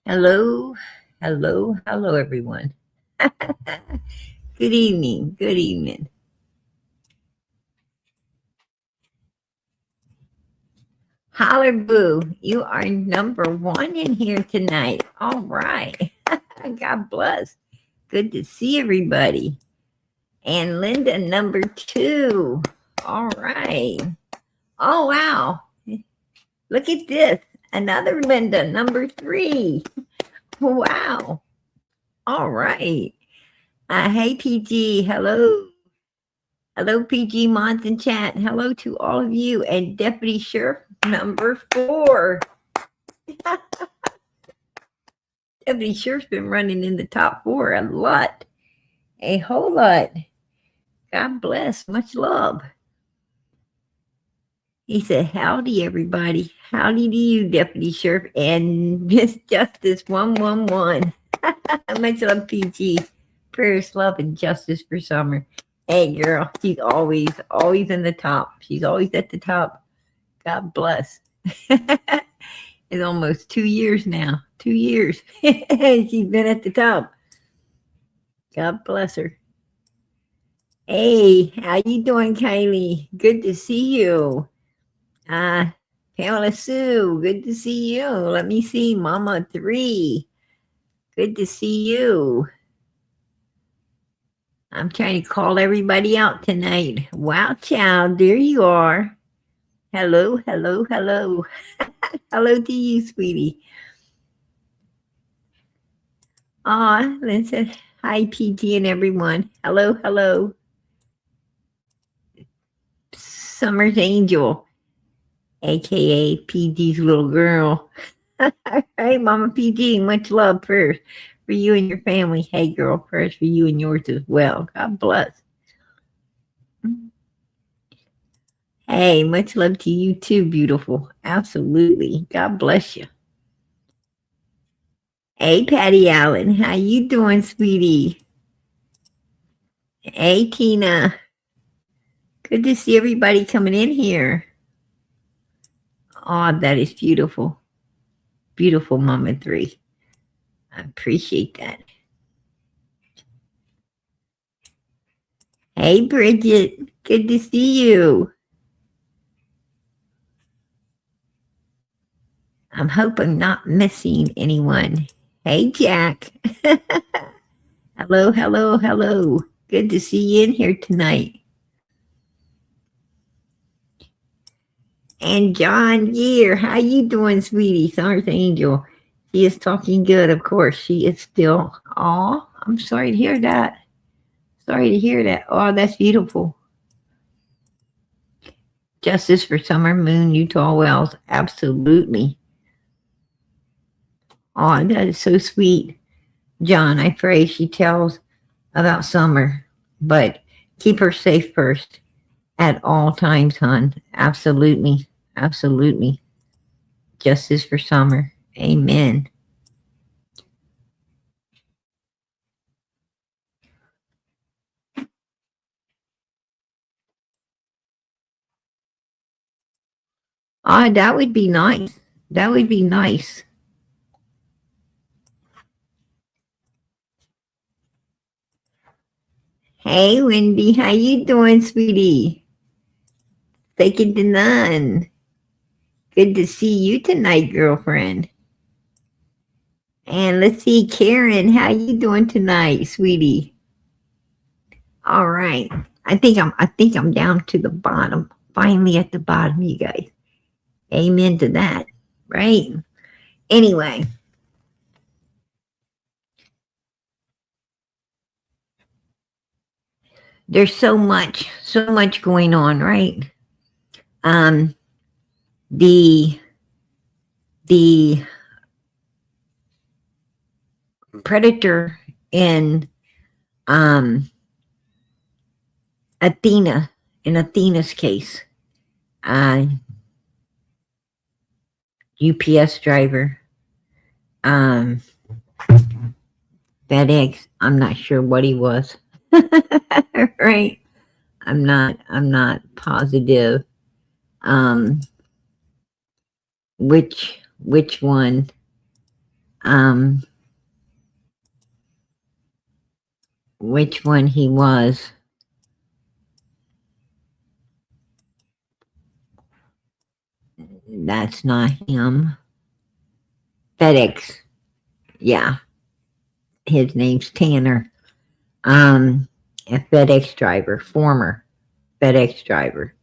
Hello, hello, everyone. Good evening, good evening. Holler Boo, you are number one in here tonight. All right. God bless. Good to see everybody. And Linda, number two. All right. Oh, wow. Look at this. Another Linda, number three. Wow. All right. Hey, PG. Hello. Hello, PG Mods in chat. Hello to all of you. And Deputy Sheriff number four. Deputy Sheriff's been running in the top four a lot. A whole lot. God bless. Much love. He said, howdy, everybody. Howdy to you, Deputy Sheriff and Miss Justice 111. Much love, PG. Prayers, love, and justice for Summer. Hey, girl, she's always in the top. She's always at the top. God bless. It's almost 2 years now. 2 years. She's been at the top. God bless her. Hey, how you doing, Kylie? Good to see you. Pamela Sue, good to see you. Let me see, Mama 3. Good to see you. I'm trying to call everybody out tonight. Wow, child, there you are. Hello. Hello to you, sweetie. Lynn said, hi, PG and everyone. Hello. Summer's Angel, a.k.a. PG's little girl. Hey, Mama PG, much love for you and your family. Hey, girl, prayers for you and yours as well. God bless. Hey, much love to you too, beautiful. Absolutely. God bless you. Hey, Patty Allen, how you doing, sweetie? Hey, Tina. Good to see everybody coming in here. Oh, that is beautiful. Beautiful, Mama 3. I appreciate that. Hey, Bridget. Good to see you. I'm hoping I'm not missing anyone. Hey, Jack. Hello. Good to see you in here tonight. And John Year, how you doing, sweetie? Summer's Angel. She is talking good, of course. She is still. Oh, I'm sorry to hear that. Oh, that's beautiful. Justice for Summer Moon, Utah Wells. Absolutely. Oh, that is so sweet. John, I pray she tells about Summer, but keep her safe first at all times, hon. Absolutely. Justice for Summer. Amen. That would be nice. Hey, Wendy, how you doing, sweetie? Taking to none. Good to see you tonight, girlfriend. And let's see, Karen, how you doing tonight, sweetie? All right. I think I'm down to the bottom. Finally at the bottom, you guys. Amen to that, right? Anyway. There's so much going on, right? The predator in Athena's case, UPS driver, FedEx, I'm not sure what he was. Right? I'm not positive which one which one he was. That's not him. FedEx. Yeah. His name's Tanner. A FedEx driver, former FedEx driver.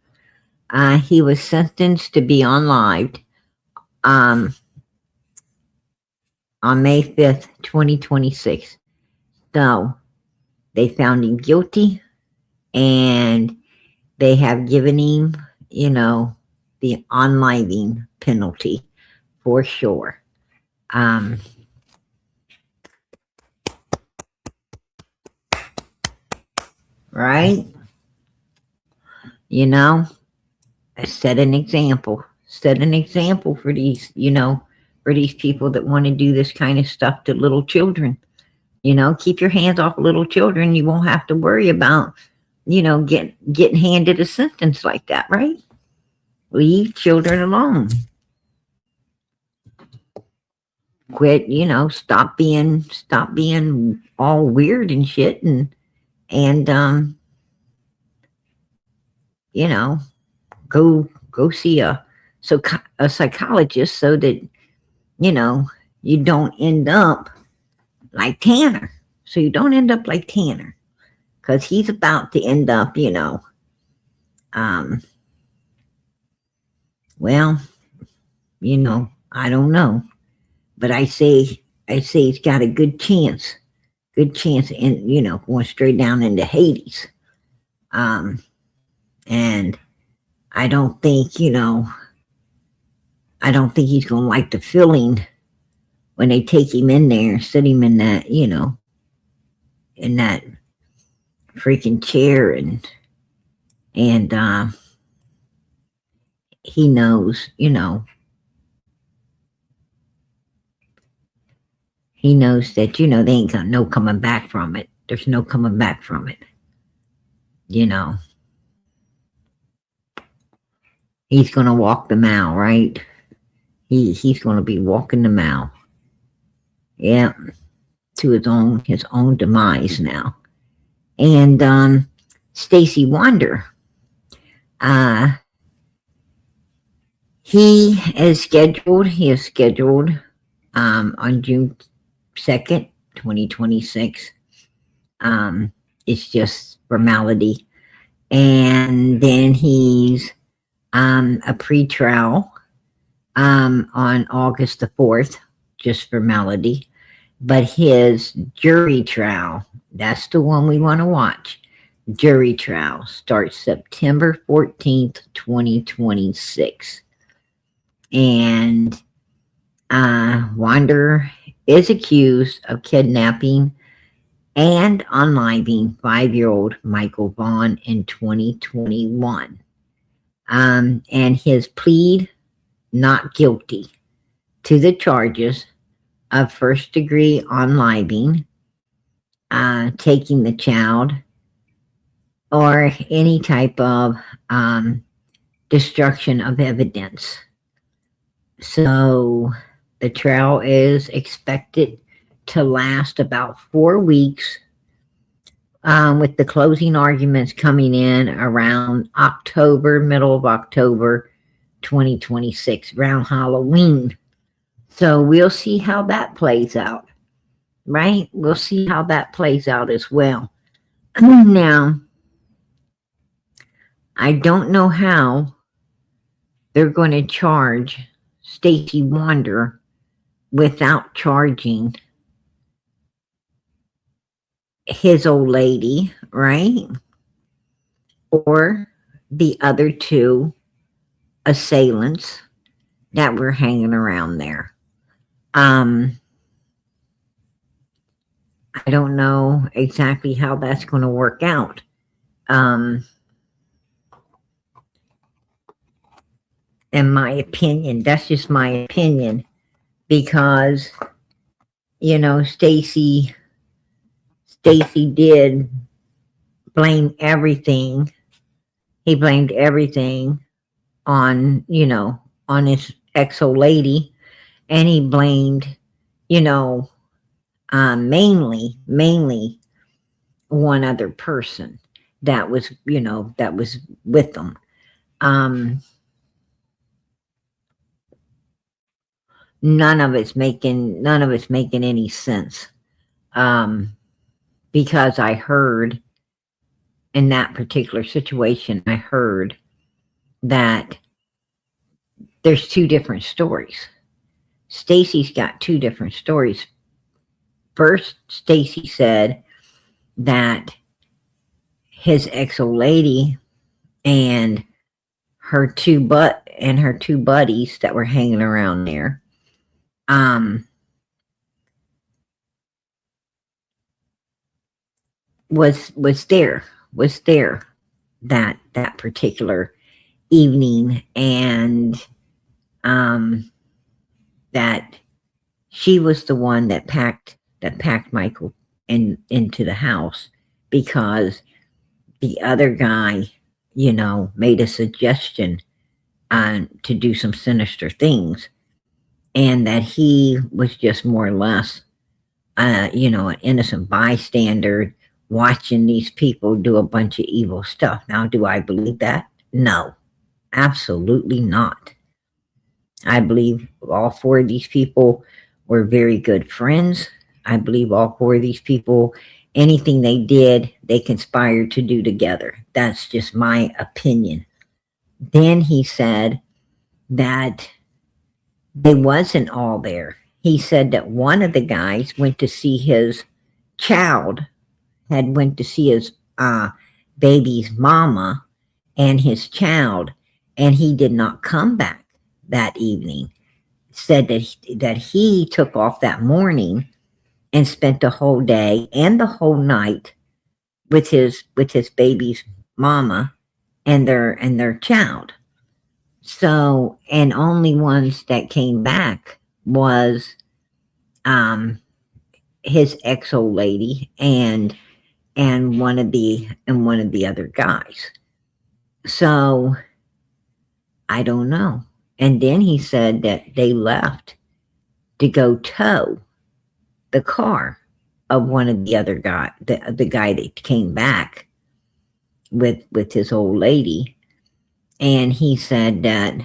He was sentenced to be unlived on May 5th, 2026. So they found him guilty and they have given him, the unliving penalty for sure. Right? Set an example. Set an example for these, for these people that want to do this kind of stuff to little children. Keep your hands off little children. You won't have to worry about, getting handed a sentence like that, right? Leave children alone. Quit, stop being all weird and shit and go see a psychologist so that, you don't end up like Tanner. So you don't end up like Tanner. Because he's about to end up, well, I don't know. But I say he's got a good chance in, going straight down into Hades. And I don't think, he's going to like the feeling when they take him in there, sit him in that, in that freaking chair and he knows, he knows that, they ain't got no coming back from it. There's no coming back from it. He's going to walk the mile, right? He's going to be walking the mile. Yeah. To his own demise now. And Stacey Wonder, he is scheduled on June 2nd, 2026. It's just formality. And then he's a pretrial on August the 4th, just formality. But his jury trial, that's the one we want to watch. Jury trial starts September 14th, 2026. And Wander is accused of kidnapping and unliving 5-year-old Michael Vaughn in 2021. And his plea not guilty to the charges of first-degree unliving, taking the child, or any type of destruction of evidence. So the trial is expected to last about 4 weeks, with the closing arguments coming in around middle of October 2026, around Halloween. So we'll see how that plays out, right? We'll see how that plays out as well. Now, I don't know how they're going to charge Stacey Wonder without charging his old lady, right? Or the other two assailants that were hanging around there. I don't know exactly how that's going to work out. In my opinion, that's just my opinion, because, Stacey did blame everything. He blamed everything on, on his ex-old lady, and he blamed you know, mainly one other person that was, that was with them. Um, none of it's making any sense. Because I heard in that particular situation, I heard that there's two different stories. Stacy's got two different stories. First, Stacy said that his ex-old lady and her two buddies that were hanging around there, was there that particular evening, and that she was the one that packed Michael into the house, because the other guy, made a suggestion to do some sinister things, and that he was just more or less, an innocent bystander watching these people do a bunch of evil stuff. Now, do I believe that? No, absolutely not. I believe all four of these people were very good friends. I believe all four of these people, anything they did, they conspired to do together. That's just my opinion. Then he said that they wasn't all there. He said that one of the guys went to see his child, went to see his baby's mama and his child, and he did not come back that evening. Said that he took off that morning and spent the whole day and the whole night with his baby's mama and their child. So, and only ones that came back was his ex-old lady and one of the other guys. So I don't know. And then he said that they left to go tow the car of one of the other guy, the guy that came back with his old lady. And he said that,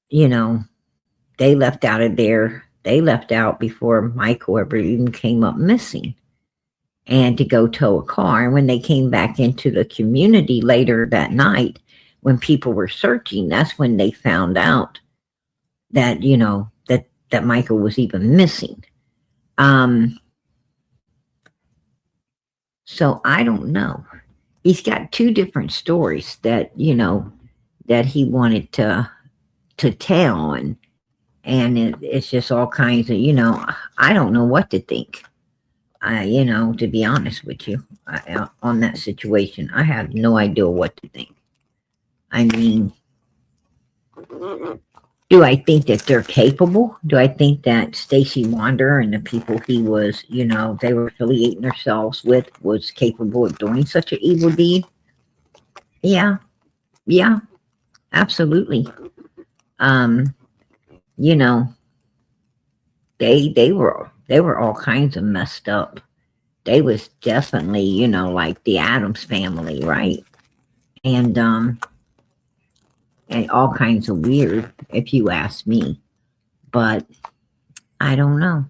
they left out of there. They left out before Michael ever even came up missing, and to go tow a car. And when they came back into the community later that night, when people were searching, that's when they found out that, that Michael was even missing. So I don't know. He's got two different stories that, that he wanted to tell, and it's just all kinds of, I don't know what to think. To be honest with you, on that situation, I have no idea what to think. I mean, do I think that they're capable? Do I think that Stacy Wander and the people he was, they were affiliating themselves with, was capable of doing such an evil deed? Yeah, absolutely. They were all kinds of messed up. They was definitely, like the Addams family, right? And all kinds of weird, if you ask me. But I don't know.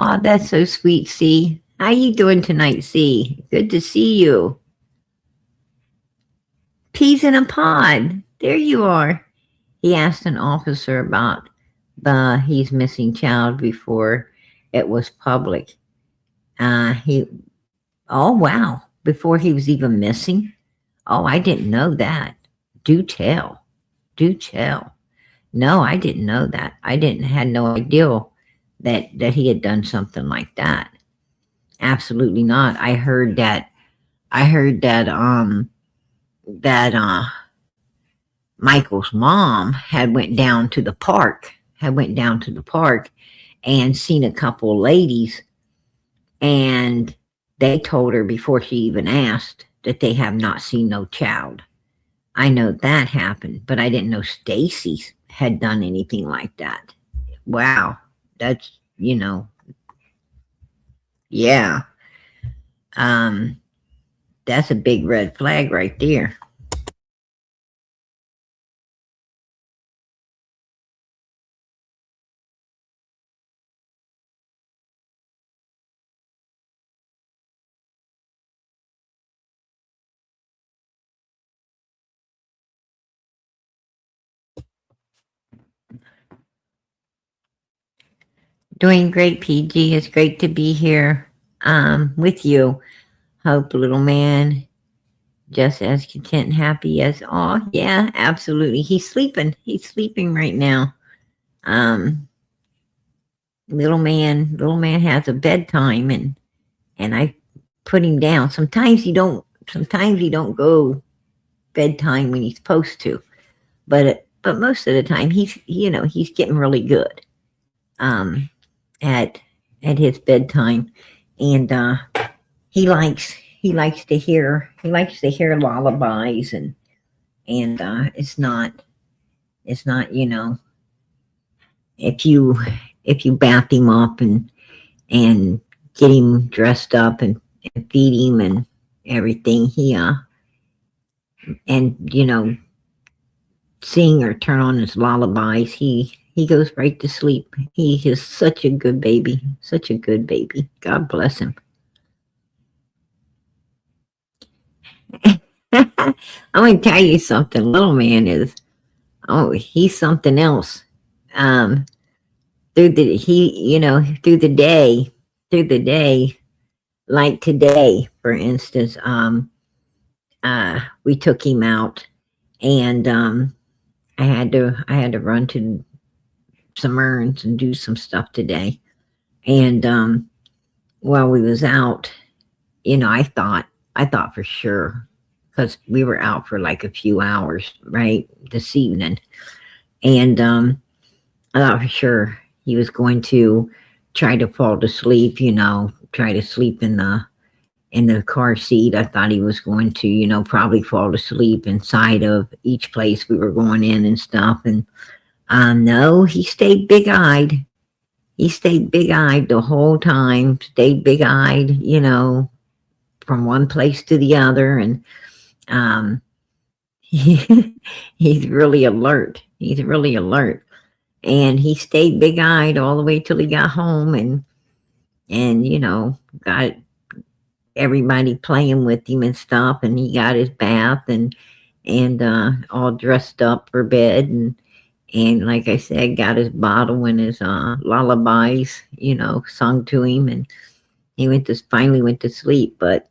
Oh, that's so sweet, C. How you doing tonight, C? Good to see you. Peas in a pod. There you are. He asked an officer about his missing child before it was public. Oh wow, before he was even missing. Oh, I didn't know that. Do tell. No, I didn't know that. I had no idea that he had done something like that. Absolutely not. I heard that Michael's mom had went down to the park and seen a couple of ladies, and they told her before she even asked that they have not seen no child. I know that happened, but I didn't know Stacy had done anything like that. Wow. That's, yeah. Um, that's a big red flag right there. Doing great, PG. It's great to be here with you. Hope, little man, just as content and happy as, oh, yeah, absolutely. He's sleeping. He's sleeping right now. Um, little man has a bedtime, and I put him down. Sometimes he don't go bedtime when he's supposed to, but most of the time he's getting really good um at his bedtime, and he likes to hear lullabies, and it's not if you bath him up and get him dressed up and feed him and everything, and sing or turn on his lullabies, he goes right to sleep. He is such a good baby, such a good baby. God bless him. I'm gonna tell you something. Little man is, oh, he's something else. Um, through the day, like today, for instance, we took him out, and I had to run to some errands and do some stuff today. And while we was out, I thought for sure, because we were out for like a few hours, right, this evening, and I thought for sure he was going to try to fall to sleep, try to sleep in the car seat. I thought he was going to, probably fall to sleep inside of each place we were going in and stuff. And no, he stayed big eyed. He stayed big eyed the whole time, stayed big eyed, from one place to the other. And um, he's really alert. He's really alert. And he stayed big eyed all the way till he got home, and got everybody playing with him and stuff, and he got his bath and all dressed up for bed, and like I said, got his bottle and his lullabies, sung to him, and he finally went to sleep. But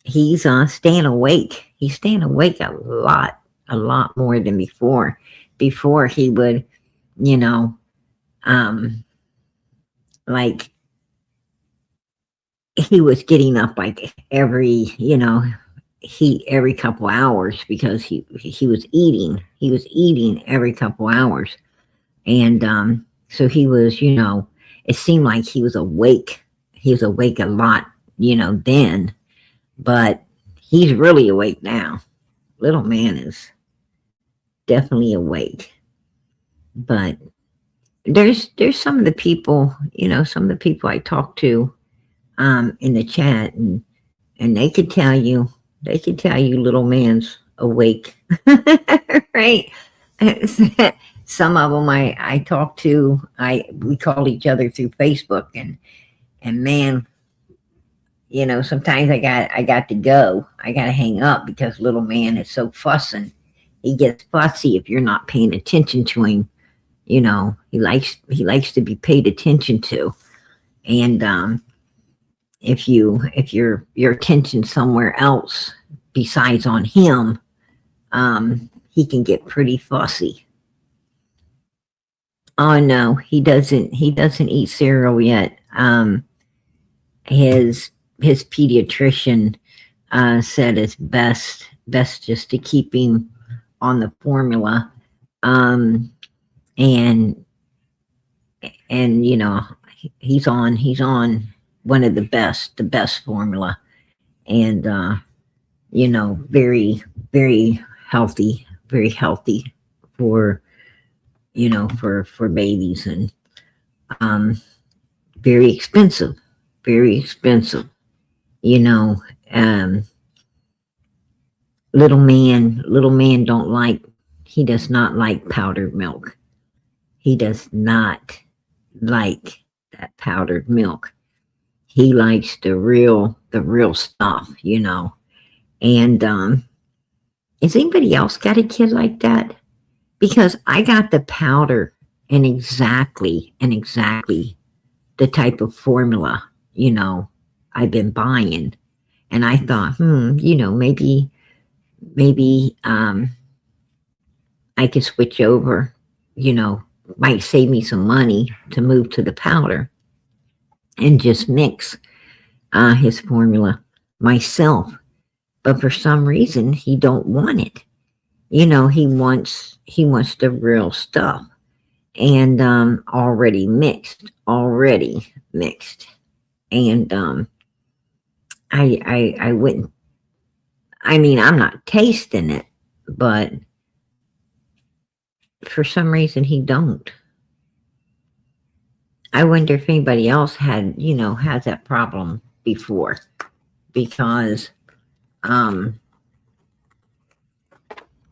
he's staying awake. He's staying awake a lot more than before. Before he would, like, he was getting up like every couple hours, because he was eating. He was eating every couple hours, and so he was, it seemed like he was awake. He was awake a lot, then, but he's really awake now. Little man is definitely awake. But there's some of the people, I talk to in the chat, and they could tell you little man's awake. Right. Some of them I talk to, we call each other through Facebook, and man, sometimes I got to go. I got to hang up because little man is so fussing. He gets fussy if you're not paying attention to him. He likes to be paid attention to, and if your attention somewhere else besides on him, he can get pretty fussy. Oh no, he doesn't eat cereal yet. His pediatrician said it's best just to keep him on the formula, and he's on one of the best formula, and very, very healthy for for babies, and um, very expensive, very expensive. You know, um, little man don't like. He does not like powdered milk. He does not like that powdered milk. He likes the real stuff. And has anybody else got a kid like that? Because I got the powder and exactly the type of formula, I've been buying. And I thought, maybe I could switch over, might save me some money to move to the powder and just mix his formula myself. But for some reason, he don't want it. He wants the real stuff, and already mixed. And I wouldn't. I mean, I'm not tasting it, but for some reason he don't. I wonder if anybody else has that problem before, because um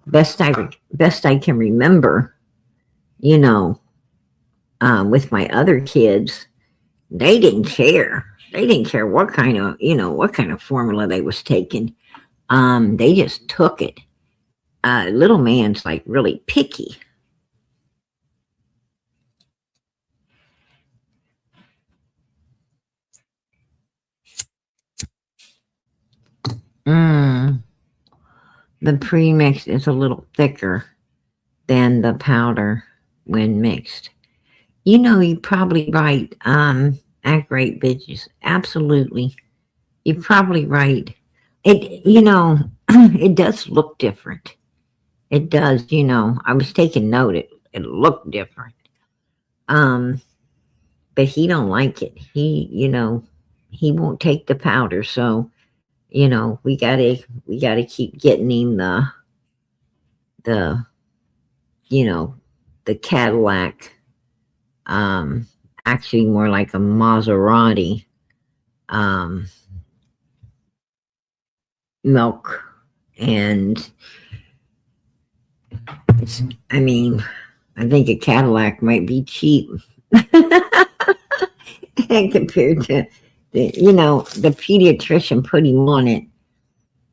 best I can remember, you know, with my other kids, they didn't care. They didn't care what kind of formula they was taking. They just took it. Little man's like really picky. Mm, the pre-mix is a little thicker than the powder when mixed. You're probably right. At Great Bitches, absolutely. You're probably right. It does look different. It does. I was taking note. It looked different. Um, but he don't like it. He won't take the powder. So we gotta keep getting him the you know the Cadillac. Um, actually more like a Maserati. Um, milk, and I mean, I think a Cadillac might be cheap compared to the pediatrician put him on it,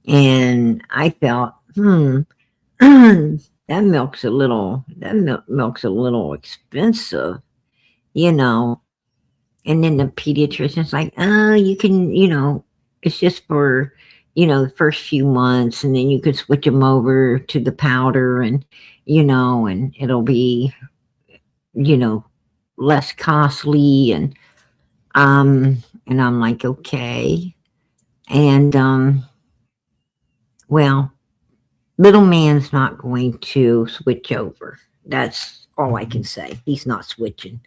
and I felt, that milk's a little expensive, you know. And then the pediatrician's like, oh, you can, it's just for, the first few months, and then you could switch them over to the powder, and it'll be, you know, less costly. And I'm like, okay. And, well, little man's not going to switch over. That's all I can say. He's not switching.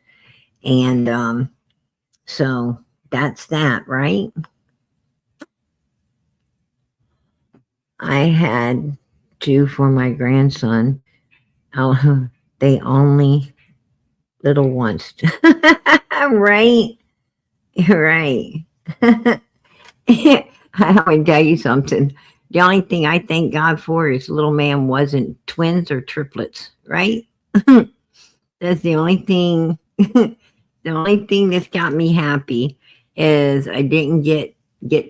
And, so that's that, right? I had two for my grandson. Oh, they only little ones. Right? Right. I would tell you something. The only thing I thank God for is little man wasn't twins or triplets, right? That's the only thing. The only thing that's got me happy is I didn't get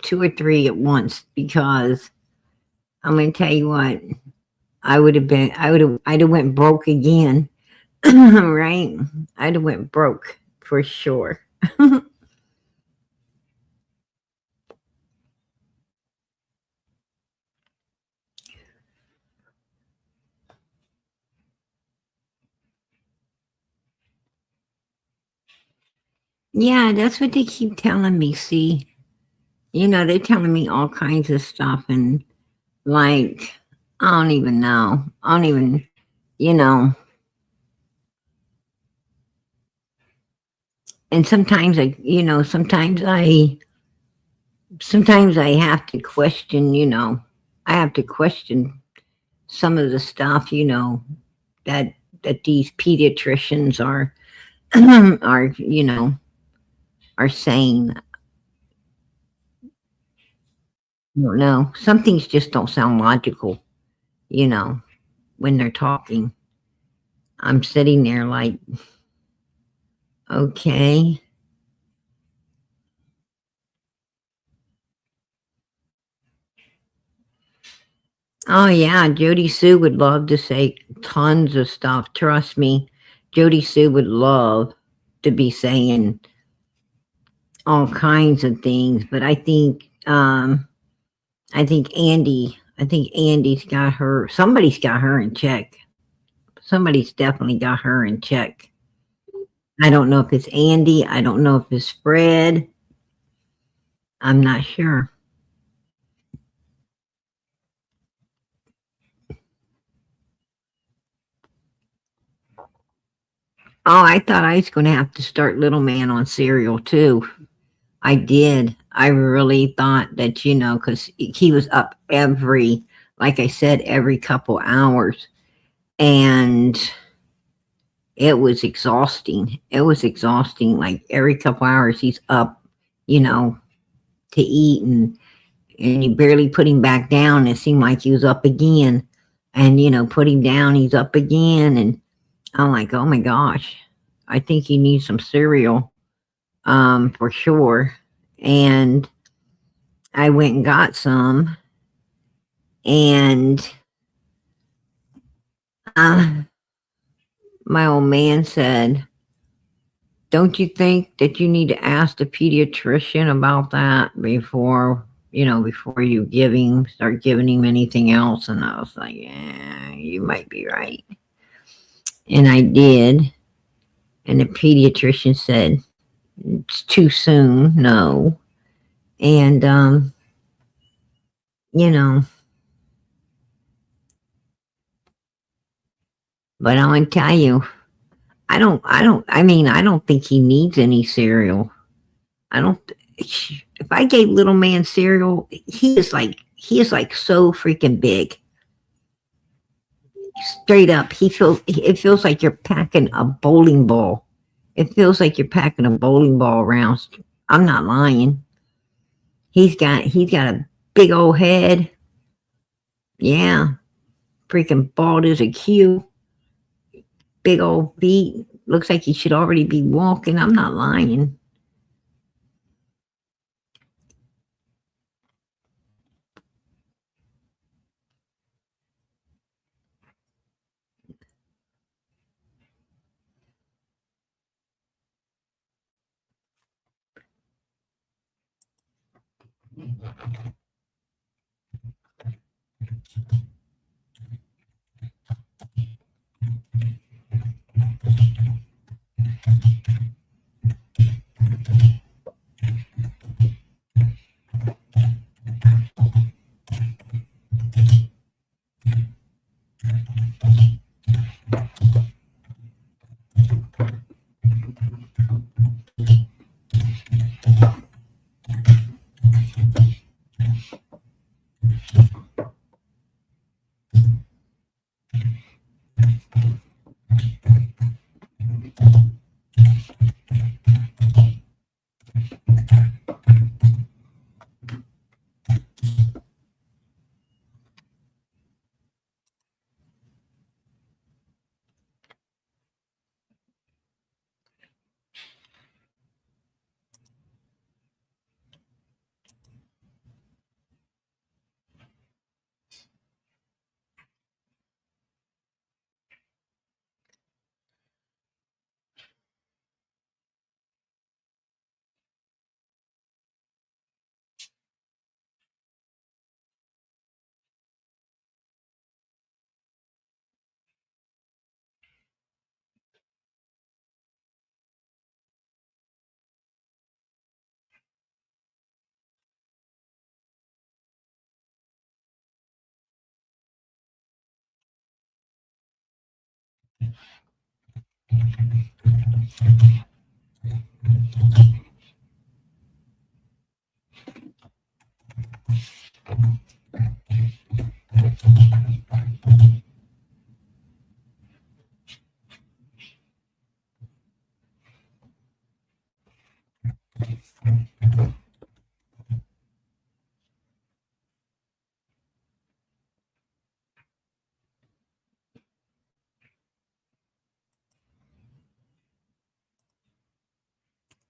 two or three at once, because I'm going to tell you what, I'd have went broke again. Right? I'd have went broke for sure. Yeah, that's what they keep telling me. See, they're telling me all kinds of stuff, and like, I don't even know. I don't even, you know, And sometimes I have to question, I have to question some of the stuff, that these pediatricians are are are saying. I don't know. Some things just don't sound logical, you know, when they're talking. I'm sitting there like, okay. Oh yeah, Jody Sue would love to say tons of stuff. Trust me, Jody Sue would love to be saying all kinds of things. But I think Andy's got her. Somebody's got her in check. Somebody's definitely got her in check. I don't know if it's Andy. I don't know if it's Fred. I'm not sure. Oh, I thought I was going to have to start Little Man on cereal too. I did. I really thought that, because he was up like I said, every couple hours. And it was exhausting. It was exhausting. Like every couple hours, he's up, you know, to eat, and you barely put him back down. It seemed like he was up again. And, put him down, he's up again. And I'm like, oh my gosh, I think he needs some cereal, for sure. And I went and got some, and uh, my old man said, don't you think that you need to ask the pediatrician about that before you start giving him anything else? And I was like, yeah, you might be right. And I did. And the pediatrician said, it's too soon, no. And, you know, but I'm going to tell you, I don't think he needs any cereal. I don't, if I gave little man cereal, he is like so freaking big. Straight up, it feels like you're packing a bowling ball. It feels like you're packing a bowling ball around. I'm not lying. He's got a big old head. Yeah, freaking bald as a cue. Big old feet. Looks like he should already be walking. I'm not lying.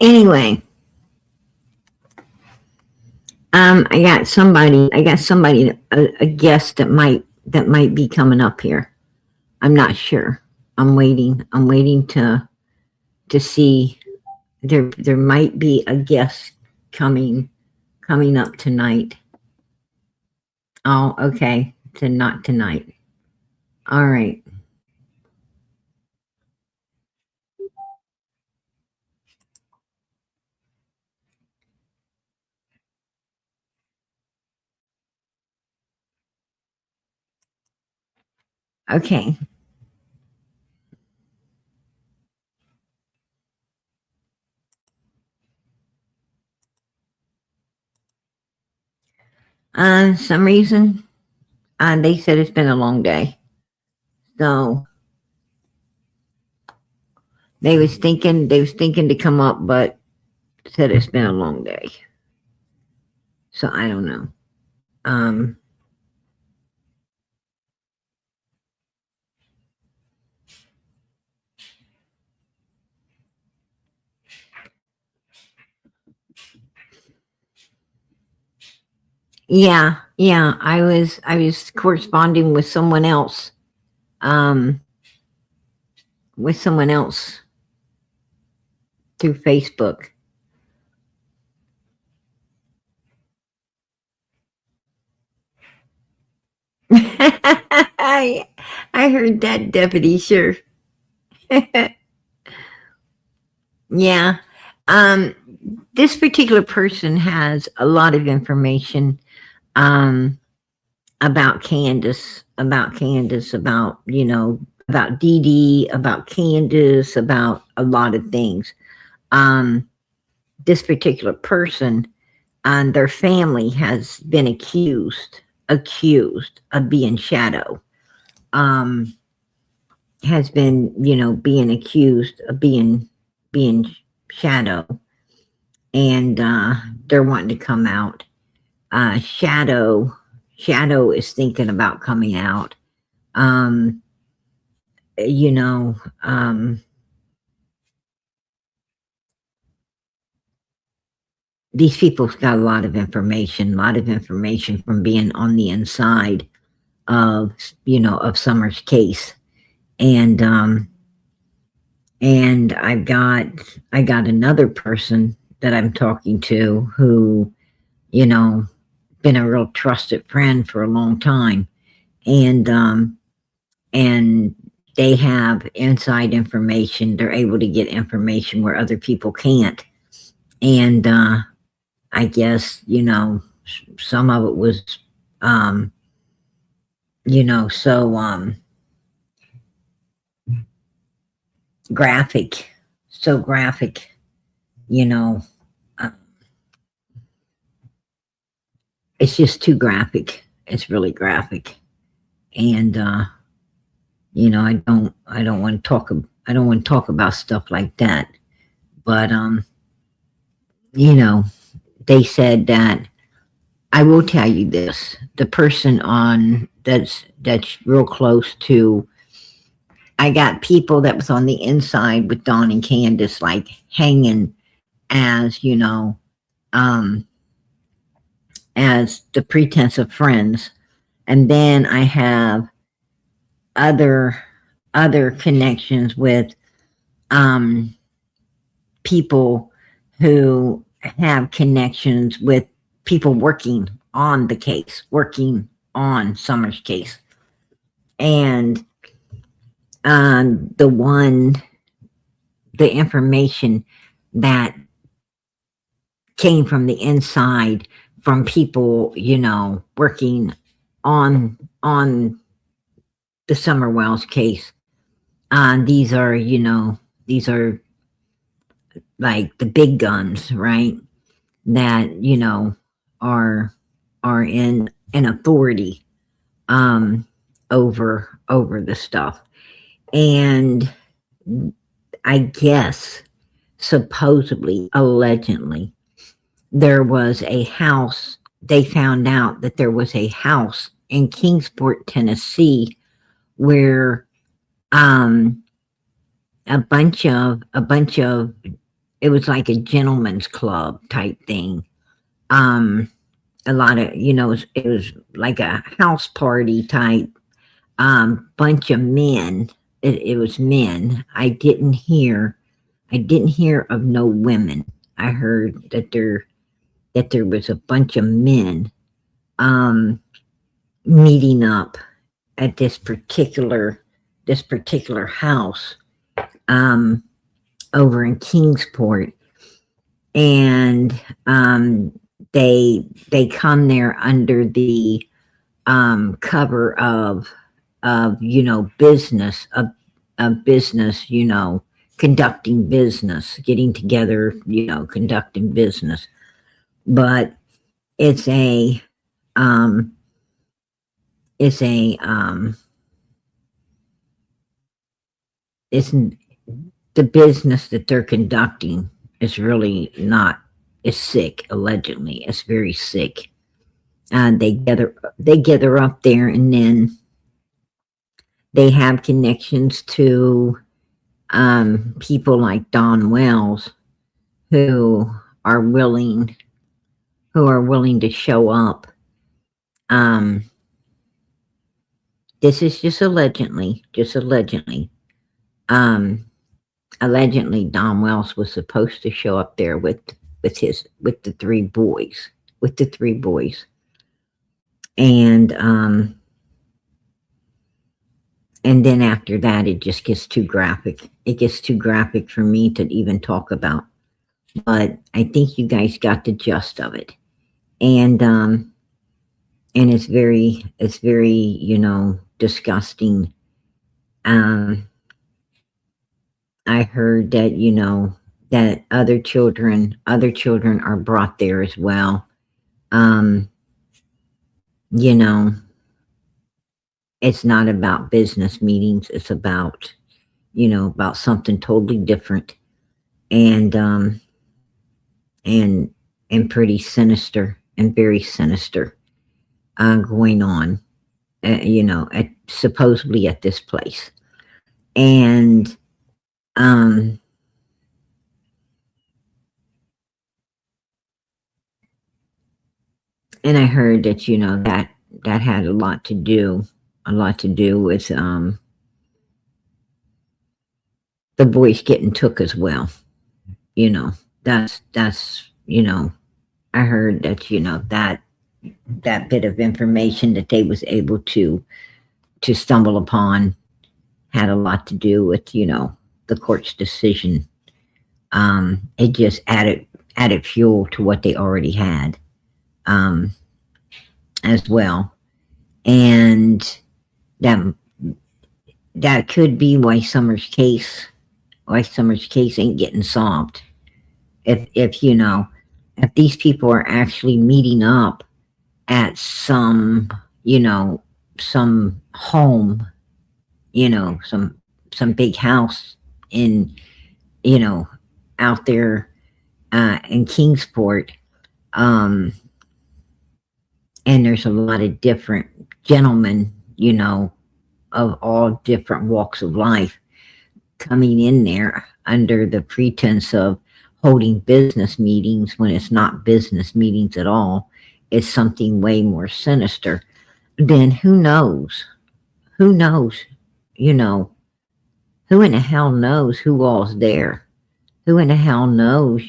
Anyway, I got somebody, a guest that might be coming up here. I'm not sure. I'm waiting to see. There might be a guest coming up tonight. Oh, okay. Not tonight. All right. Okay. Some reason, they said it's been a long day. So they was thinking to come up, but said it's been a long day. So I don't know. Um, yeah. I was corresponding um, with someone else through Facebook. I heard that, Deputy Sheriff. Yeah. Um, this particular person has a lot of information um, about Candace, about, about Dee Dee, about Candace, about a lot of things. Um, this particular person and their family has been accused of being shadow. Um, has been, being accused of being shadow, and they're wanting to come out. Shadow is thinking about coming out. Um, you know, these people's got a lot of information from being on the inside of, of Summer's case. And I got another person that I'm talking to who, been a real trusted friend for a long time. And they have inside information. They're able to get information where other people can't. And I guess, some of it was so graphic, you know, uh, it's just too graphic. It's really graphic. And, I don't want to talk about stuff like that. But, they said that I will tell you this, the person that's real close to, I got people that was on the inside with Dawn and Candace, like hanging as, um, as the pretense of friends. And then I have other connections with um, people who have connections with people working on the case, working on Summer's case. And the information that came from the inside from people, working on the Summer Wells case. These are like the big guns, right? That, are in authority over the stuff. And I guess supposedly, allegedly, there was a house. They found out that there was a house in Kingsport, Tennessee, where um a bunch of it was like a gentleman's club type thing. Um a lot of, it was like a house party type, bunch of men. It was men. I didn't hear of no women. I heard that there was a bunch of men um meeting up at this particular house um over in Kingsport. And they come there under the cover of business, of business, conducting business, getting together, conducting business. But it's a um it's a it's the business that they're conducting is really not, is sick. Allegedly, it's very sick. They gather up there, and then they have connections to people like Don Wells, who are willing to show up. Um, this is just allegedly. Um, Allegedly, Don Wells was supposed to show up there with the three boys, and then after that, it just gets too graphic. It gets too graphic for me to even talk about. But I think you guys got the gist of it, and it's very, disgusting. I heard that, that other children are brought there as well. Um, you know, it's not about business meetings. It's about, about something totally different, and and pretty sinister, and very sinister, going on, supposedly at this place. And um and I heard that, that had a lot to do with the boys getting took as well. That's I heard that, that bit of information that they was able to stumble upon had a lot to do with, the court's decision. It just added fuel to what they already had, as well. And that could be why Summer's case ain't getting solved. If these people are actually meeting up at some home, some big house in, out there in Kingsport, and there's a lot of different gentlemen, of all different walks of life, coming in there under the pretense of holding business meetings, when it's not business meetings at all. It's something way more sinister. Then who knows? Who knows? Who in the hell knows who all's there? Who in the hell knows,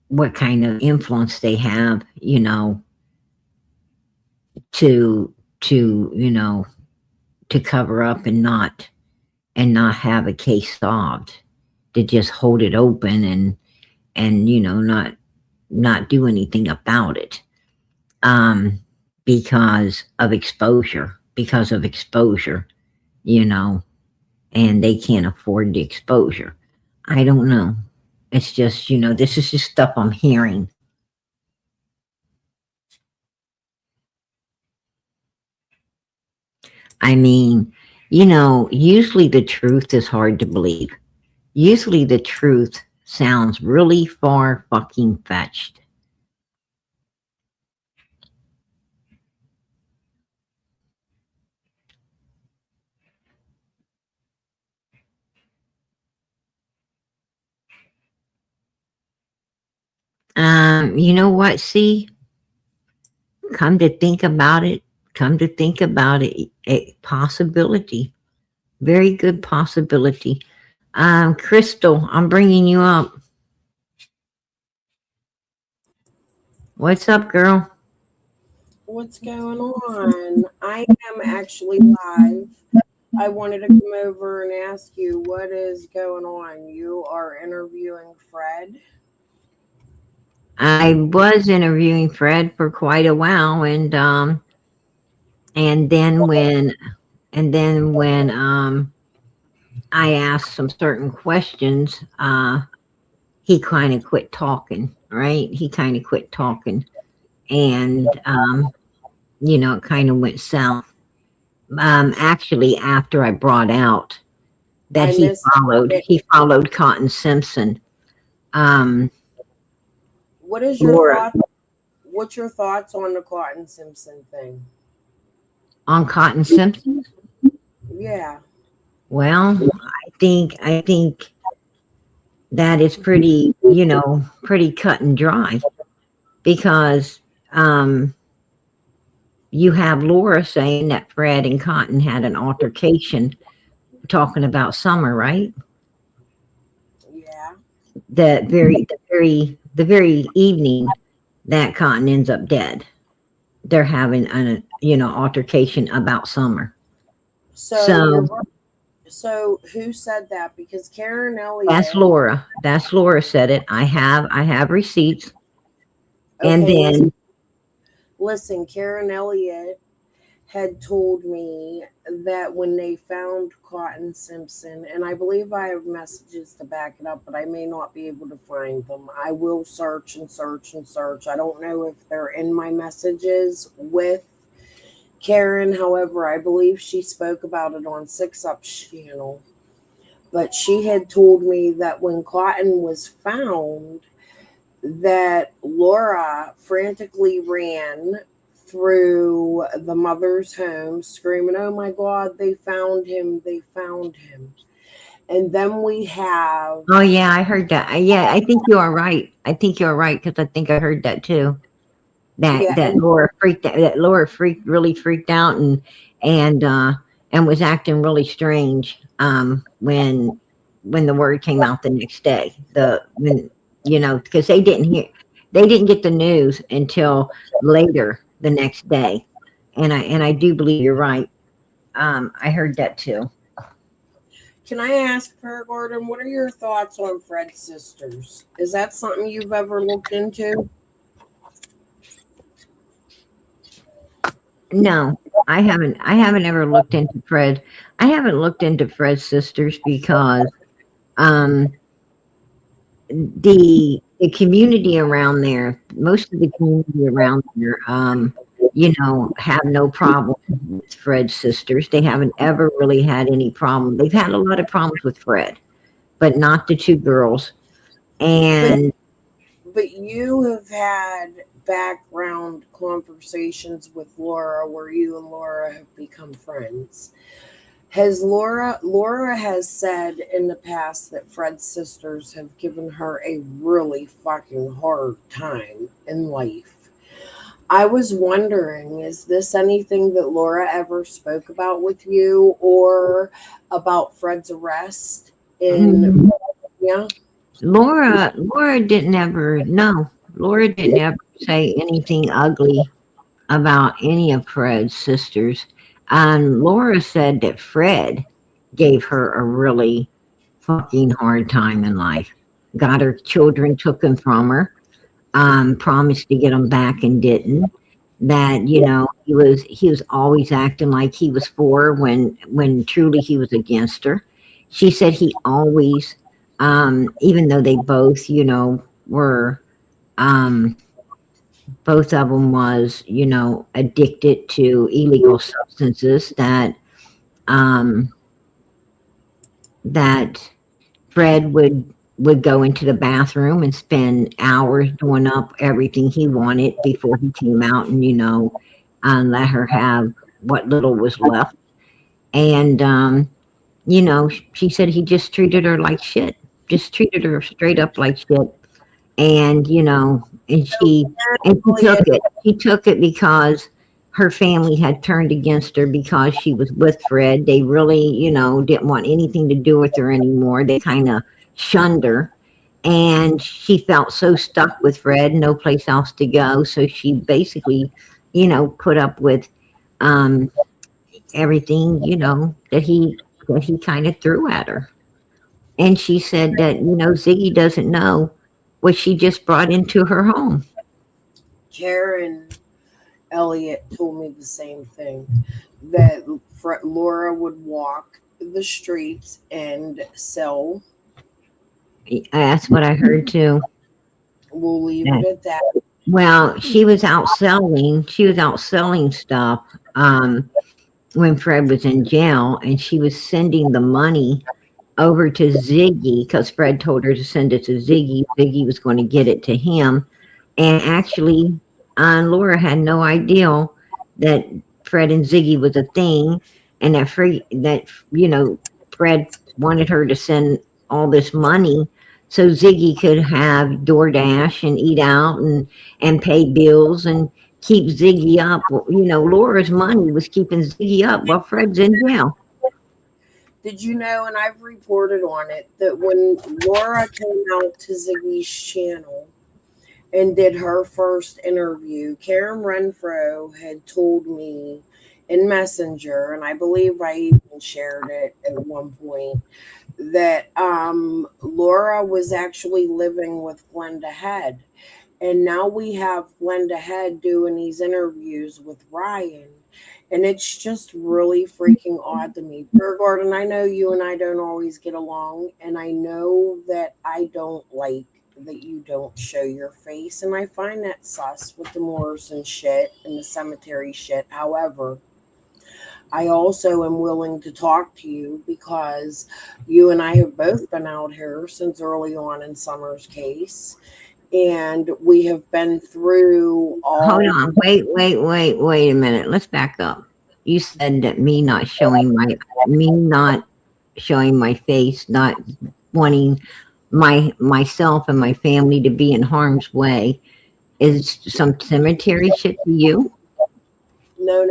what kind of influence they have, to to cover up and not have a case solved, to just hold it open and not do anything about it, because of exposure, you know and they can't afford the exposure. I don't know. It's just, this is just stuff I'm hearing. I mean, usually the truth is hard to believe. Usually the truth sounds really far fucking fetched. You know what? See, come to think about it, a possibility, very good possibility. Crystal, I'm bringing you up. What's up, girl? What's going on? I am actually live. I wanted to come over and ask you what is going on. You are interviewing Fred. I was interviewing Fred for quite a while, and then when I asked some certain questions, he kind of quit talking. Right? He kind of quit talking, and it kind of went south. Actually, after I brought out that I missed it. he followed Cotton Simpson. Um, What is your Laura thought? What's your thoughts on the Cotton Simpson thing? on Cotton Simpson. Yeah. Well, I think that is pretty, pretty cut and dry because you have Laura saying that Fred and Cotton had an altercation talking about Summer, right? Yeah. The very evening that Cotton ends up dead, they're having an altercation about Summer. So So you're right. So who said that? Because Karen that's Elliott. Laura. That's Laura said it. I have receipts. And Okay, listen. then Listen. Karen Elliott had told me that when they found Cotton Simpson, and I believe I have messages to back it up, but I may not be able to find them. I will search and search and search. I don't know if they're in my messages with Karen. However, I believe she spoke about it on Six Up's channel. But she had told me that when Cotton was found, that Laura frantically ran through the mother's home screaming, "Oh my God, they found him! They found him!" And then we have, oh yeah, I heard that. Yeah, I think you are right. I think you're right because I think I heard that too. That yeah, that and Laura freaked that Laura really freaked out and and was acting really strange when the word came out the next day. The when because they didn't get the news until later the next day. And I do believe you're right. I heard that too. can I ask her, Gordon, what are your thoughts on Fred's sisters? Is that something you've ever looked into? No, I haven't ever looked into Fred. I haven't looked into Fred's sisters because um the community around there, most of the community around there, have no problem with Fred's sisters. They haven't ever really had any problem. They've had a lot of problems with Fred, but not the two girls. But And but you have had background conversations with Laura where you and Laura have become friends. Has Laura has said in the past that Fred's sisters have given her a really fucking hard time in life. I was wondering, is this anything that Laura ever spoke about with you or about Fred's arrest in mm, yeah? Laura didn't ever no. Laura didn't ever say anything ugly about any of Fred's sisters. And Laura said that Fred gave her a really fucking hard time in life. Got her children taken from her, promised to get them back and didn't. That he was always acting like he was for her when truly he was against her. she said he always, even though they both, were, um, both of them was, addicted to illegal substances um, that Fred would go into the bathroom and spend hours doing up everything he wanted before he came out and let her have what little was left. And she said he just treated her like shit, just treated her straight up like shit. And she took it. She took it because her family had turned against her because she was with Fred. They really, didn't want anything to do with her anymore. They kind of shunned her. And she felt so stuck with Fred, no place else to go. So she basically, put up with everything, that he kind of threw at her. And she said that, Ziggy doesn't know what she just brought into her home. Karen Elliott told me the same thing, that Laura would walk the streets and sell. That's what I heard too. We'll leave it at that. Well, she was out selling stuff when Fred was in jail, and she was sending the money over to Ziggy because Fred told her to send it to Ziggy. Ziggy was going to get it to him. And actually, Laura had no idea that Fred and Ziggy was a thing, and that Fred wanted her to send all this money so Ziggy could have DoorDash and eat out and pay bills and keep Ziggy up. Laura's money was keeping Ziggy up while Fred's in jail. Did you know, and I've reported on it, that when Laura came out to Ziggy's channel and did her first interview, Karen Renfro had told me in Messenger, and I believe I even shared it at one point, that Laura was actually living with Glenda Head. And now we have Glenda Head doing these interviews with Ryan. And it's just really freaking odd to me. Bear Garden, I know you and I don't always get along. And I know that I don't like that you don't show your face. And I find that sus with the Morrison shit and the cemetery shit. However, I also am willing to talk to you because you and I have both been out here since early on in Summer's case. And we have been through all. Hold on. Wait a minute. Let's back up. You said that me not showing my face, not wanting myself and my family to be in harm's way is some cemetery shit to you? No.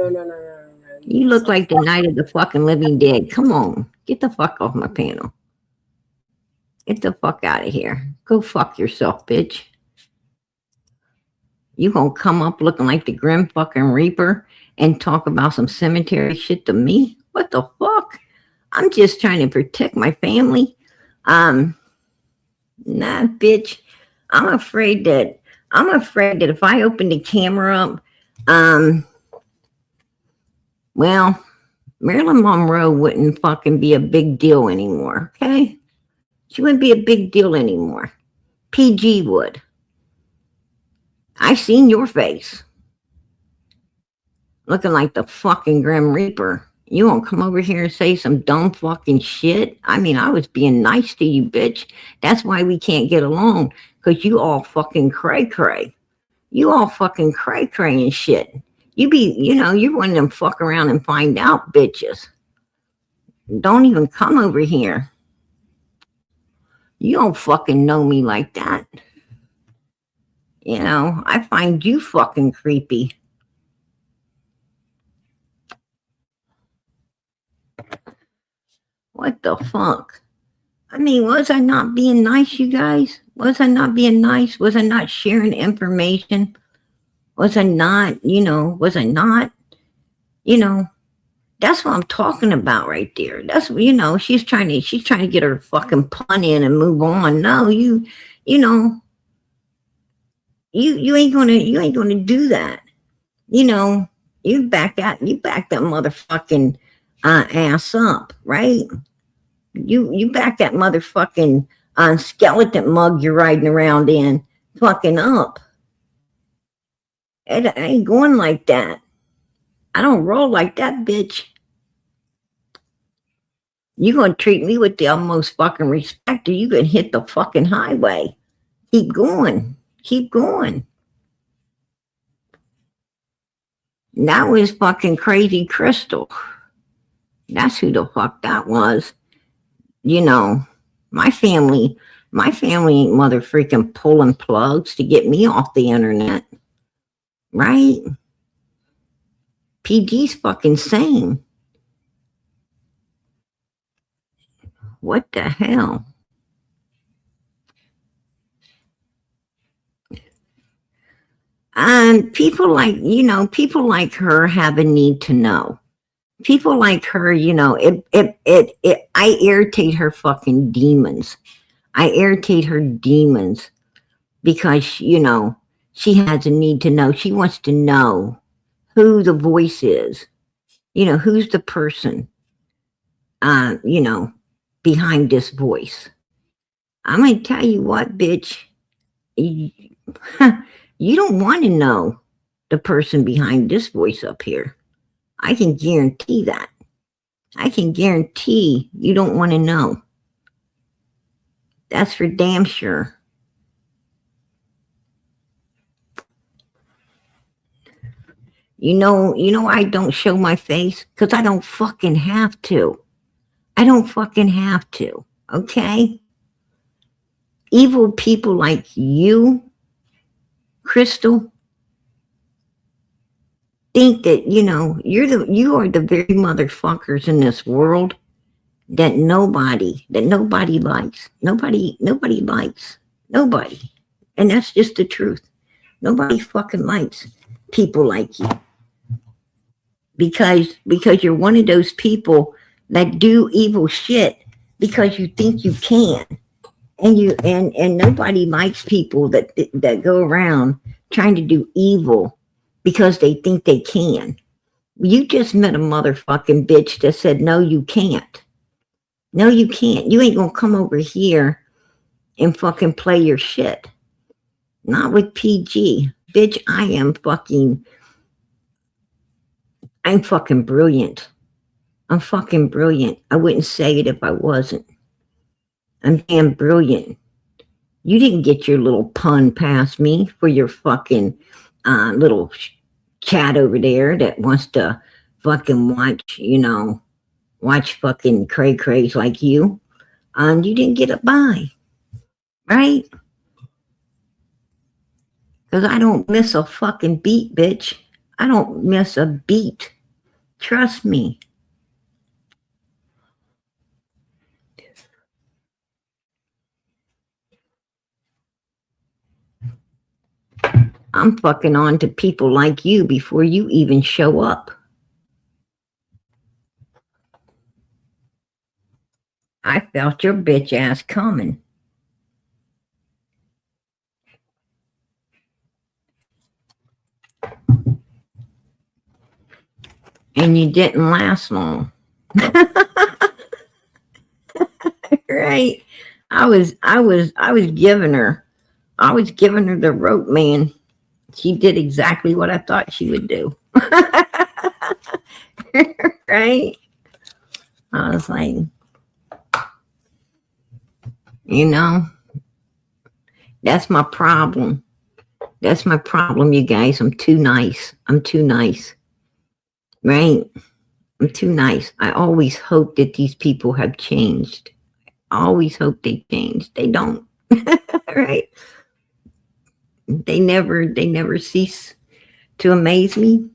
You look like the Night of the fucking Living Dead. Come on. Get the fuck off my panel. Get the fuck out of here. Go fuck yourself, bitch. You gonna come up looking like the Grim fucking Reaper and talk about some cemetery shit to me? What the fuck? I'm just trying to protect my family. Nah, bitch. I'm afraid that if I open the camera up, well, Marilyn Monroe wouldn't fucking be a big deal anymore, okay? She wouldn't be a big deal anymore. PG would. I seen your face. Looking like the fucking Grim Reaper. You won't come over here and say some dumb fucking shit? I mean, I was being nice to you, bitch. That's why we can't get along. Because you all fucking cray-cray. You all fucking cray-cray and shit. You're one of them fuck around and find out bitches. Don't even come over here. You don't fucking know me like that. I find you fucking creepy. What the fuck? I mean, was I not being nice, you guys? Was I not being nice? Was I not sharing information? Was I not, that's what I'm talking about right there. That's, she's trying to get her fucking pun in and move on. No, you ain't gonna do that. You back that motherfucking ass up, right? You back that motherfucking skeleton mug you're riding around in fucking up. It ain't going like that. I don't roll like that, bitch. You gonna treat me with the utmost fucking respect, or you gonna hit the fucking highway. Keep going. Keep going. That was fucking Crazy Crystal. That's who the fuck that was. You know, my family ain't mother freaking pulling plugs to get me off the internet. Right? PG's fucking sane. What the hell? People like, people like her have a need to know. People like her, I irritate her fucking demons. I irritate her demons because, she has a need to know. She wants to know who the voice is. Who's the person, behind this voice. I'm going to tell you what, bitch. You don't want to know the person behind this voice up here. I can guarantee that. I can guarantee you don't want to know. That's for damn sure. You know I don't show my face because I don't fucking have to. I don't fucking have to. Okay? Evil people like you, Crystal, think that, you are the very motherfuckers in this world that nobody likes. Nobody likes. Nobody. And that's just the truth. Nobody fucking likes people like you. Because you're one of those people that do evil shit because you think you can. And nobody likes people that go around trying to do evil because they think they can. You just met a motherfucking bitch that said, no, you can't. No, you can't. You ain't gonna come over here and fucking play your shit. Not with PG. Bitch, I'm fucking brilliant. I'm fucking brilliant. I wouldn't say it if I wasn't. I'm damn brilliant. You didn't get your little pun past me for your fucking little chat over there that wants to fucking watch fucking cray-crays like you. You didn't get it by. Right? Because I don't miss a fucking beat, bitch. I don't miss a beat. Trust me. I'm fucking on to people like you before you even show up. I felt your bitch ass coming. And you didn't last long. Right? I was giving her the rope, man. She did exactly what I thought she would do. Right? I was like, that's my problem. That's my problem, you guys. I'm too nice. Right? I'm too nice. I always hope that these people have changed. I always hope they change. They don't. Right? They never cease to amaze me.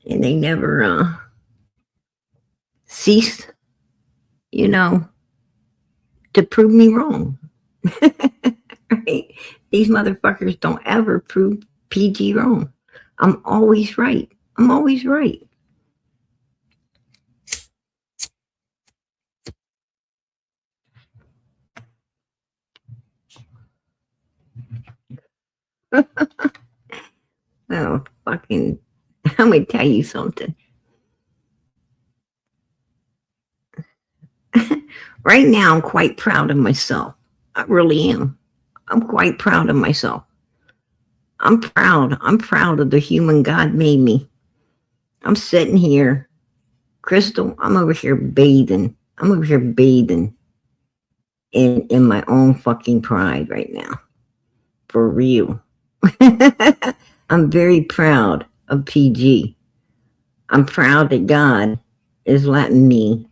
And they never cease, to prove me wrong. Right? These motherfuckers don't ever prove PG wrong. I'm always right. I'm always right. Oh, fucking, I'm going to tell you something. Right now, I'm quite proud of myself. I really am. I'm quite proud of myself. I'm proud. I'm proud of the human God made me. I'm sitting here, Crystal, I'm over here bathing. I'm over here bathing in my own fucking pride right now. For real. I'm very proud of PG. I'm proud that God is letting me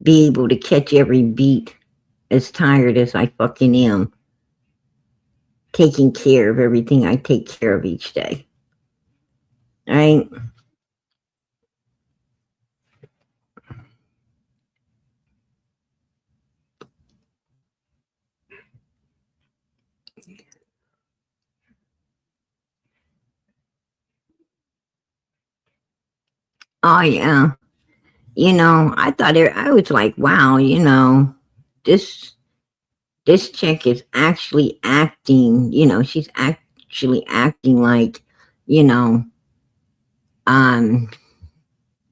be able to catch every beat, as tired as I fucking am, taking care of everything I take care of each day. Right? Oh yeah. I thought I was like, wow, this this chick is actually acting, she's actually acting like, you know, um,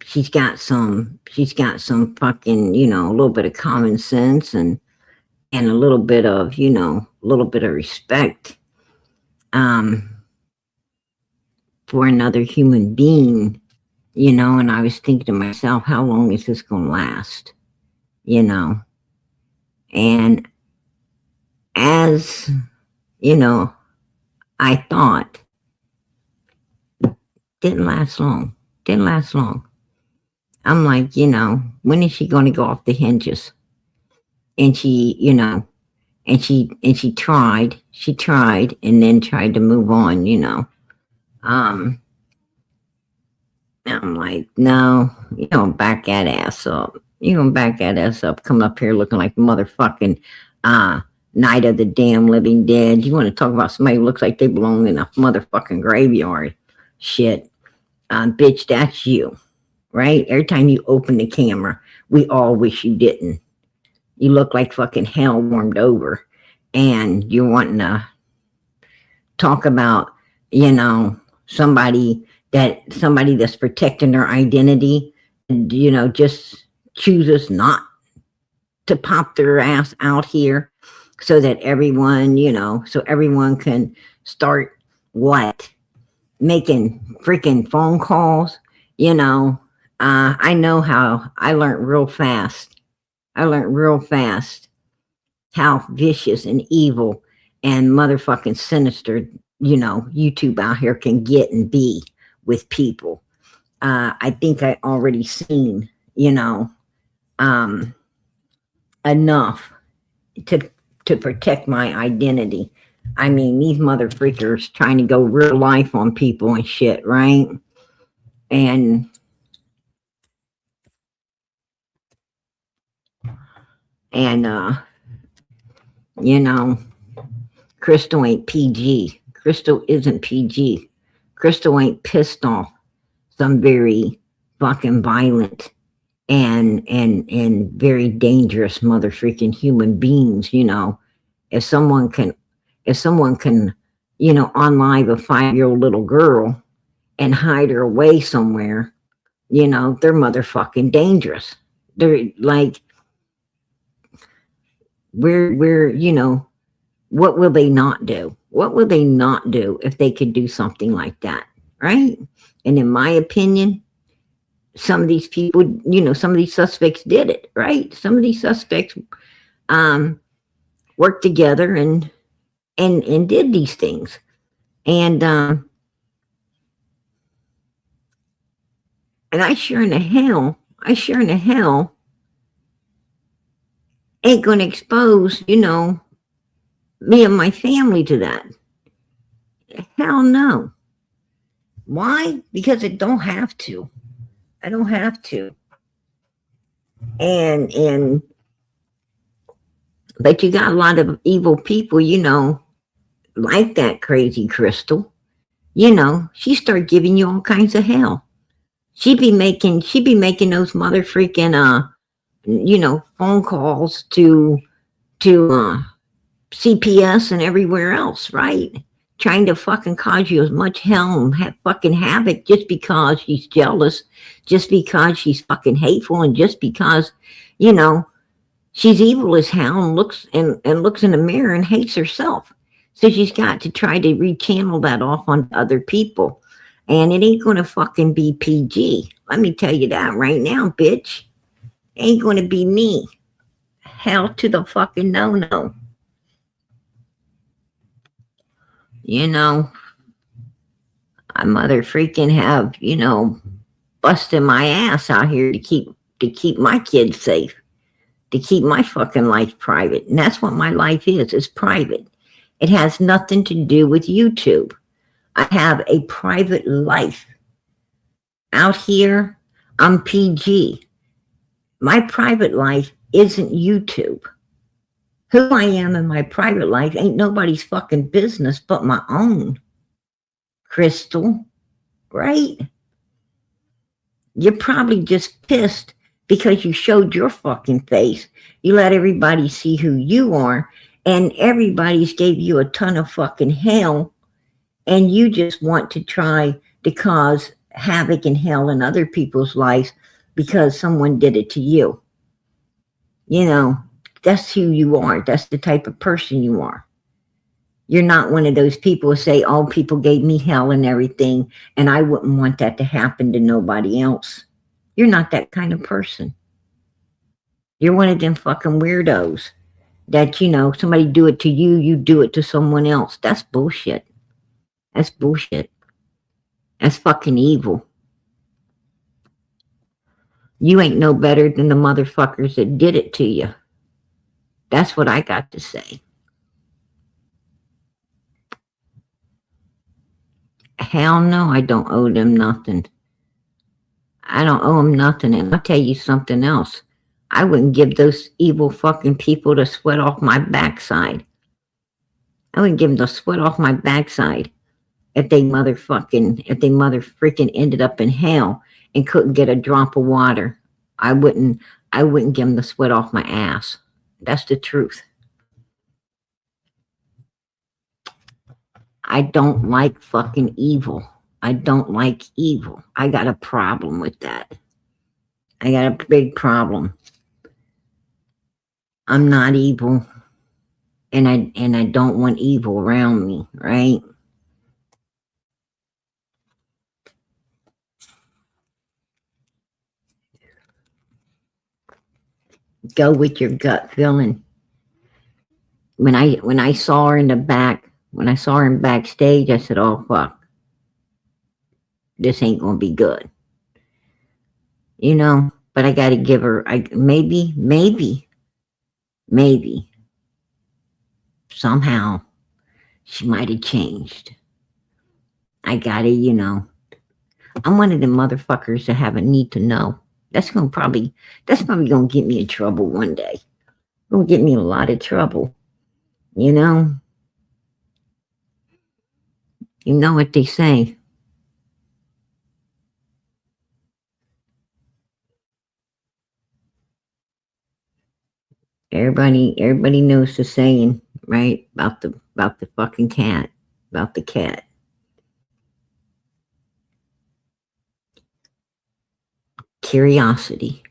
she's got some fucking, a little bit of common sense and a little bit of, a little bit of respect, um, for another human being, and I was thinking to myself, how long is this going to last? And as, I thought, didn't last long. Didn't last long. I'm like, when is she going to go off the hinges? And she tried and then tried to move on. I'm like, no, you don't back that ass up. You don't back that ass up, coming up here looking like motherfucking Night of the Damn Living Dead. You want to talk about somebody who looks like they belong in a motherfucking graveyard? Shit. Bitch, that's you, right? Every time you open the camera, we all wish you didn't. You look like fucking hell warmed over, and you're wanting to talk about, somebody that's protecting their identity, and, just chooses not to pop their ass out here so that everyone, so everyone can start making freaking phone calls. I know how I learned real fast how vicious and evil and motherfucking sinister, YouTube out here can get and be with people. I think I already seen, enough to protect my identity. I mean, these mother freakers trying to go real life on people and shit, right? And Crystal ain't PG. Crystal isn't PG. Crystal ain't pissed off some very fucking violent and very dangerous mother freaking human beings. If someone can unlive a 5-year-old little girl and hide her away somewhere, they're motherfucking dangerous. They're like, we're what will they not do? What will they not do if they could do something like that, right? And in my opinion, some of these people, some of these suspects did it, right? Some of these suspects worked together and did these things. And I sure in the hell ain't gonna expose, me and my family to that. Hell no. Why? Because it don't have to. I don't have to. And but you got a lot of evil people, like that crazy Crystal. She start giving you all kinds of hell. She be making those mother freaking phone calls to CPS and everywhere else, right? Trying to fucking cause you as much hell and fucking havoc just because she's jealous, just because she's fucking hateful, and just because, She's evil as hell and looks in the mirror and hates herself. So she's got to try to rechannel that off on other people. And it ain't gonna fucking be PG. Let me tell you that right now, bitch. Ain't gonna be me. Hell to the fucking no. You know, I mother freaking have, busted my ass out here to keep my kids safe, to keep my fucking life private. And that's what my life is. It's private. It has nothing to do with YouTube. I have a private life. Out here, I'm PG. My private life isn't YouTube. Who I am in my private life ain't nobody's fucking business but my own. Crystal, right? You're probably just pissed because you showed your fucking face. You let everybody see who you are, and everybody's gave you a ton of fucking hell, and you just want to try to cause havoc and hell in other people's lives because someone did it to you. That's who you are. That's the type of person you are. You're not one of those people who say, oh, people gave me hell and everything, and I wouldn't want that to happen to nobody else. You're not that kind of person. You're one of them fucking weirdos that, somebody do it to you, you do it to someone else. That's bullshit. That's bullshit. That's fucking evil. You ain't no better than the motherfuckers that did it to you. That's what I got to say. Hell no, I don't owe them nothing. I don't owe them nothing. And I'll tell you something else. I wouldn't give those evil fucking people the sweat off my backside. I wouldn't give them the sweat off my backside if they mother freaking ended up in hell and couldn't get a drop of water. I wouldn't give them the sweat off my ass. That's the truth. I don't like fucking evil. I don't like evil. I got a problem with that. I got a big problem. I'm not evil. And I don't want evil around me, right? Go with your gut feeling. When I saw her in the back, when I saw her in backstage, I said, oh fuck. This ain't gonna be good. But I gotta give her maybe somehow she might have changed. I gotta, I'm one of them motherfuckers that have a need to know. That's probably gonna get me in trouble one day. Gonna get me in a lot of trouble. You know what they say. Everybody knows the saying, right? About the fucking cat, about the cat. Curiosity.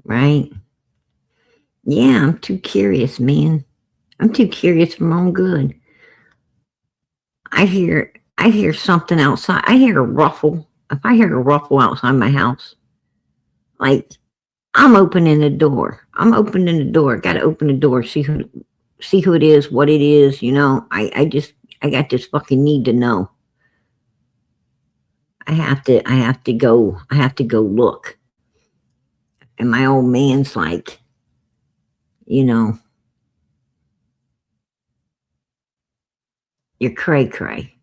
Right? Yeah, I'm too curious, man. I'm too curious for my own good. I hear something outside. I hear a ruffle. If I hear a ruffle outside my house, like I'm opening the door. Got to open the door, see who it is, what it is. I got this fucking need to know. I have to go look. And my old man's like, you're cray-cray.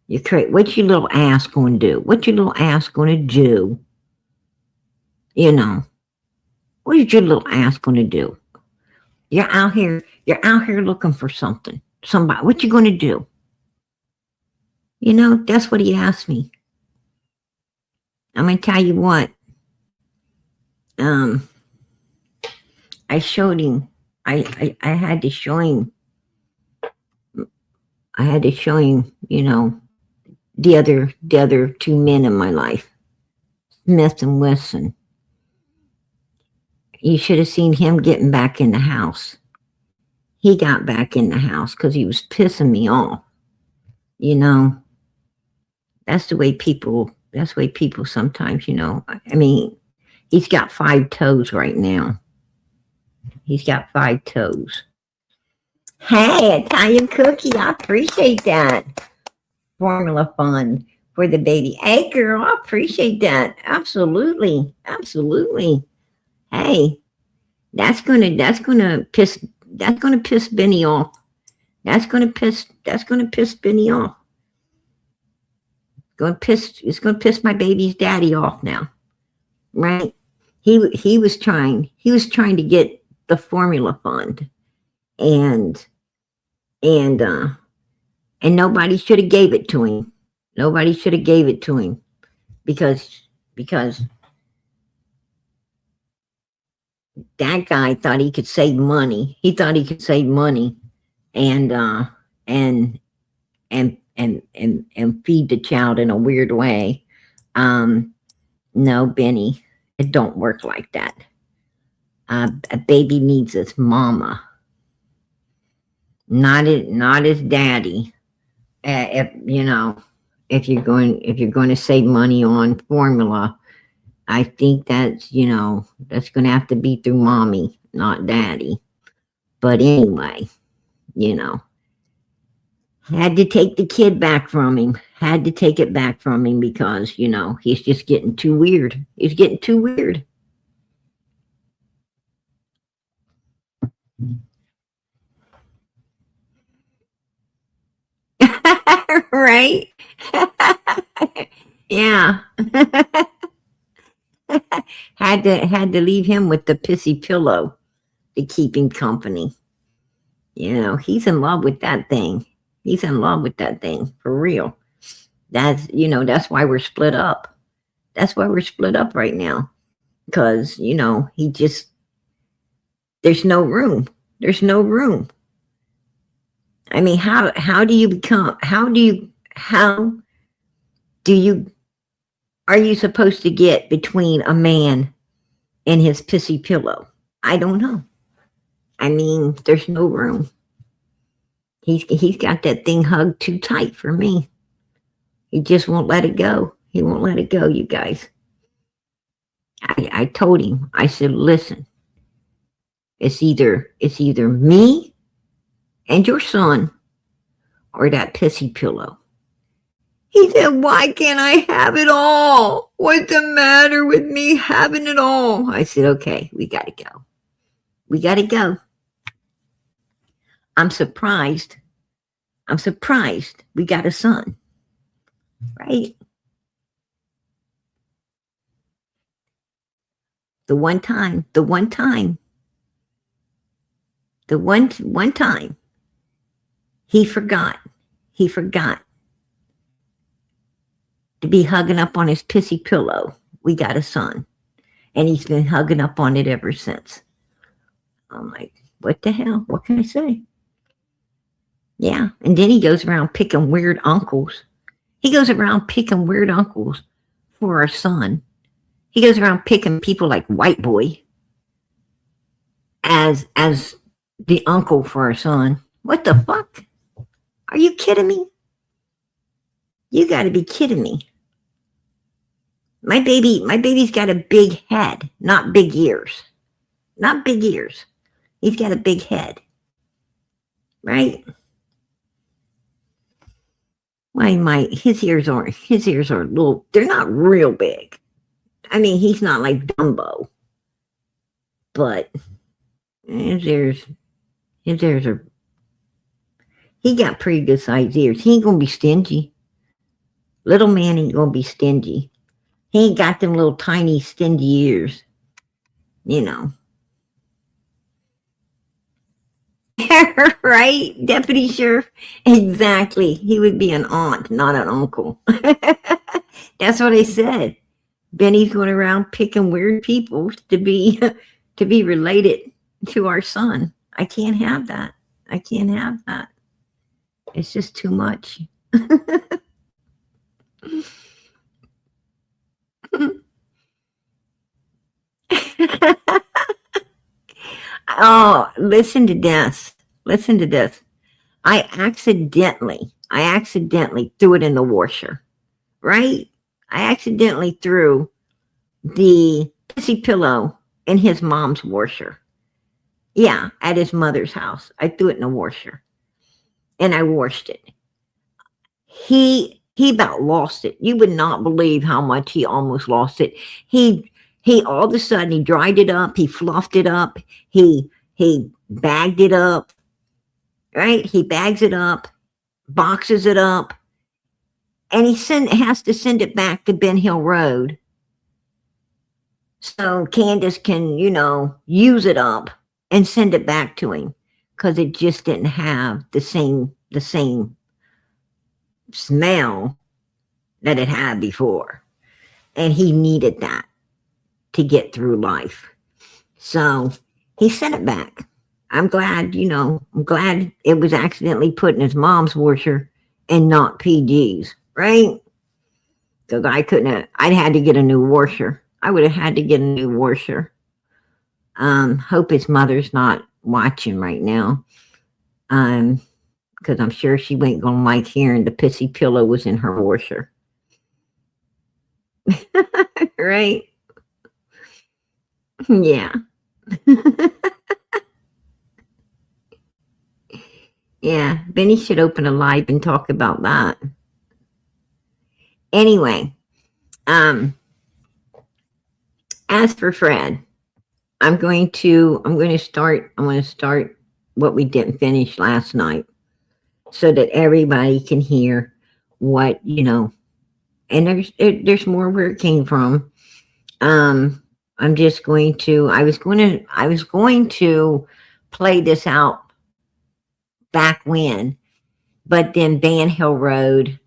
What your little ass gonna do? What your little ass gonna do? What is your little ass gonna do? You're out here looking for something. Somebody. What you gonna do? That's what he asked me. I'm gonna tell you what. I showed him. I had to show him. The other two men in my life. Smith and Wesson. You should have seen him getting back in the house. He got back in the house because he was pissing me off. You know, that's the way people sometimes, you know. I mean, he's got 5 toes right now. He's got 5 toes. Hey, Italian cookie, I appreciate that. Formula fund for the baby. Hey, girl, I appreciate that. Absolutely, absolutely. Hey, that's gonna piss Benny off. That's gonna piss Benny off. It's gonna piss my baby's daddy off now, right? He was trying to get the formula fund, and nobody should have gave it to him. Nobody should have gave it to him because that guy thought he could save money. He thought he could save money and feed the child in a weird way. No, Benny, it don't work like that. A baby needs its mama, not his daddy. If you're going to save money on formula, I think that's going to have to be through mommy, not daddy. But anyway, had to take the kid back from him. Had to take it back from him because, he's just getting too weird. He's getting too weird. Right? Yeah. had to leave him with the pissy pillow to keep him company. He's in love with that thing. He's in love with that thing for real. That's why we're split up. That's why we're split up right now. Because, there's no room. There's no room. I mean, how do you are you supposed to get between a man and his pissy pillow? I don't know. I mean, there's no room. He's got that thing hugged too tight for me. He just won't let it go. He won't let it go, you guys. I told him, I said, listen, it's either me and your son or that pissy pillow. He said, why can't I have it all? What's the matter with me having it all? I said, okay, we got to go. We got to go. I'm surprised we got a son, right? The one time he forgot to be hugging up on his pissy pillow. We got a son, and he's been hugging up on it ever since. I'm like, what the hell? What can I say? Yeah, and then he goes around picking weird uncles. He goes around picking weird uncles for our son. He goes around picking people like White Boy as the uncle for our son. What the fuck? Are you kidding me? You got to be kidding me. My baby's got a big head, not big ears. Not big ears. He's got a big head. Right? His ears are little, they're not real big. I mean, he's not like Dumbo. But his ears are, he got pretty good sized ears. He ain't gonna be stingy. Little man ain't gonna be stingy. He ain't got them little tiny stingy ears. Right, Deputy Sheriff? Exactly. He would be an aunt, not an uncle. That's what I said. Benny's going around picking weird people to be related to our son. I can't have that. I can't have that. It's just too much. Oh, listen to this. Listen to this. I accidentally threw it in the washer, right? I accidentally threw the pissy pillow in his mom's washer. Yeah, at his mother's house. I threw it in the washer and I washed it. He about lost it. You would not believe how much he almost lost it. He all of a sudden he dried it up, he fluffed it up, he bagged it up, right? He bags it up, boxes it up, and has to send it back to Ben Hill Road so Candace can, use it up and send it back to him because it just didn't have the same smell that it had before. And he needed that to get through life. So he sent it back. I'm glad it was accidentally put in his mom's washer and not PG's, right? Because I'd had to get a new washer. I would have had to get a new washer. Hope his mother's not watching right now. Because I'm sure she ain't gonna like hearing the pissy pillow was in her washer. Right? Yeah. Yeah, Benny should open a live and talk about that. Anyway, as for Fred, I'm going to start what we didn't finish last night so that everybody can hear what, and there's more where it came from. I'm just going to, I was going to play this out back when, but then Van Hill Road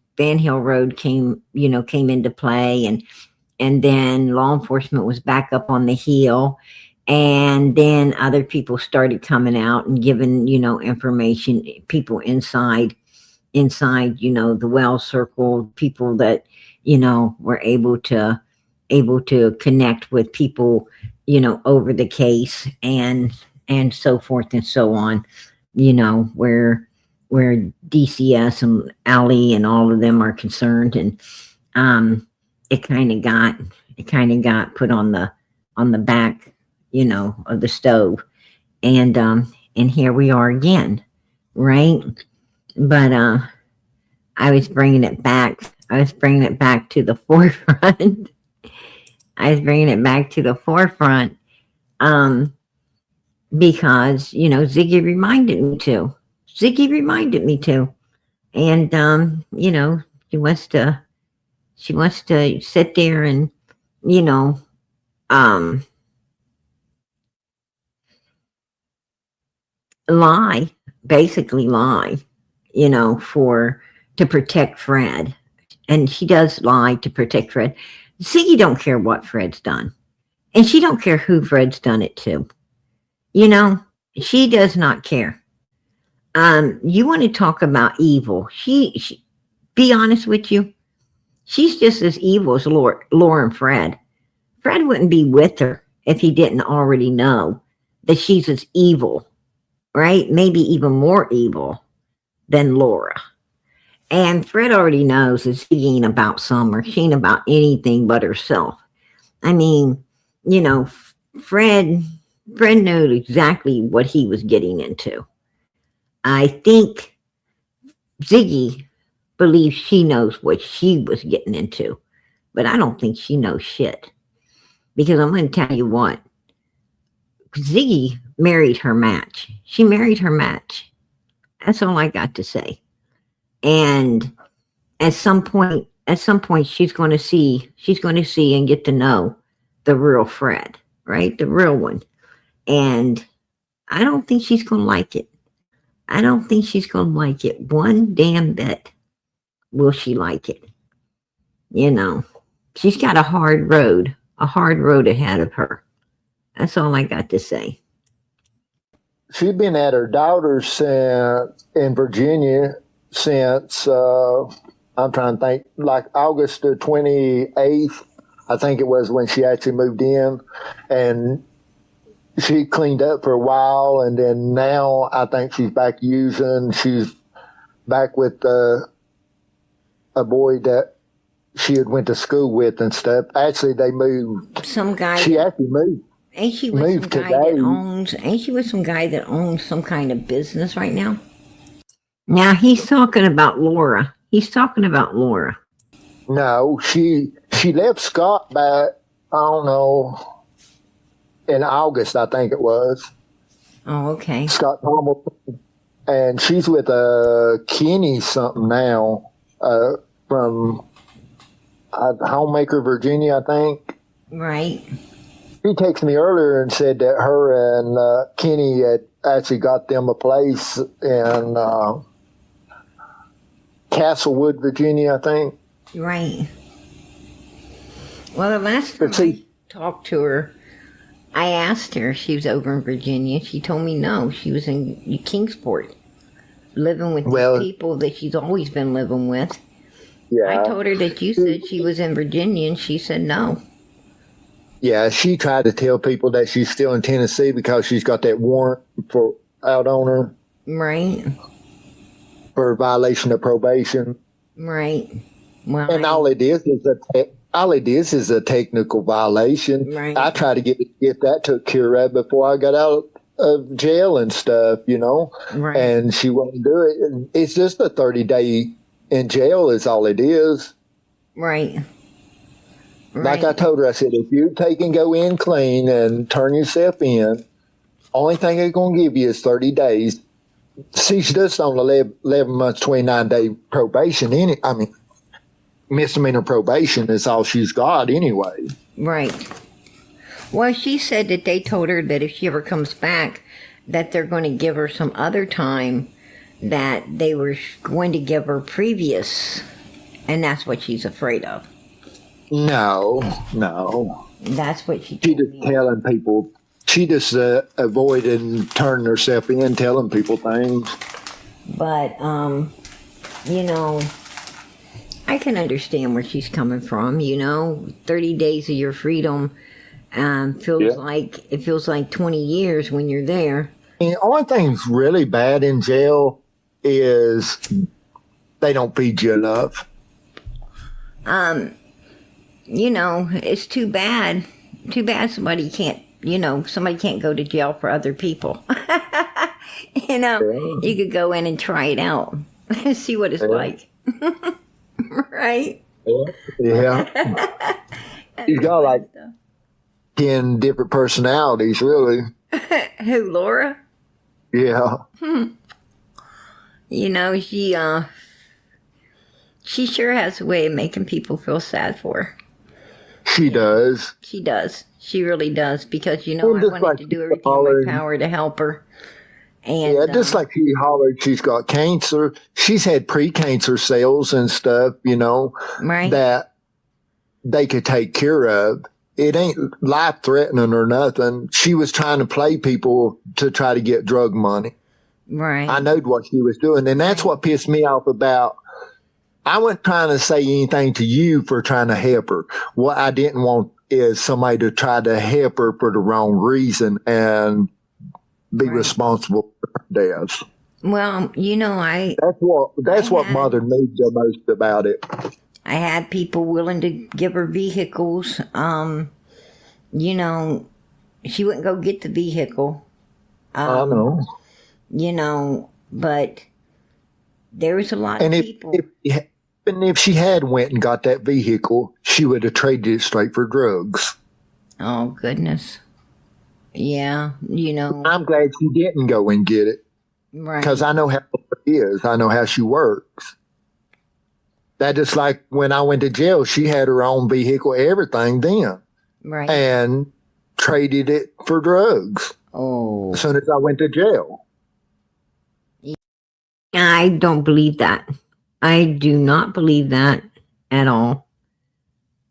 came into play, and then law enforcement was back up on the hill, and then other people started coming out and giving, information, people inside, the well circle, people that, were able to connect with people, over the case and so forth and so on, where DCS and Allie and all of them are concerned. And it kind of got put on the back, of the stove. And here we are again, right? But I was bringing it back to the forefront. Because, Ziggy reminded me to. And, she wants to sit there and, basically lie, to protect Fred. And she does lie to protect Fred. Ziggy don't care what Fred's done. And she don't care who Fred's done it to. She does not care. You want to talk about evil. She be honest with you, she's just as evil as Laura and Fred. Fred wouldn't be with her if he didn't already know that she's as evil, right? Maybe even more evil than Laura. And Fred already knows that she ain't about Summer. She ain't about anything but herself. I mean, Fred knew exactly what he was getting into. I think Ziggy believes she knows what she was getting into, but I don't think she knows shit. Because I'm going to tell you what, Ziggy married her match. She married her match. That's all I got to say. And at some point, she's going to see and get to know the real Fred, right? The real one. And I don't think she's going to like it. I don't think she's going to like it one damn bit. Will she like it? She's got a hard road ahead of her. That's all I got to say. She's been at her daughter's in Virginia since, I'm trying to think, like August the 28th, I think it was when she actually moved in. And she cleaned up for a while, and then now I think she's back using. She's back with a boy that she had went to school with and stuff. Actually, they moved. Some guy. She actually moved. Ain't she with some moved guy today. that owns? Ain't she with some guy that owns some kind of business right now? Now he's talking about Laura. He's talking about Laura. No, she left Scott back. I don't know, in August, I think it was. Oh, okay. Scott Hamilton, and she's with Kenny something now, from Homemaker, Virginia, I think. Right. He texted me earlier and said that her and Kenny had actually got them a place in Castlewood, Virginia, I think. Right. Well, the last time But see- I talked to her, I asked her if she was over in Virginia. She told me no. She was in Kingsport, living with Well- these people that she's always been living with. Yeah. I told her that you said she was in Virginia, and she said no. Yeah, she tried to tell people that she's still in Tennessee because she's got that warrant for out on her Right. for violation of probation. Right. Well, And all it is is a technical violation. Right. I tried to get that took care of before I got out of jail and stuff, right. and she won't do it. And it's just a 30-day in jail is all it is. Right. Like I told her, I said, if you take and go in clean and turn yourself in, only thing they're going to give you is 30 days. See, she's just on 11 months, 29-day probation. Misdemeanor probation is all she's got anyway. Right. Well, she said that they told her that if she ever comes back, that they're going to give her some other time that they were going to give her previous, and that's what she's afraid of. No. That's what she She told just me. telling people. She just avoiding turning herself in, telling people things. But, I can understand where she's coming from. 30 days of your freedom feels like 20 years when you're there. And the only thing's really bad in jail is they don't feed you enough. It's too bad. Too bad somebody can't go to jail for other people. You could go in and try it out. See what it's like. Right? Yeah. She's got like 10 different personalities, really. Who, Laura? Yeah. She sure has a way of making people feel sad for her. She does. She does. She really does. Because, I Well, just wanted like to do people everything in hollering. my power to help her. And, Yeah, just like she hollered she's got cancer. She's had pre-cancer cells and stuff, right? that they could take care of. It ain't life-threatening or nothing. She was trying to play people to try to get drug money. Right. I knowed what she was doing, and that's what pissed me off about. I wasn't trying to say anything to you for trying to help her. What I didn't want is somebody to try to help her for the wrong reason and be Right. responsible for her death. Well, That's what had- bothered me the most about it. I had people willing to give her vehicles. She wouldn't go get the vehicle. I know. But there was a lot And of people. if she had went and got that vehicle, she would have traded it straight for drugs. Oh, goodness. Yeah, I'm glad she didn't go and get it right. because I know how it is. I know how she works. That just like when I went to jail, she had her own vehicle, everything then, Right. and traded it for drugs Oh. as soon as I went to jail. I don't believe that. I do not believe that at all.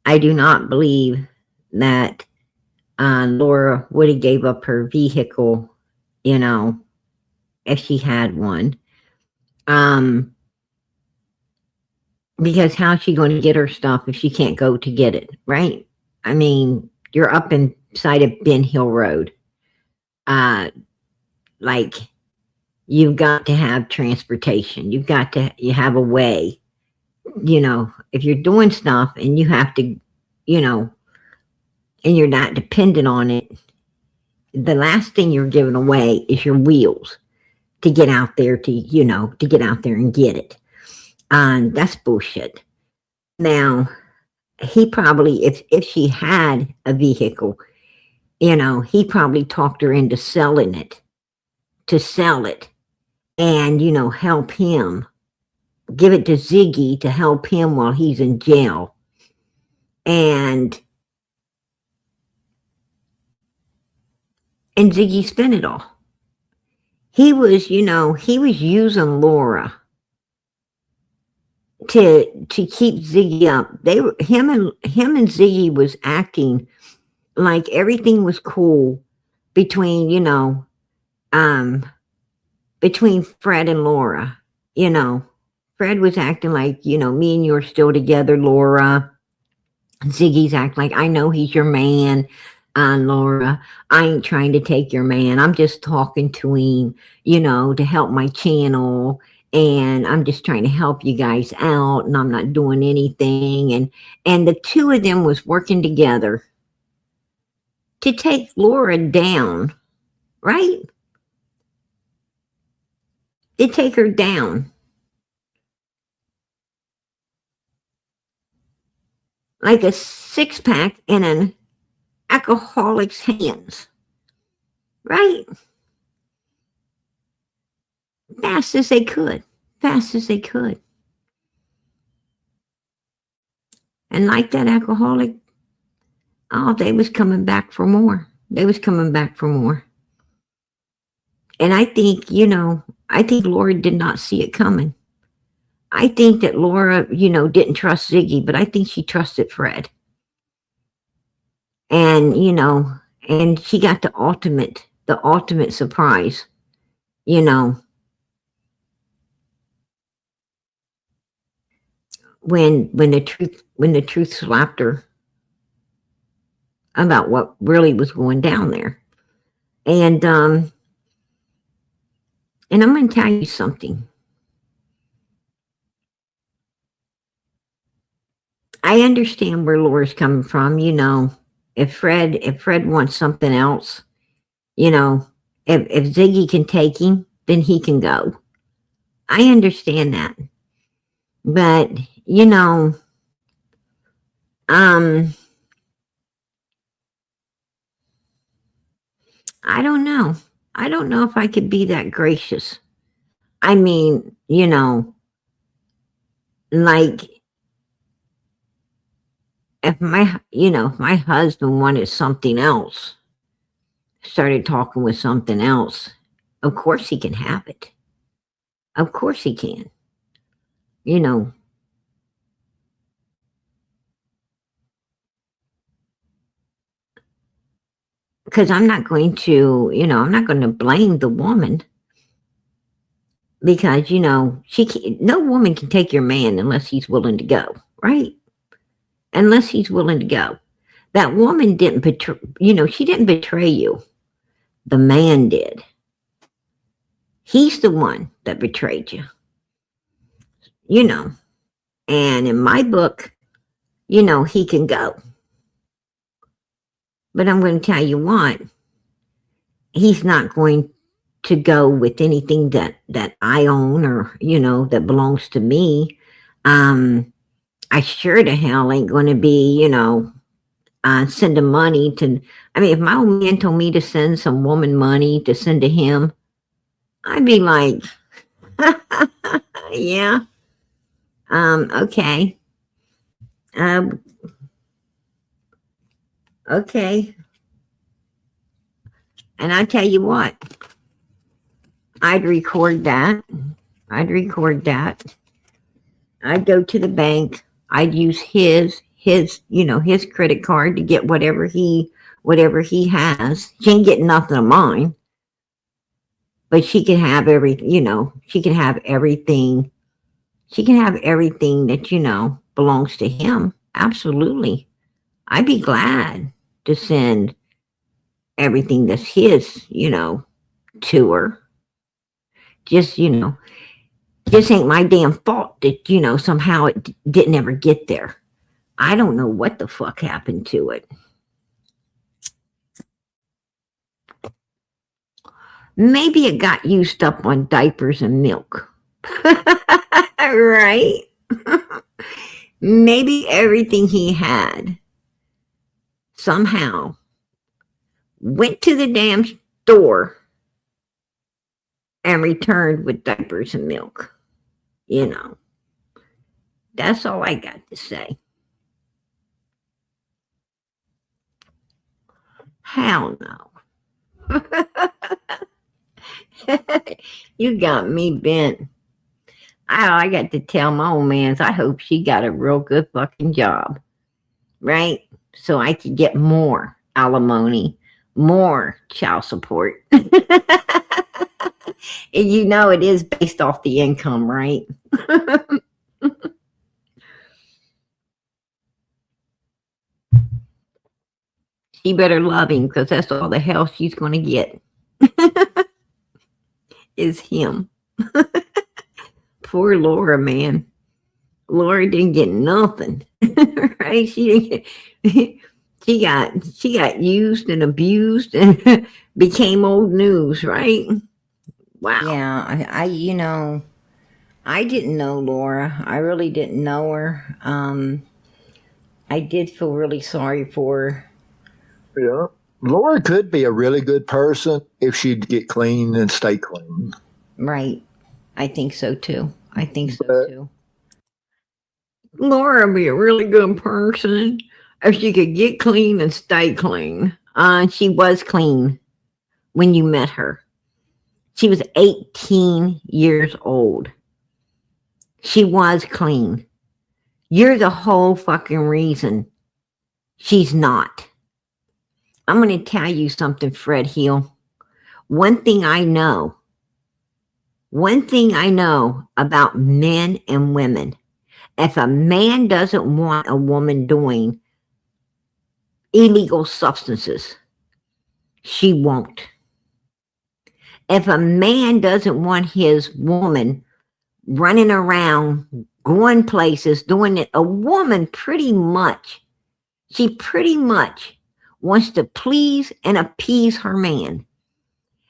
I do not believe that Laura would have gave up her vehicle, if she had one. Because how's she going to get her stuff if she can't go to get it, right? I mean, you're up inside of Ben Hill Road. like you've got to have transportation. You have a way, if you're doing stuff and you have to, and you're not dependent on it, the last thing you're giving away is your wheels to get out there to get out there and get it. That's bullshit. Now, he probably, if she had a vehicle, he probably talked her into selling it, to sell it and, help him, give it to Ziggy to help him while he's in jail. And Ziggy spent it all. He was using Laura to keep Ziggy up. Him and Ziggy was acting like everything was cool between, between Fred and Laura. Fred was acting like, me and you are still together, Laura. Ziggy's acting like, I know he's your man, Laura. I ain't trying to take your man. I'm just talking to him, to help my channel. And I'm just trying to help you guys out, and I'm not doing anything. And the two of them was working together to take Laura down, right? They take her down. Like a six-pack in an alcoholic's hands, right? Fast as they could. And like that alcoholic, they was coming back for more. And I think, Laura did not see it coming. I think that Laura, didn't trust Ziggy, but I think she trusted Fred. And, and she got the ultimate surprise, when the truth slapped her about what really was going down there. And I'm going to tell you something. I understand where Laura's coming from. If Fred wants something else, if Ziggy can take him, then he can go. I understand that. But, I don't know. I don't know if I could be that gracious. I mean, like, if my husband wanted something else, started talking with something else, of course he can have it. Of course he can. Because I'm not going to blame the woman. Because, no woman can take your man unless he's willing to go, right? Unless he's willing to go. That woman didn't betray, she didn't betray you. The man did. He's the one that betrayed you. And in my book, he can go. But I'm going to tell you what, he's not going to go with anything that I own or, that belongs to me. I sure to hell ain't going to be, sending money to, if my old man told me to send some woman money to send to him, I'd be like, yeah, okay. Okay. And I tell you what, I'd record that. I'd go to the bank. I'd use his credit card to get whatever he has. She ain't getting nothing of mine. But she can have she can have everything. She can have everything that, belongs to him. Absolutely. I'd be glad to send everything that's his, to her. Just, just ain't my damn fault that, somehow it didn't ever get there. I don't know what the fuck happened to it. Maybe it got used up on diapers and milk. Right? Maybe everything he had somehow went to the damn store and returned with diapers and milk. That's all I got to say. Hell no. You got me bent. I got to tell my old man, I hope she got a real good fucking job, right? So I could get more alimony, more child support. And it is based off the income, right? She better love him, because that's all the hell she's going to get. Is him. Poor Laura, man. Laura didn't get nothing. Right? She got used and abused and became old news, right? Wow. Yeah, I didn't know Laura. I really didn't know her. I did feel really sorry for her. Yeah. Laura could be a really good person if she'd get clean and stay clean. Right. I think so too. Laura would be a really good person if she could get clean and stay clean. She was clean when you met her. She was 18 years old. She was clean. You're the whole fucking reason she's not. I'm going to tell you something, Fred Hill. One thing I know about men and women, if a man doesn't want a woman doing illegal substances, she won't. If a man doesn't want his woman running around, going places, doing it, a woman pretty much wants to please and appease her man.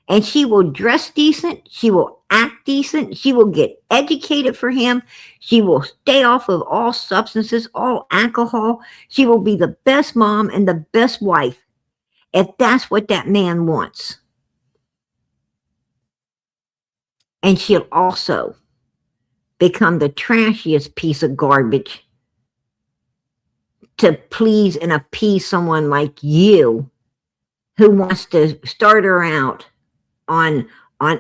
And she will dress decent. She will act decent. She will get educated for him. She will stay off of all substances, all alcohol. She will be the best mom and the best wife if that's what that man wants. And she'll also become the trashiest piece of garbage to please and appease someone like you, who wants to start her out on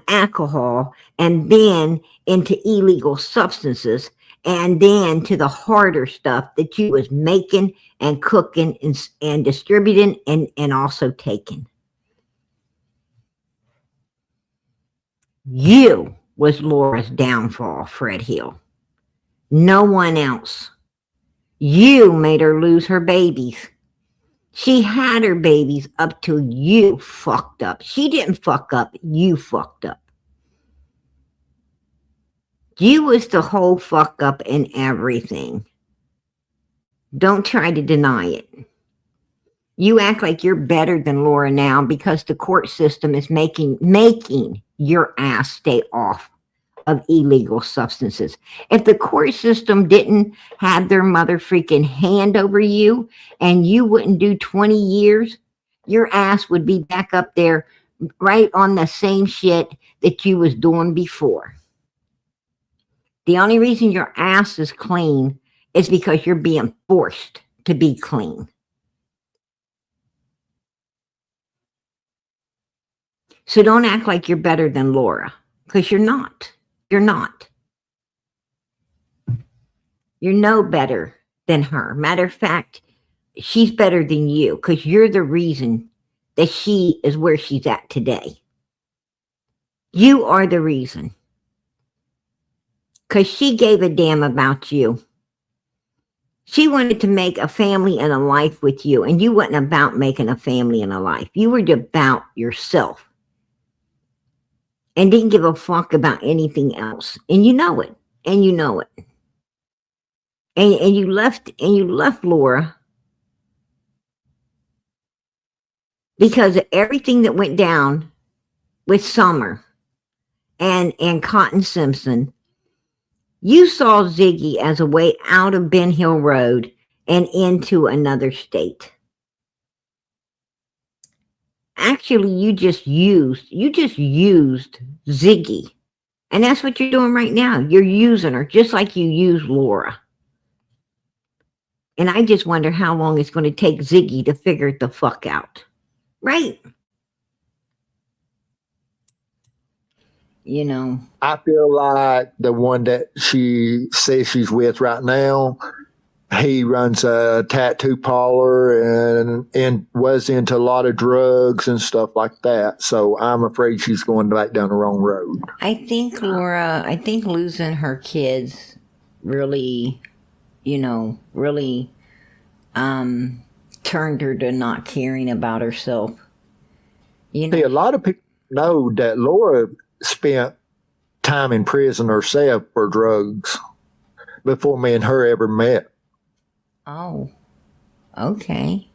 alcohol and then into illegal substances and then to the harder stuff that you was making and cooking and distributing and also taking. You was Laura's downfall, Fred Hill. No one else. You made her lose her babies. She had her babies up till you fucked up. She didn't fuck up. You fucked up. You was the whole fuck up in everything. Don't try to deny it. You act like you're better than Laura now because the court system is making your ass stay off of illegal substances. If the court system didn't have their mother freaking hand over you and you wouldn't do 20 years, your ass would be back up there right on the same shit that you was doing before. The only reason your ass is clean is because you're being forced to be clean. So don't act like you're better than Laura, because you're not. You're not. You're no better than her. Matter of fact, she's better than you, because you're the reason that she is where she's at today. You are the reason. Because she gave a damn about you. She wanted to make a family and a life with you, and you wasn't about making a family and a life. You were about yourself and didn't give a fuck about anything else. And you know it. And you know it. And you left Laura because of everything that went down with Summer and Cotton Simpson. You saw Ziggy as a way out of Ben Hill Road and into another state. Actually, you just used Ziggy. And that's what you're doing right now. You're using her just like you used Laura. And I just wonder how long it's going to take Ziggy to figure it the fuck out. Right? You know. I feel like the one that she says she's with right now, he runs a tattoo parlor and was into a lot of drugs and stuff like that. So I'm afraid she's going back down the wrong road. I think losing her kids really, really turned her to not caring about herself. See, a lot of people know that Laura spent time in prison herself for drugs before me and her ever met. Oh, okay.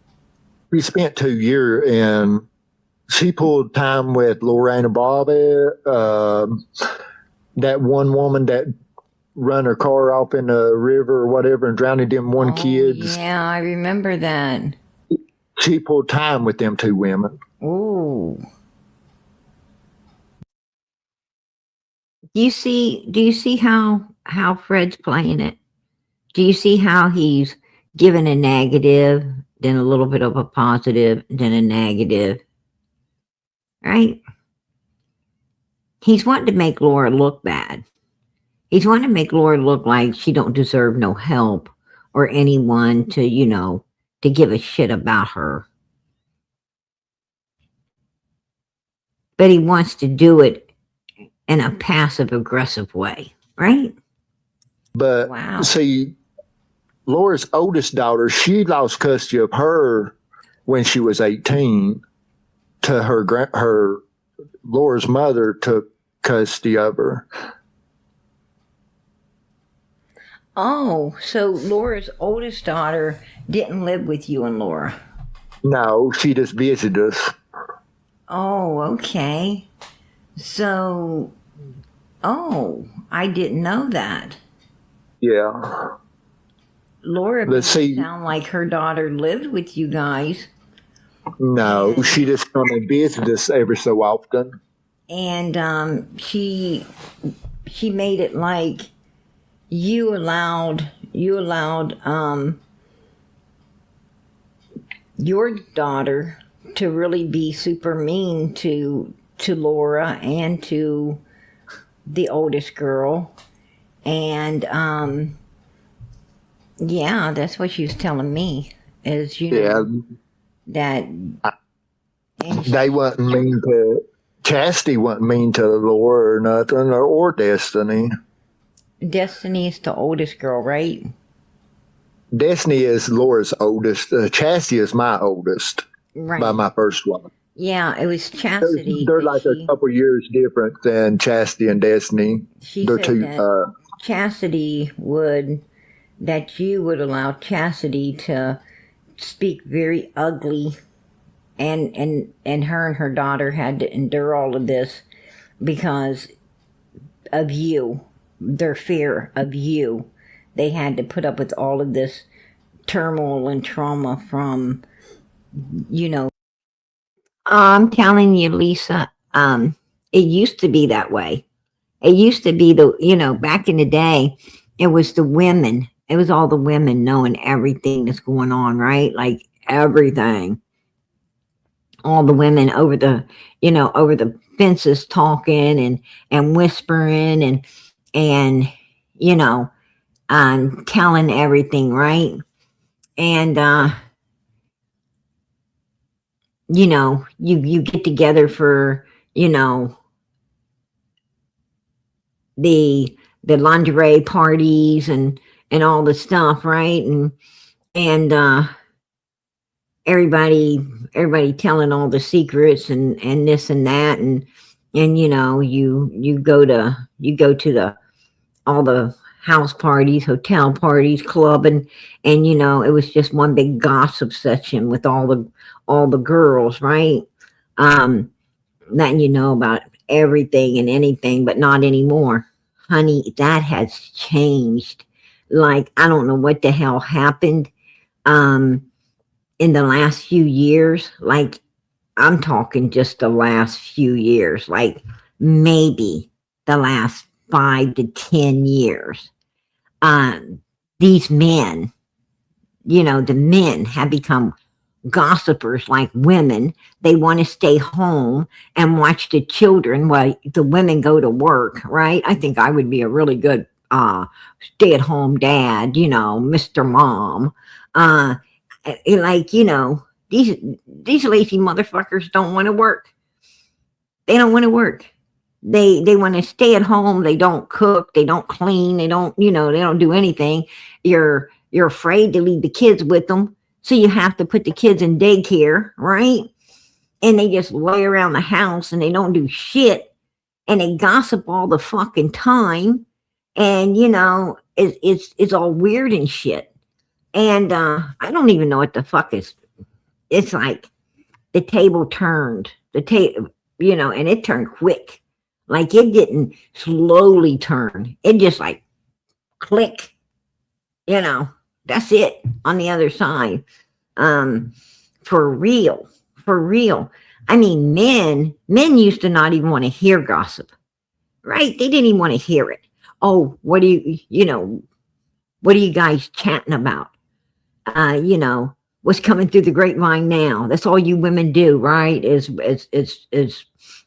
We spent 2 years and she pulled time with Lorena Bobby, that one woman that run her car off in the river or whatever and drowned them one kids. Yeah, I remember that. She pulled time with them 2 women. Ooh. Do you see how Fred's playing it? Do you see how he's giving a negative, then a little bit of a positive, then a negative? Right? He's wanting to make Laura look bad. He's wanting to make Laura look like she don't deserve no help or anyone to, to give a shit about her. But he wants to do it in a passive aggressive way, right? But wow. See, Laura's oldest daughter, she lost custody of her when she was 18 to her Laura's mother took custody of her. Oh, so Laura's oldest daughter didn't live with you and Laura? No, she just visited us. Oh, okay. So, I didn't know that. Yeah. Laura didn't sound like her daughter lived with you guys. No, she just come and visit us every so often. And she made it like you allowed your daughter to really be super mean to Laura and to the oldest girl. And yeah, that's what she was telling me is that they wasn't mean to Chastity, wasn't mean to Laura or nothing, or Destiny. Destiny is the oldest girl, right? Destiny is Laura's oldest. Chastity is my oldest, right, by my first one. Yeah, it was Chastity. They're like a couple years different than Chastity and Destiny. They're two. Chastity that you would allow Chastity to speak very ugly, and her and her daughter had to endure all of this because of you, their fear of you. They had to put up with all of this turmoil and trauma from, I'm telling you, Lisa, it used to be that way. It used to be back in the day, it was the women. It was all the women knowing everything that's going on, right? Like everything. All the women over the fences talking and whispering and telling everything, right? And you get together for the lingerie parties and and all the stuff, right? And everybody telling all the secrets and this and that, and you know, you go to the all the house parties, hotel parties, club, and you know, it was just one big gossip session with all the girls, right? Letting you know about everything and anything, but not anymore. Honey, that has changed. Like, I don't know what the hell happened in the last few years. Like, I'm talking just the last few years, like maybe the last 5 to 10 years. These men, you know, the men have become gossipers like women. They want to stay home and watch the children while the women go to work, right? I think I would be a really good stay-at-home dad, you know, Mr. Mom. Like, you know, these lazy motherfuckers don't want to work. They don't want to work. They want to stay at home. They don't cook. They don't clean. They don't, you know, they don't do anything. You're afraid to leave the kids with them. So you have to put the kids in daycare, right? And they just lay around the house and they don't do shit. And they gossip all the fucking time. And, you know, it's all weird and shit. And I don't even know what the fuck is. It's like the table turned. You know, and it turned quick. Like, it didn't slowly turn. It just like click. You know, that's it on the other side. For real. I mean, men used to not even want to hear gossip, right? They didn't even want to hear it. Oh, what are you guys chatting about? You know, what's coming through the grapevine now? That's all you women do, right? Is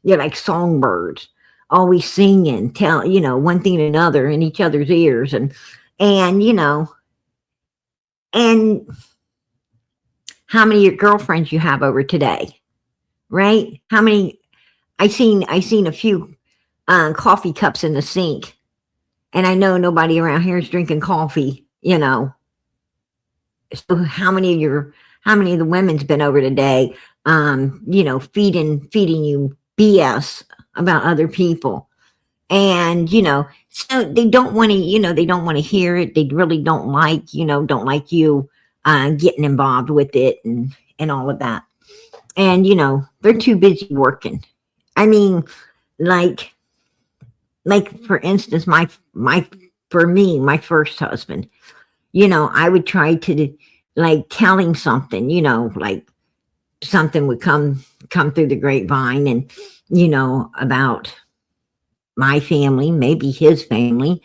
you're like songbirds, always singing, you know, one thing to another in each other's ears, and you know, and how many of your girlfriends you have over today, right? How many? I seen a few coffee cups in the sink, and I know nobody around here is drinking coffee, you know. So how many of the women's been over today, you know, feeding you BS about other people? And, you know, so they don't want to, you know, they don't want to hear it. They really don't like you getting involved with it and all of that. And, you know, they're too busy working. I mean, like for instance, my first husband, you know, I would try to like tell him something, you know, like something would come through the grapevine, and, you know, about my family, maybe his family.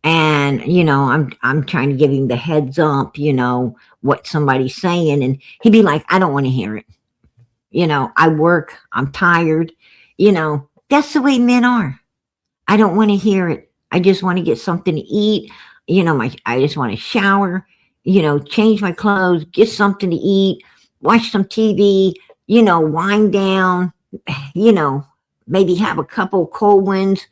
And, you know, I'm trying to give him the heads up, you know, what somebody's saying. And he'd be like, I don't want to hear it. You know, I work, I'm tired. You know, that's the way men are. I don't want to hear it. I just want to get something to eat. You know, I just want to shower, you know, change my clothes, get something to eat, watch some TV, you know, wind down, you know, maybe have a couple cold ones.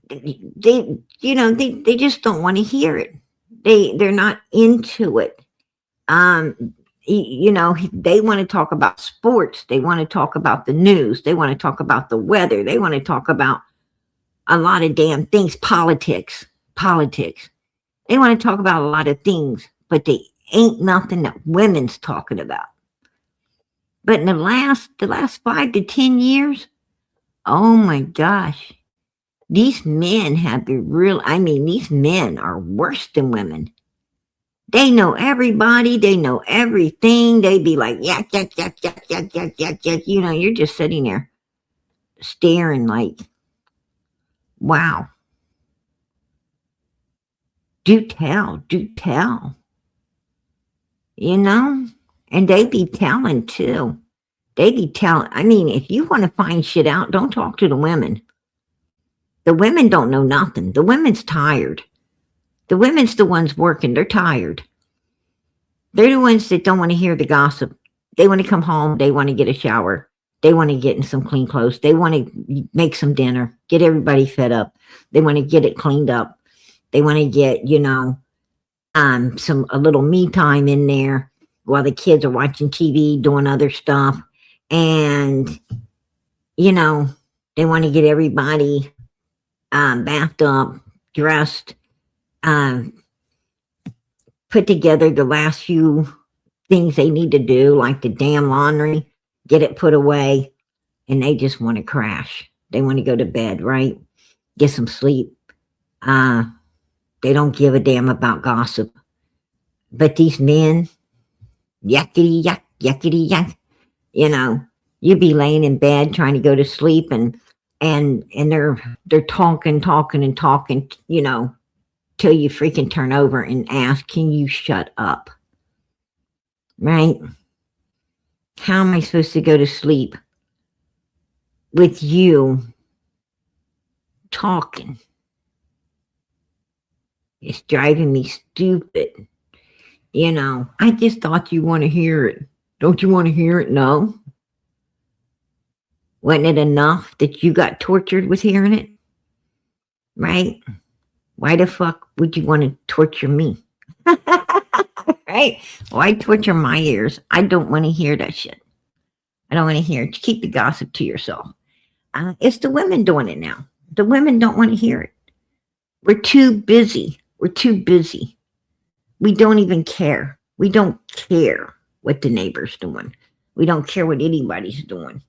They just don't want to hear it. They're not into it. You know, they want to talk about sports. They want to talk about the news. They want to talk about the weather. They want to talk about a lot of damn things. Politics. They want to talk about a lot of things, but they ain't nothing that women's talking about. But in the last 5 to 10 years, oh my gosh, these men have been real. I mean, these men are worse than women. They know everybody. They know everything. They be like, yak. You know, you're just sitting there staring like, wow. Do tell. You know? And they be telling too. They be telling. I mean, if you want to find shit out, don't talk to the women. The women don't know nothing. The women's tired. The women's the ones working. They're tired. They're the ones that don't want to hear the gossip. They want to come home. They want to get a shower. They want to get in some clean clothes. They want to make some dinner, get everybody fed up. They want to get it cleaned up. They want to get, a little me time in there while the kids are watching TV, doing other stuff. And, they want to get everybody bathed up, dressed, put together the last few things they need to do, like the damn laundry, get it put away, and they just want to crash. They want to go to bed, right? Get some sleep. They don't give a damn about gossip. But these men, yuckity yuck, yuckity yuck, you'd be laying in bed trying to go to sleep and they're talking, till you freaking turn over and ask, can you shut up? Right? How am I supposed to go to sleep with you talking? It's driving me stupid. I just thought you want to hear it. Don't you want to hear it? No. Wasn't it enough that you got tortured with hearing it? Right? Why the fuck would you want to torture me? Right? Why torture my ears? I don't want to hear that shit. I don't want to hear it. Keep the gossip to yourself. It's the women doing it now. The women don't want to hear it. We're too busy. We don't even care. We don't care what the neighbor's doing. We don't care what anybody's doing.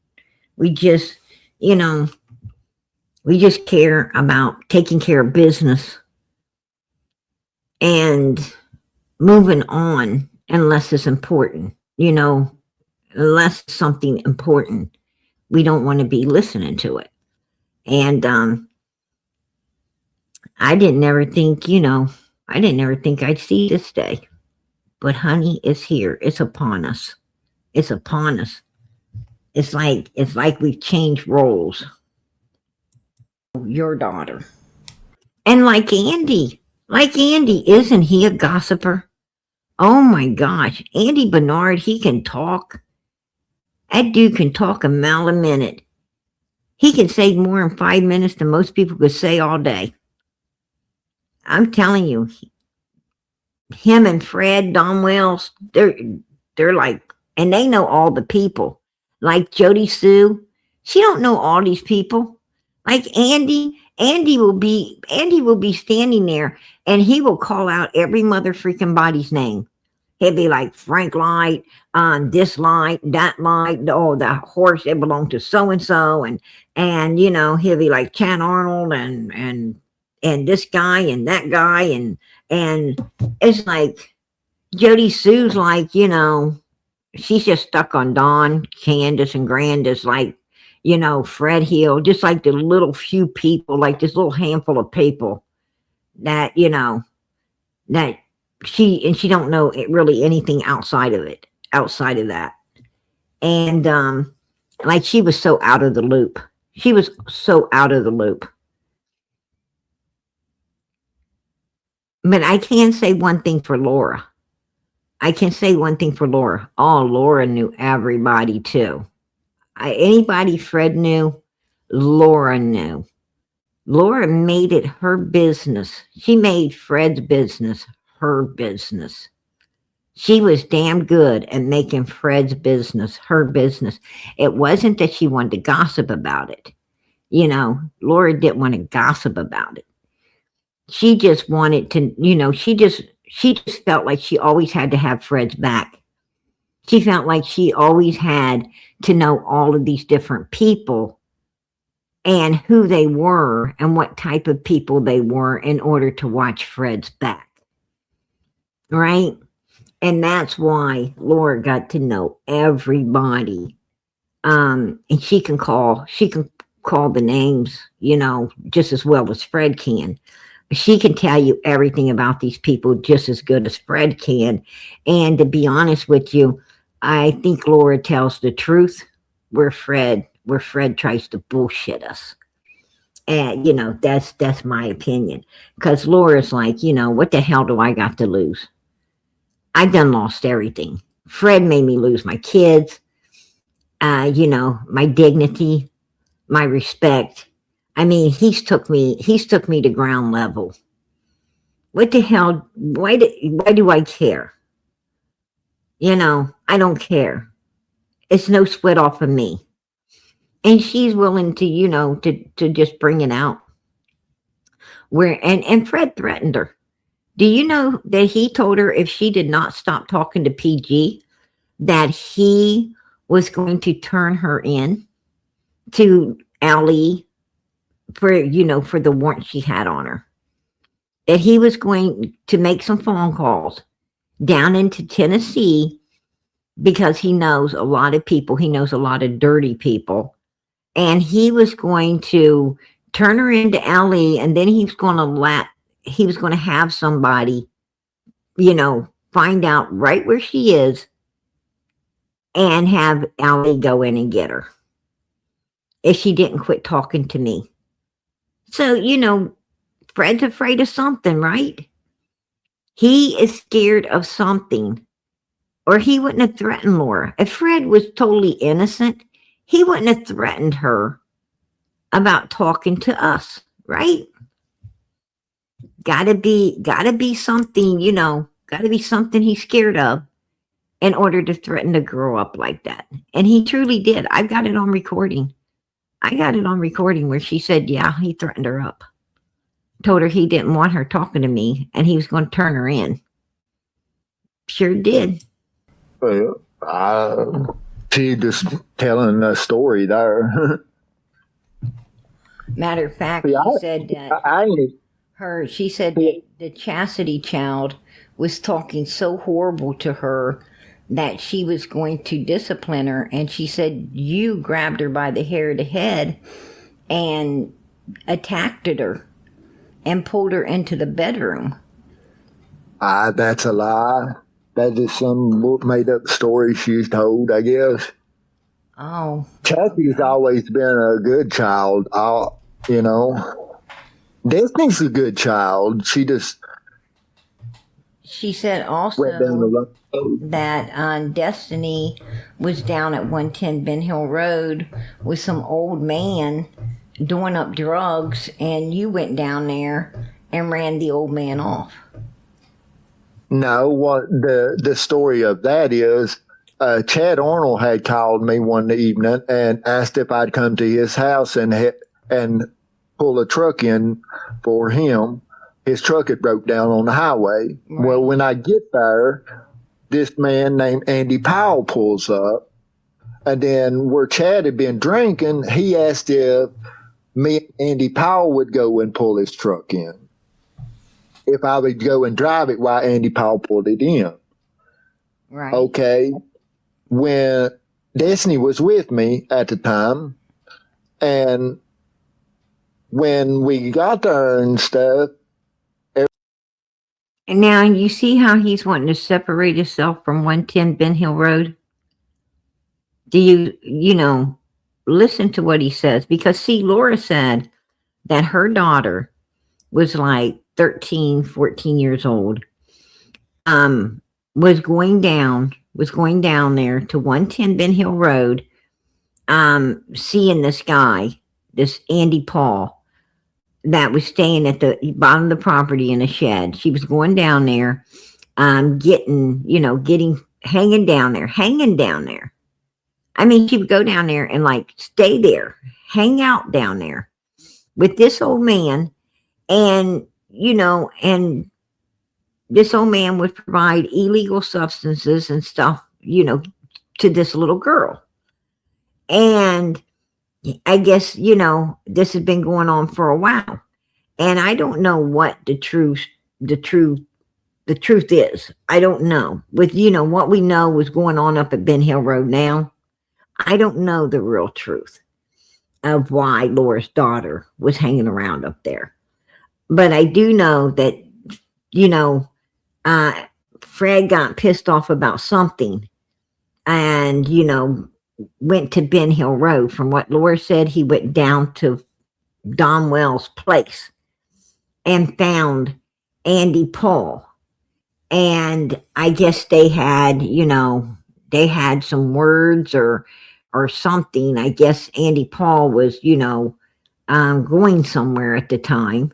We just, we just care about taking care of business and moving on unless it's important, unless it's something important. We don't want to be listening to it. And I didn't ever think I'd see this day. But honey, it's here. It's upon us. It's upon us. It's like we've changed roles. Your daughter. And like Andy, isn't he a gossiper? Oh my gosh. Andy Bernard, he can talk. That dude can talk a mile a minute. He can say more in 5 minutes than most people could say all day. I'm telling you, him and Fred Don Wells, they're like, and they know all the people. Like Jody Sue, she don't know all these people. Like Andy will be standing there and he will call out every mother freaking body's name. He'll be like Frank Light, this light, that light, oh, that horse, it belonged to so and so, and he'll be like Chad Arnold and this guy and that guy and it's like Jody Sue's like, she's just stuck on Dawn, Candace, and Grandis, like, Fred Hill, just like the little few people, like this little handful of people that, that she don't know really anything outside of that. And like she was so out of the loop. But I can say one thing for Laura. Oh, Laura knew everybody too. Anybody Fred knew, Laura knew. Laura made it her business. She made Fred's business her business. She was damn good at making Fred's business her business. It wasn't that she wanted to gossip about it. Laura didn't want to gossip about it. She just wanted to, she just felt like she always had to have Fred's back. She felt like she always had to know all of these different people and who they were and what type of people they were in order to watch Fred's back. Right? And that's why Laura got to know everybody. And she can call the names, just as well as Fred can. She can tell you everything about these people just as good as Fred can. And to be honest with you, I think Laura tells the truth where Fred tries to bullshit us. And, that's my opinion. Because Laura's like, what the hell do I got to lose? I done lost everything. Fred made me lose my kids, my dignity, my respect. I mean, he's took me to ground level. what the hell? Why do I care? I don't care. It's no sweat off of me. And she's willing to, to just bring it out. And Fred threatened her. Do you know that he told her if she did not stop talking to PG, that he was going to turn her in to Allie for the warrant she had on her? That he was going to make some phone calls down into Tennessee because he knows a lot of people. He knows a lot of dirty people. And he was going to turn her into Allie, and then he was going to have somebody, find out right where she is and have Allie go in and get her if she didn't quit talking to me. So, Fred's afraid of something, right? He is scared of something, or he wouldn't have threatened Laura. If Fred was totally innocent, he wouldn't have threatened her about talking to us, right? Gotta be something, gotta be something he's scared of in order to threaten to grow up like that. And he truly did. I've got it on recording. I got it on recording where she said, yeah, he threatened her up. Told her he didn't want her talking to me and he was going to turn her in. Sure did. Well, she just telling a story there. Matter of fact, Yeah, she said that she said that the Chastity child was talking so horrible to her that she was going to discipline her, and she said you grabbed her by the hair of the head and attacked her and pulled her into the bedroom. That's a lie. That is some made up story she's told, I guess. Oh. Chastity's always been a good child. Destiny's a good child. She said went down the also road. that Destiny was down at 110 Ben Hill Road with some old man doing up drugs, and you went down there and ran the old man off. No, what the story of that is, Chad Arnold had called me one evening and asked if I'd come to his house and pull a truck in for him. His truck had broke down on the highway. Right. Well, when I get there, this man named Andy Powell pulls up, and then where Chad had been drinking, he asked if me and Andy Powell would go and pull his truck in. If I would go and drive it while Andy Powell pulled it in. Right. Okay. When Destiny was with me at the time, and when we got there and stuff. And now you see how he's wanting to separate himself from 110 Ben Hill Road? Do you listen to what he says? Because see, Laura said that her daughter was like 13, 14 years old, was going down there to 110 Ben Hill Road, seeing this guy, this Andy Paul, that was staying at the bottom of the property in a shed. She was going down there, hanging down there. I mean, she would go down there and like stay there, hang out down there with this old man, and this old man would provide illegal substances and stuff, to this little girl. And I guess, this has been going on for a while. And I don't know what the truth is. I don't know. With, what we know was going on up at Ben Hill Road now. I don't know the real truth of why Laura's daughter was hanging around up there. But I do know that, Fred got pissed off about something and, went to Ben Hill Road. From what Laura said, he went down to Don Wells' place and found Andy Paul. And I guess they had, some words or something. I guess Andy Paul was, going somewhere at the time.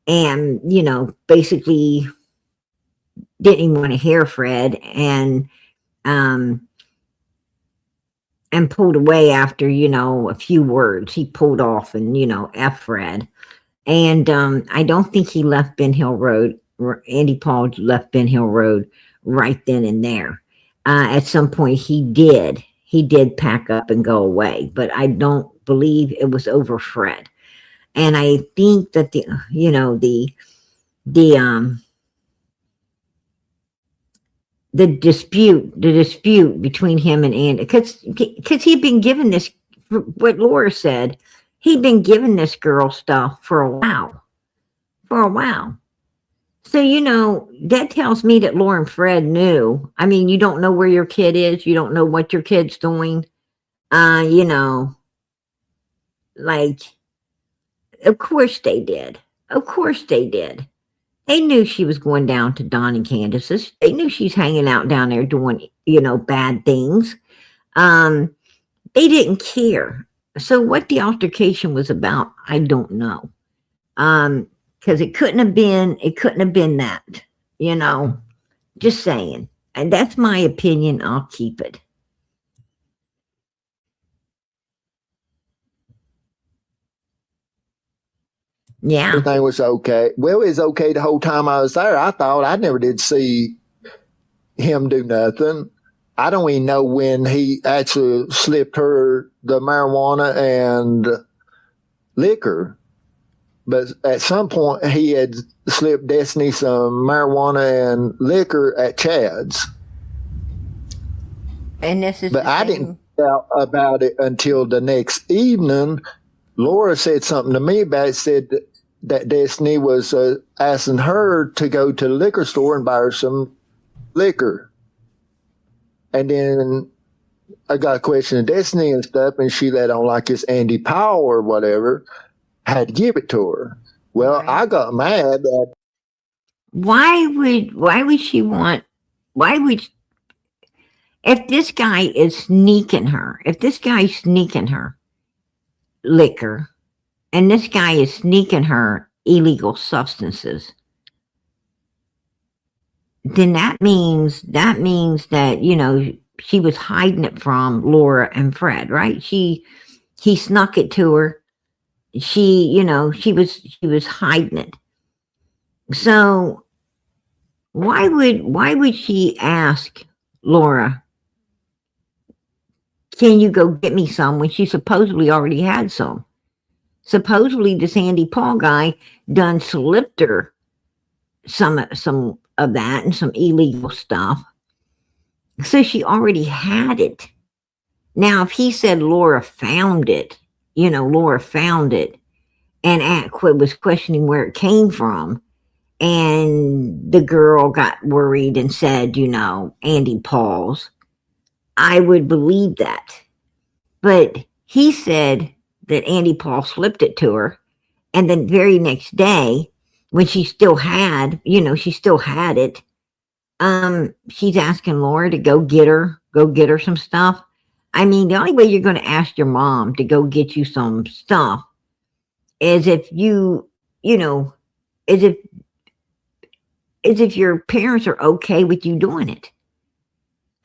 and, you know, basically didn't even want to hear Fred, and pulled away after, you know, a few words. He pulled off and, you know, F Fred. And I don't think he left Ben Hill Road. Andy Paul left Ben Hill Road right then and there. At some point he did pack up and go away, but I don't believe it was over Fred. And I think that the dispute between him and Andy, because he'd been given this, what Laura said, he'd been given this girl stuff for a while. So, you know, that tells me that Laura and Fred knew. I mean, you don't know where your kid is. You don't know what your kid's doing. You know, like, of course they did. They knew she was going down to Don and Candace's. They knew she's hanging out down there doing, you know, bad things. They didn't care. So what the altercation was about, I don't know. Because it couldn't have been that, you know, just saying. And that's my opinion. I'll keep it. Yeah. Everything was okay. Well, it was okay the whole time I was there. I thought I never did see him do nothing. I don't even know when he actually slipped her the marijuana and liquor. But at some point, he had slipped Destiny some marijuana and liquor at Chad's. And this is. But I didn't find out about it until the next evening. Laura said something to me about it, said that Destiny was asking her to go to the liquor store and buy her some liquor. And then I got a question of Destiny and stuff, and she let on like it's Andy Powell or whatever had to give it to her. Well, right. I got mad at. Why would she want? If this guy is sneaking her liquor, and this guy is sneaking her illegal substances, then that means that, you know, she was hiding it from Laura and Fred, right? He snuck it to her. She was hiding it. So why would she ask Laura, can you go get me some, when she supposedly already had some? Supposedly this Andy Paul guy done slipped her some of that and some illegal stuff. So she already had it. Now, if he said Laura found it, and was questioning where it came from, and the girl got worried and said, you know, Andy Paul's, I would believe that. But he said that Andy Paul slipped it to her, and then very next day, when she still had it, she's asking Laura to go get her some stuff. I mean, the only way you're going to ask your mom to go get you some stuff is if if your parents are okay with you doing it.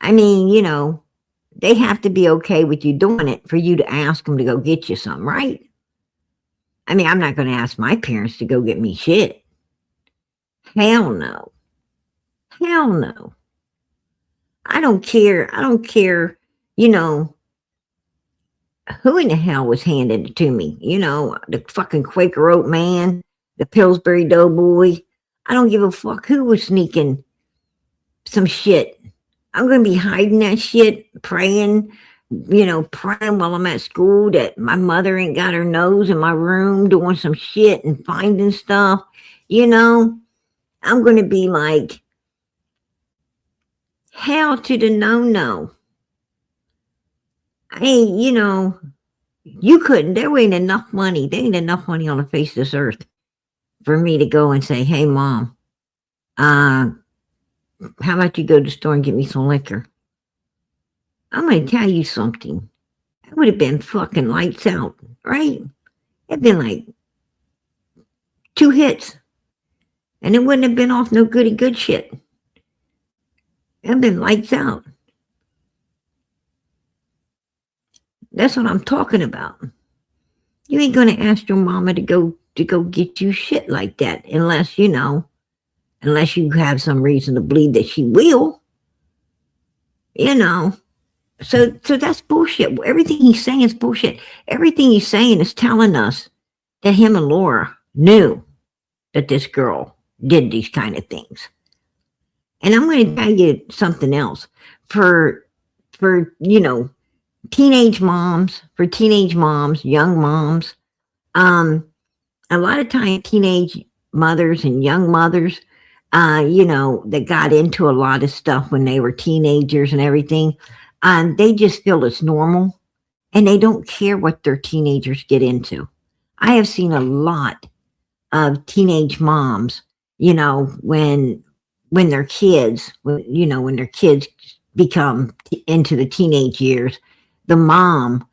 I mean, you know, they have to be okay with you doing it for you to ask them to go get you some, right? I mean, I'm not going to ask my parents to go get me shit. Hell no. I don't care, you know, who in the hell was handing it to me? You know, the fucking Quaker Oat man, the Pillsbury Doughboy. I don't give a fuck who was sneaking some shit. I'm going to be hiding that shit, praying while I'm at school that my mother ain't got her nose in my room doing some shit and finding stuff. You know, I'm going to be like, hell to the no. Hey, you know, there ain't enough money. There ain't enough money on the face of this earth for me to go and say, hey, Mom, how about you go to the store and get me some liquor? I'm going to tell you something. It would have been fucking lights out, right? It'd been like 2 hits, And it wouldn't have been off no goody good shit. It'd been lights out. That's what I'm talking about. You ain't gonna ask your mama to go get you shit like that unless you have some reason to believe that she will. So that's bullshit. Everything he's saying is bullshit. Everything he's saying is telling us that him and Laura knew that this girl did these kind of things. And I'm going to tell you something else. For teenage moms, young moms, a lot of times teenage mothers and young mothers, that got into a lot of stuff when they were teenagers and everything, they just feel it's normal and they don't care what their teenagers get into. I have seen a lot of teenage moms, when their kids, when their kids become into the teenage years, the mom,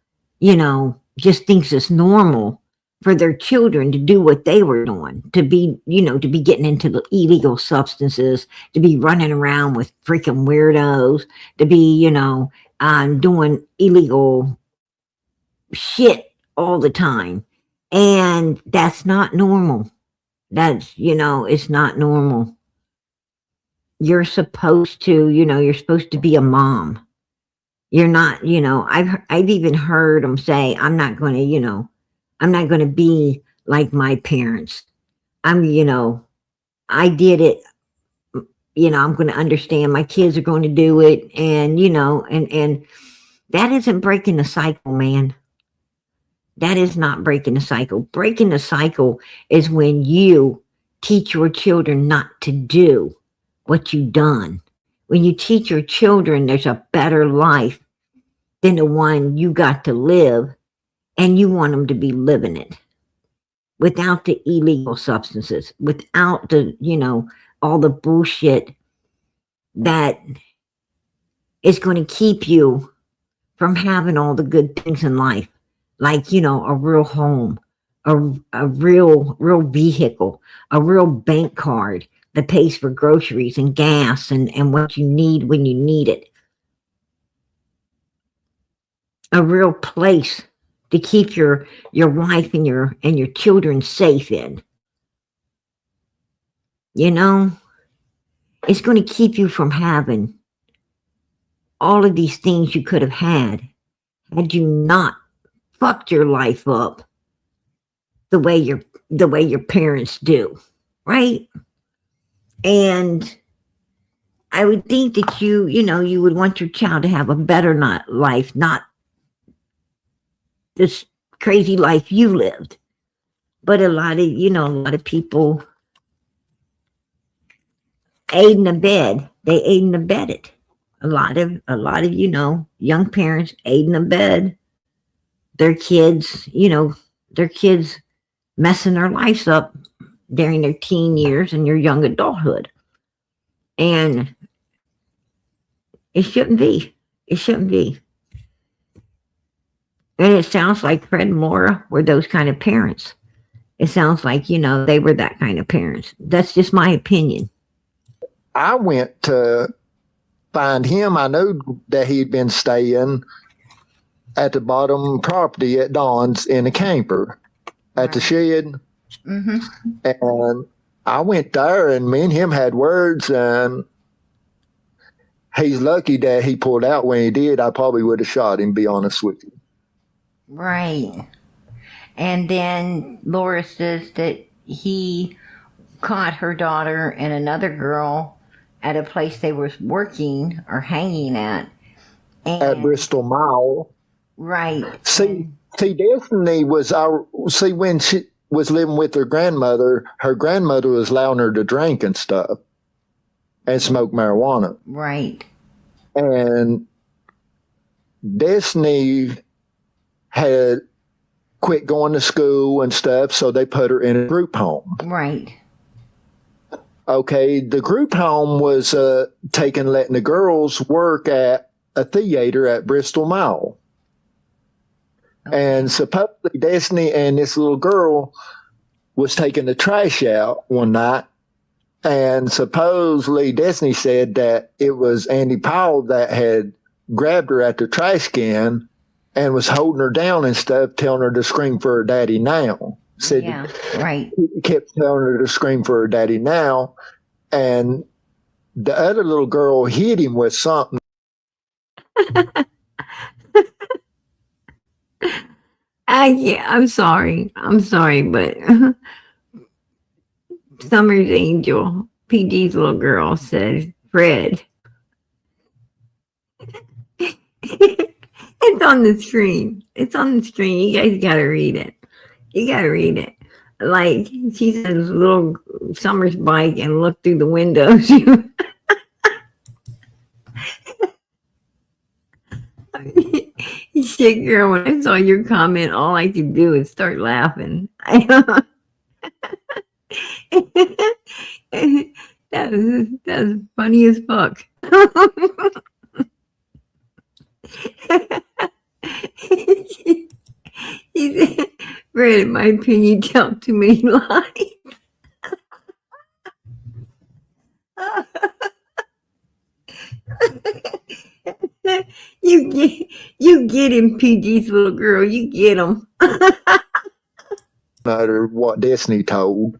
just thinks it's normal for their children to do what they were doing, to be getting into the illegal substances, to be running around with freaking weirdos, to be, doing illegal shit all the time. And that's not normal. That's, it's not normal. You're supposed to be a mom. You're not, I've even heard them say, I'm not going to be like my parents. I did it. I'm going to understand my kids are going to do it. And, and that isn't breaking the cycle, man. That is not breaking the cycle. Breaking the cycle is when you teach your children not to do what you've done. When you teach your children there's a better life than the one you got to live, and you want them to be living it without the illegal substances, without the, all the bullshit that is going to keep you from having all the good things in life. Like, a real home, a real vehicle, a real bank card that pays for groceries and gas and what you need when you need it. A real place to keep your wife and your children safe in. It's going to keep you from having all of these things you could have had you not fucked your life up the way your parents do, right? And I would think that you would want your child to have a better life, not this crazy life you lived. But a lot of people aid and abet. They aid and abet it. A lot of young parents aid and abet their kids, messing their lives up during their teen years and their young adulthood. And it shouldn't be. It shouldn't be. And it sounds like Fred and Laura were those kind of parents. It sounds like, they were that kind of parents. That's just my opinion. I went to find him. I know that he'd been staying at the bottom property at Don's in a camper at the shed. Mm-hmm. And I went there and me and him had words, and he's lucky that he pulled out when he did. I probably would have shot him, be honest with you. Right. And then Laura says that he caught her daughter and another girl at a place they were working or hanging at. At Bristol Mall. Right. See, Destiny was when she was living with her grandmother was allowing her to drink and stuff and smoke marijuana. Right. And Destiny had quit going to school and stuff, so they put her in a group home. Right. Okay, the group home was letting the girls work at a theater at Bristol Mall. Okay. And supposedly Destiny and this little girl was taking the trash out one night, And supposedly Destiny said that it was Andy Powell that had grabbed her at the trash can and was holding her down and stuff, telling her to scream for her daddy now. Said Yeah, right. he kept telling her to scream for her daddy now. And the other little girl hit him with something. I'm sorry. I'm sorry, but Summer's Angel, PG's little girl, says, Fred. It's on the screen. It's on the screen. You guys gotta read it. You gotta read it. Like, she says, little Summer's bike and look through the window. Shit, girl, when I saw your comment, all I could do is start laughing. That was funny as fuck. He said, Fred, in my opinion, you tell too many lies. You get him, PG's little girl. You get him. Matter what Destiny told,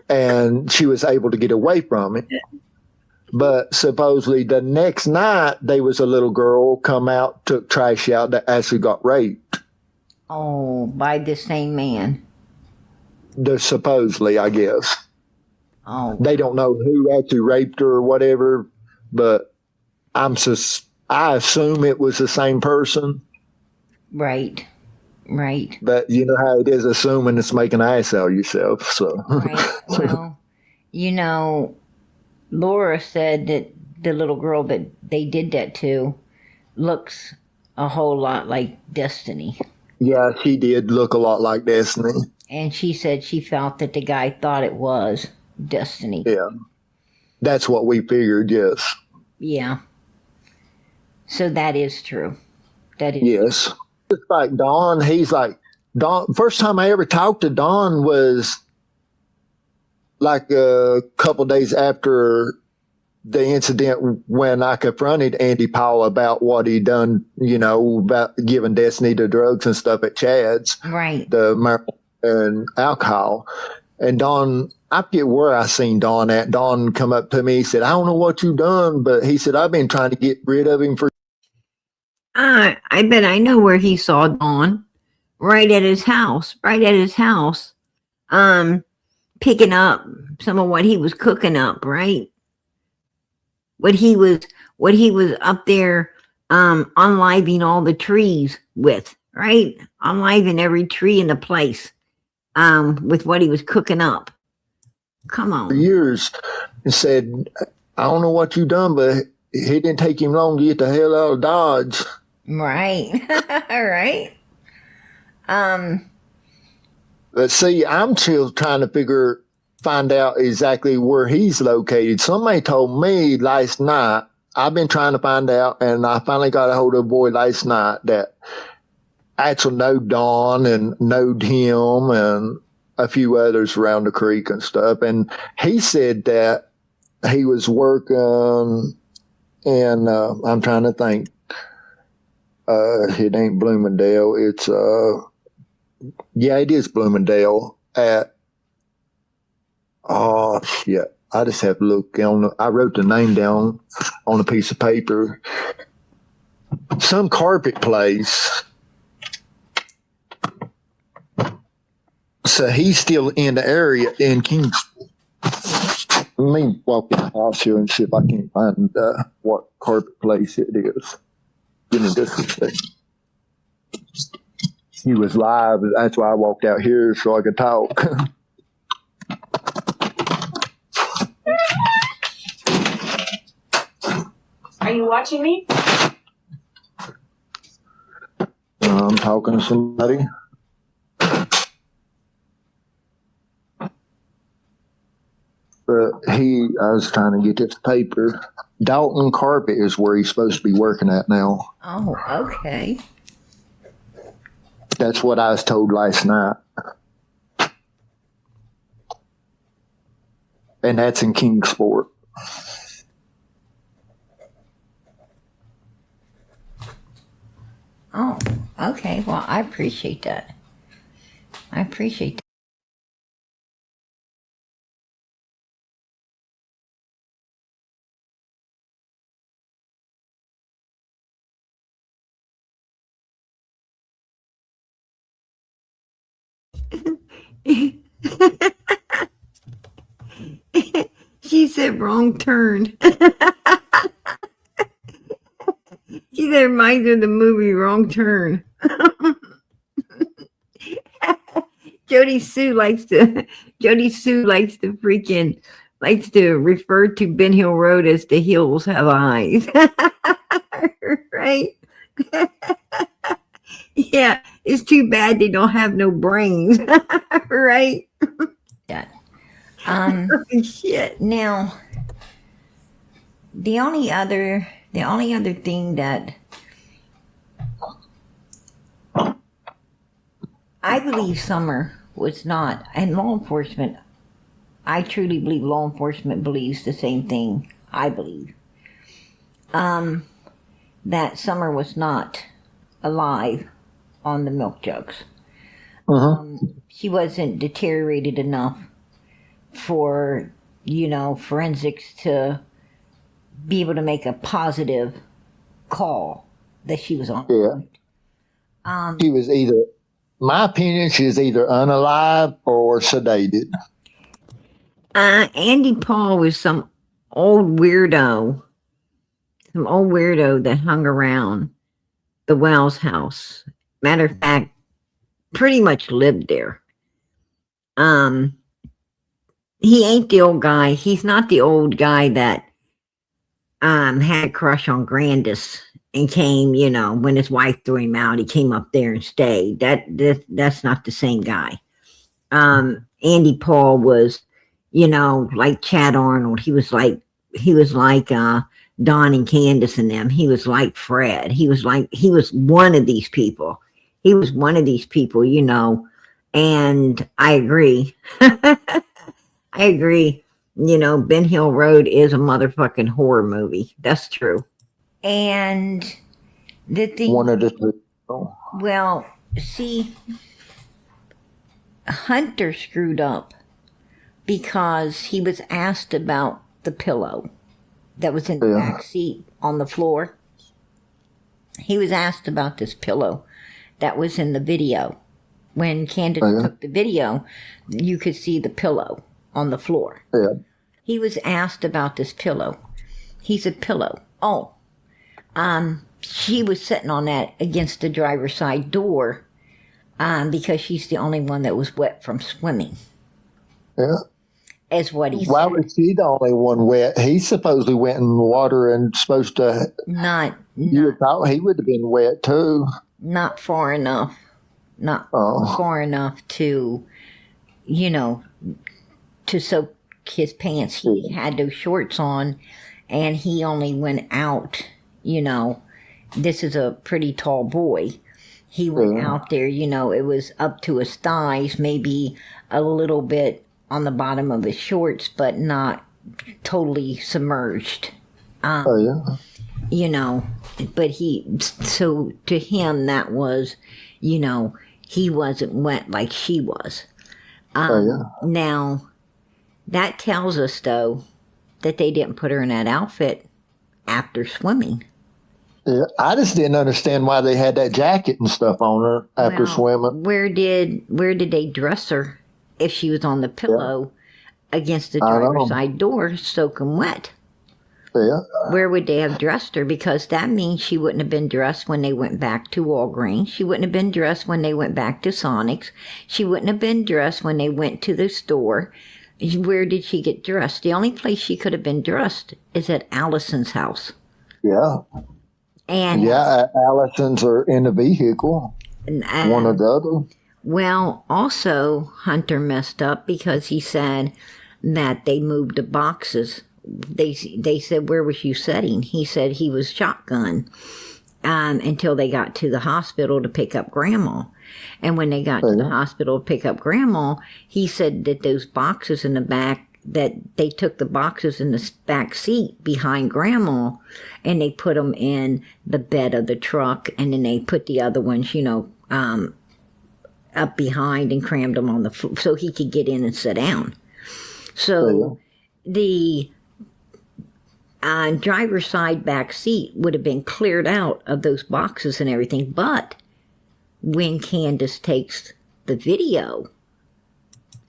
and she was able to get away from it. But supposedly the next night, there was a little girl come out, took trash out that actually got raped. Oh, by the same man. Supposedly, I guess. Oh, They don't know who actually raped her or whatever, but I assume it was the same person. right. Right. But you know how it is, assuming it's making an ass out of yourself. So Right. Well, you know, Laura said that the little girl that they did that to looks a whole lot like Destiny. yeah, she did look a lot like Destiny. And she said she felt that the guy thought it was Destiny. Yeah, that's what we figured. Yes, Yeah. So that is true. That is. yes. It's like Don. He's like Don. First time I ever talked to Don was like a couple days after the incident when I confronted Andy Powell about what he done, you know, about giving Destiny the drugs and stuff at Chad's, Right. the marijuana and alcohol. And Don, I forget where I seen Don at. Don come up to me, he said, I don't know what you done, but he said, I've been trying to get rid of him for. I bet I know where he saw Dawn. Right at his house. Right at his house. Picking up some of what he was cooking up, right? What he was up there unliving all the trees with, right? Unliving every tree in the place with what he was cooking up. Come For on. years and said, I don't know what you done, but it didn't take him long to get the hell out of Dodge. Right. Right. But see, I'm still trying to find out exactly where he's located. Somebody told me last night, I've been trying to find out, and I finally got a hold of a boy last night that actually knowed Don and knowed him and a few others around the creek and stuff. And he said that he was working in, I'm trying to think, it ain't Bloomingdale. It's, yeah, it is Bloomingdale at, oh shit. I just have to look I wrote the name down on a piece of paper. Some carpet place. So he's still in the area in Kingston. Let me walk in the house here and see if I can find what carpet place it is. Give me just a second. He was live. That's why I walked out here so I could talk. Are you watching me? I'm talking to somebody. But I was trying to get this paper. Dalton Carpet is where he's supposed to be working at now. Oh, okay. That's what I was told last night. and that's in Kingsport. Oh, okay. Well, I appreciate that. I appreciate that. She said wrong turn. She said reminds her of the movie Wrong Turn. Jody Sue likes to likes to refer to Ben Hill Road as the hills have eyes. Right? Yeah, it's too bad they don't have no brains. Right? Yeah. Shit. Now, the only other thing that I believe Summer was not, and law enforcement, I truly believe law enforcement believes the same thing I believe. That Summer was not alive on the milk jugs. She wasn't deteriorated enough for, forensics to be able to make a positive call that she was on. Yeah. She was either, my opinion, she was either unalive or sedated. Andy Paul was some old weirdo that hung around the Wells house. Matter of fact, pretty much lived there. He ain't the old guy. He's not the old guy that had a crush on Grandis and came, when his wife threw him out, he came up there and stayed. That's not the same guy. Andy Paul was, like Chad Arnold. He was like Don and Candace and them. He was like Fred. He was one of these people. And I agree. I agree. Ben Hill Road is a motherfucking horror movie. That's true. And the thing. One of the two. Well, see, Hunter screwed up because he was asked about the pillow that was in the back seat on the floor. He was asked about this pillow that was in the video. When Candace took the video, you could see the pillow on the floor. Yeah. He was asked about this pillow. He said, pillow. Oh, she was sitting on that against the driver's side door because she's the only one that was wet from swimming. Yeah. Is what he Why said. was she the only one wet? He supposedly went in the water and supposed to. You would thought he would have been wet too. Not far enough. Not far enough to, to soak his pants. He had those shorts on and he only went out, this is a pretty tall boy. He went out there, it was up to his thighs, maybe a little bit on the bottom of his shorts, but not totally submerged. But so to him, that was, he wasn't wet like she was. Now, that tells us, though, that they didn't put her in that outfit after swimming. Yeah, I just didn't understand why they had that jacket and stuff on her after swimming. Where did they dress her if she was on the pillow against the driver's side door soaking wet? Yeah. Where would they have dressed her? Because that means she wouldn't have been dressed when they went back to Walgreens. She wouldn't have been dressed when they went back to Sonic's. She wouldn't have been dressed when they went to the store. Where did she get dressed? The only place she could have been dressed is at Allison's house. Yeah. And Allison's are in the vehicle. One or the other. Well, also, Hunter messed up because he said that they moved the boxes. They said, where was you sitting? He said he was shotgun until they got to the hospital to pick up Grandma. And when they got to the hospital to pick up Grandma, he said that those boxes in the back that they took the boxes in the back seat behind Grandma, and they put them in the bed of the truck, and then they put the other ones, up behind and crammed them on the floor so he could get in and sit down. So the driver's side back seat would have been cleared out of those boxes and everything, but when Candace takes the video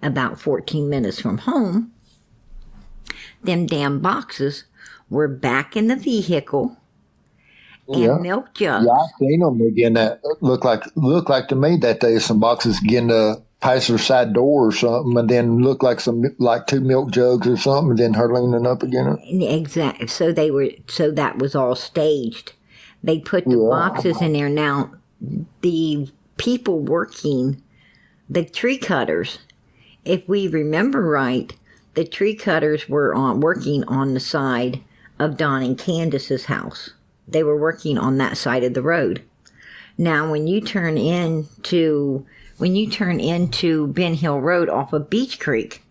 about 14 minutes from home, them damn boxes were back in the vehicle, and milk jugs. Yeah, I seen them again. That look like to me that there's some boxes getting the passenger side door or something, and then look like two milk jugs or something, and then her leaning up again. Exactly. So that was all staged. They put the boxes in there. Now, the people working, the tree cutters, if we remember right, the tree cutters were working on the side of Don and Candace's house. They were working on that side of the road. Now, when you turn into Ben Hill Road off of Beach Creek,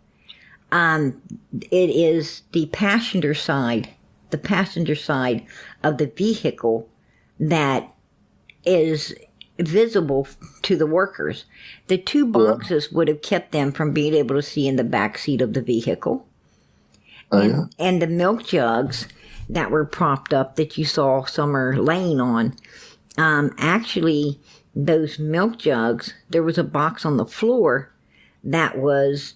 it is the passenger side of the vehicle that is visible to the workers. The two boxes would have kept them from being able to see in the back seat of the vehicle. And the milk jugs that were propped up that you saw Summer laying on, actually, those milk jugs, there was a box on the floor that was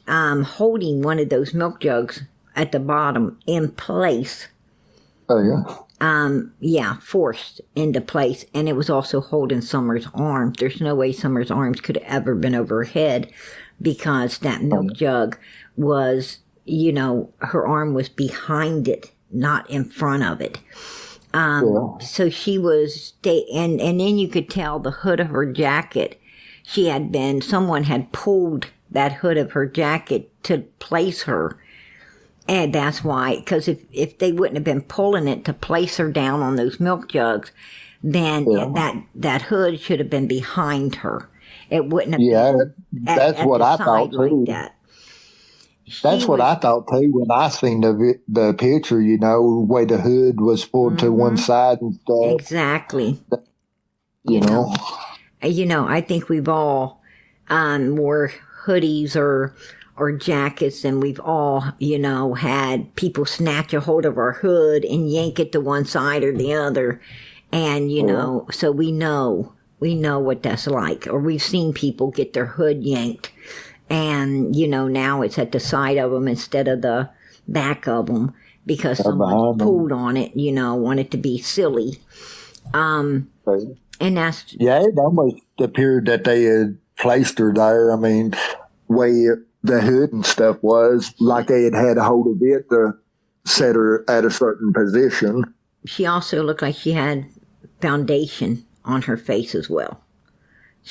holding one of those milk jugs at the bottom in place. Forced into place. And it was also holding Summer's arms. There's no way Summer's arms could have ever been over her head, because that milk jug was, her arm was behind it, not in front of it. So she was, and then you could tell the hood of her jacket, someone had pulled that hood of her jacket to place her. And that's why, because if they wouldn't have been pulling it to place her down on those milk jugs, then that hood should have been behind her. It wouldn't have been that's what I thought too. Like that. That's what I thought too when I seen the picture, the way the hood was pulled to one side and stuff. Exactly. You know, I think we've all wore hoodies or jackets, and we've all, had people snatch a hold of our hood and yank it to one side or the other. And, so we know what that's like. Or we've seen people get their hood yanked. And, now it's at the side of them instead of the back of them, because someone pulled on it, wanted to be silly. And that's... Yeah, it almost appeared that they had placed her there. I mean, way the hood and stuff was, like they had a hold of it to set her at a certain position. She also looked like she had foundation on her face as well.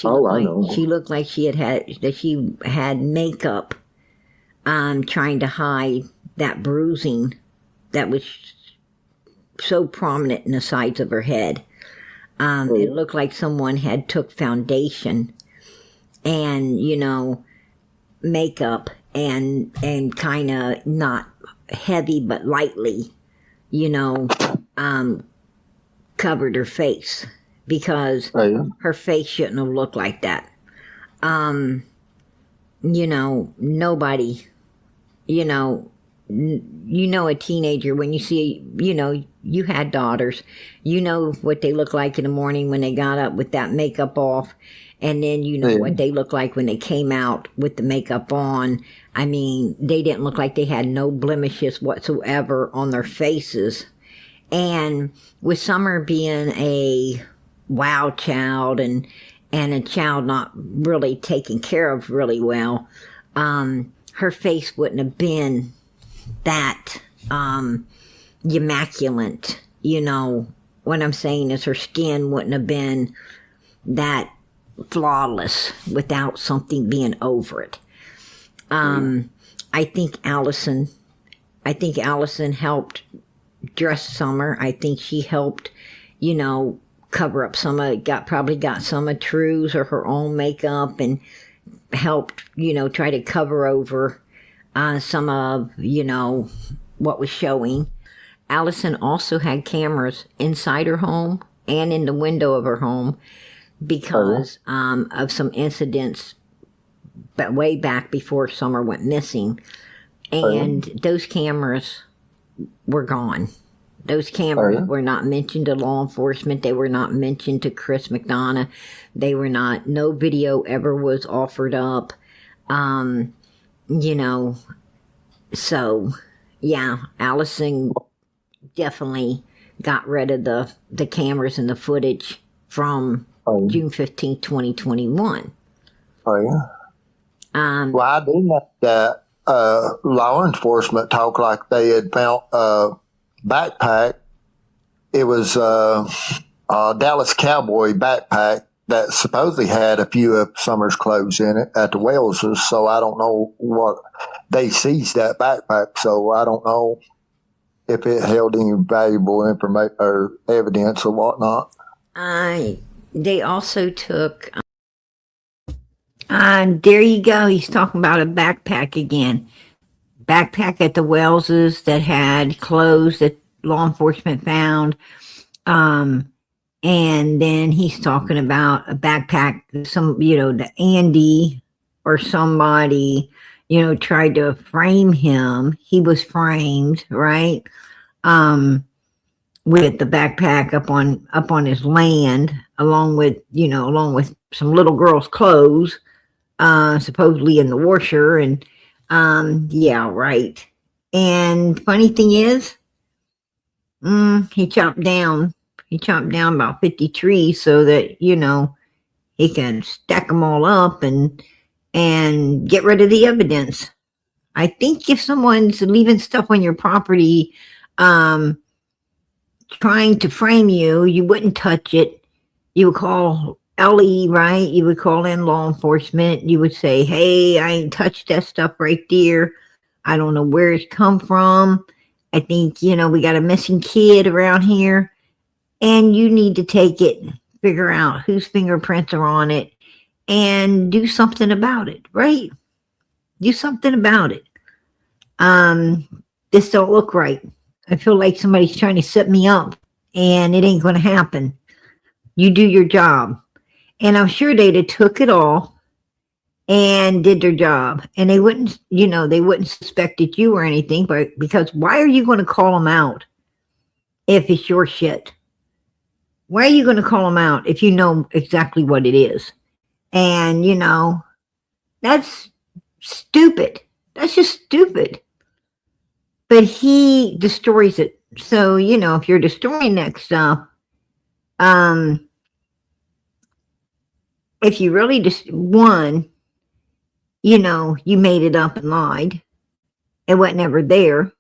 I know. She looked like she had makeup trying to hide that bruising that was so prominent in the sides of her head. It looked like someone had took foundation and, makeup and kind of not heavy but lightly, covered her face, because her face shouldn't have looked like that. Nobody, a teenager, when you see, you had daughters, what they look like in the morning when they got up with that makeup off. And then what they look like when they came out with the makeup on. I mean, they didn't look like they had no blemishes whatsoever on their faces. And with Summer being a wow child and a child not really taken care of really well, her face wouldn't have been that immaculate. What I'm saying is her skin wouldn't have been that flawless without something being over it. I think Allison helped dress Summer. I think she helped, cover up probably got some of True's or her own makeup and helped, try to cover over some of, what was showing. Allison also had cameras inside her home and in the window of her home because of some incidents but way back before Summer went missing. And those cameras were gone. Those cameras were not mentioned to law enforcement. They were not mentioned to Chris McDonough. They were not, no video ever was offered up. So yeah, Allison definitely got rid of the cameras and the footage from June 15th, 2021. Oh, yeah. Well, I do know that law enforcement talk like they had found a backpack. It was a Dallas Cowboy backpack that supposedly had a few of Summer's clothes in it at the Wellses. So I don't know what they seized that backpack. So I don't know if it held any valuable information or evidence or whatnot. They also took. There you go. He's talking about a backpack again. Backpack at the Wellses that had clothes that law enforcement found. And then he's talking about a backpack, the Andy or somebody, tried to frame him. He was framed, right? With the backpack up on his land, along with some little girl's clothes, supposedly in the washer. And yeah, right. And funny thing is, he chopped down about 50 trees so that he can stack them all up and get rid of the evidence. I think if someone's leaving stuff on your property, trying to frame you, you wouldn't touch it. You would call Ellie, right? You would call in law enforcement. You would say, hey, I ain't touched that stuff right there. I don't know where it's come from. I think, we got a missing kid around here. And you need to take it, figure out whose fingerprints are on it, and do something about it, right? Do something about it. This don't look right. I feel like somebody's trying to set me up, and it ain't going to happen. You do your job. And I'm sure they'd have took it all and did their job. And they wouldn't, they wouldn't suspected you or anything, but because why are you going to call them out if it's your shit? Why are you going to call them out if you know exactly what it is? And, that's stupid. That's just stupid. But he destroys it. So, if you're destroying that stuff, if you really just, you made it up and lied. It wasn't ever there.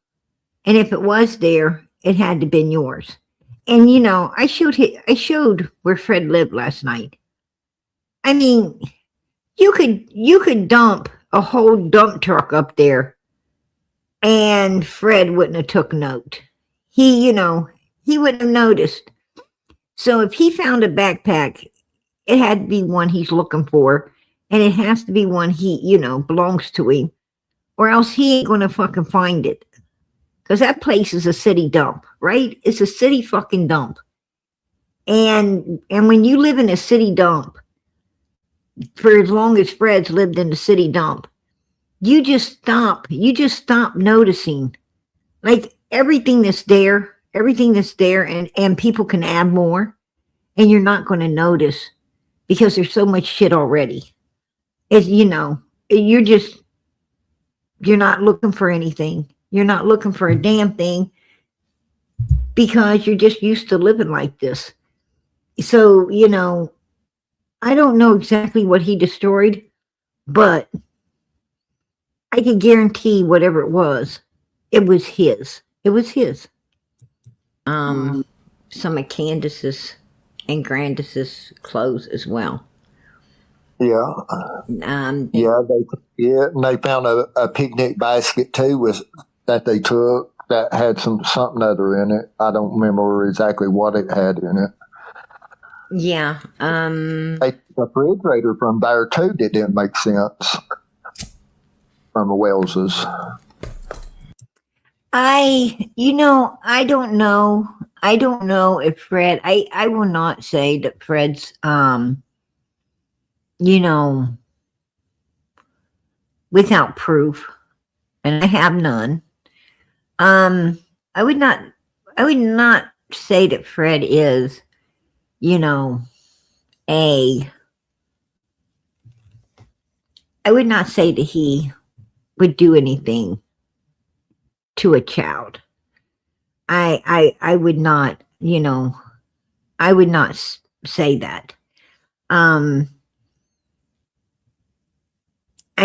And if it was there, it had to been yours. And I showed where Fred lived last night. I mean, you could dump a whole dump truck up there, and Fred wouldn't have took note. He wouldn't have noticed. So if he found a backpack, it had to be one he's looking for, and it has to be one he belongs to him, or else he ain't gonna fucking find it. Because that place is a city dump, right? It's a city fucking dump. And when you live in a city dump, for as long as Fred's lived in the city dump, you just stop noticing. Like everything that's there, and people can add more, and you're not going to notice because there's so much shit already. It's, you're not looking for anything. You're not looking for a damn thing because you're just used to living like this. So, I don't know exactly what he destroyed, but I can guarantee whatever it was his. It was his. Some of Candace's and Grandis's clothes as well. Yeah. And they found a picnic basket too that they took that had something other in it. I don't remember exactly what it had in it. Yeah. A refrigerator from there too that didn't make sense. from the Wellses? I don't know. I don't know if Fred, I will not say that Fred's, without proof, and I have none. I would not say that Fred is, I would not say that he would do anything to a child. I would not, I would not say that. I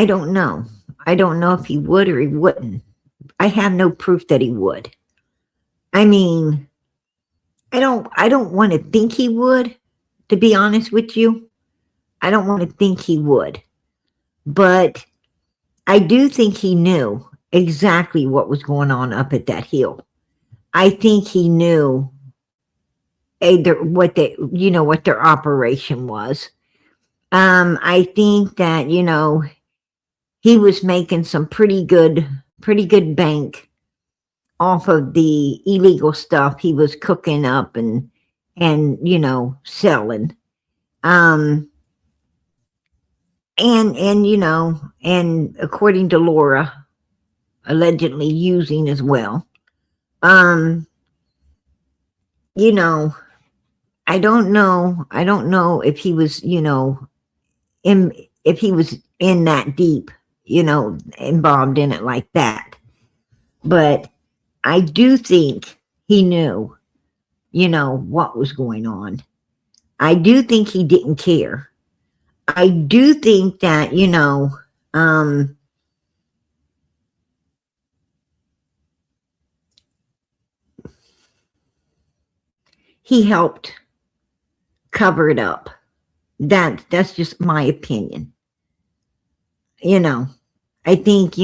don't know. I don't know if he would or he wouldn't. I have no proof that he would. I mean, I don't want to think he would, to be honest with you. I don't want to think he would. But I do think he knew exactly what was going on up at that hill. I think he knew what their operation was. I think that, he was making some pretty good bank off of the illegal stuff he was cooking up and selling. And according to Laura, allegedly using as well. I don't know if he was, if he was in that deep, involved in it like that. But I do think he knew, what was going on. I do think he didn't care. I do think that, he helped cover it up. That's just my opinion. I think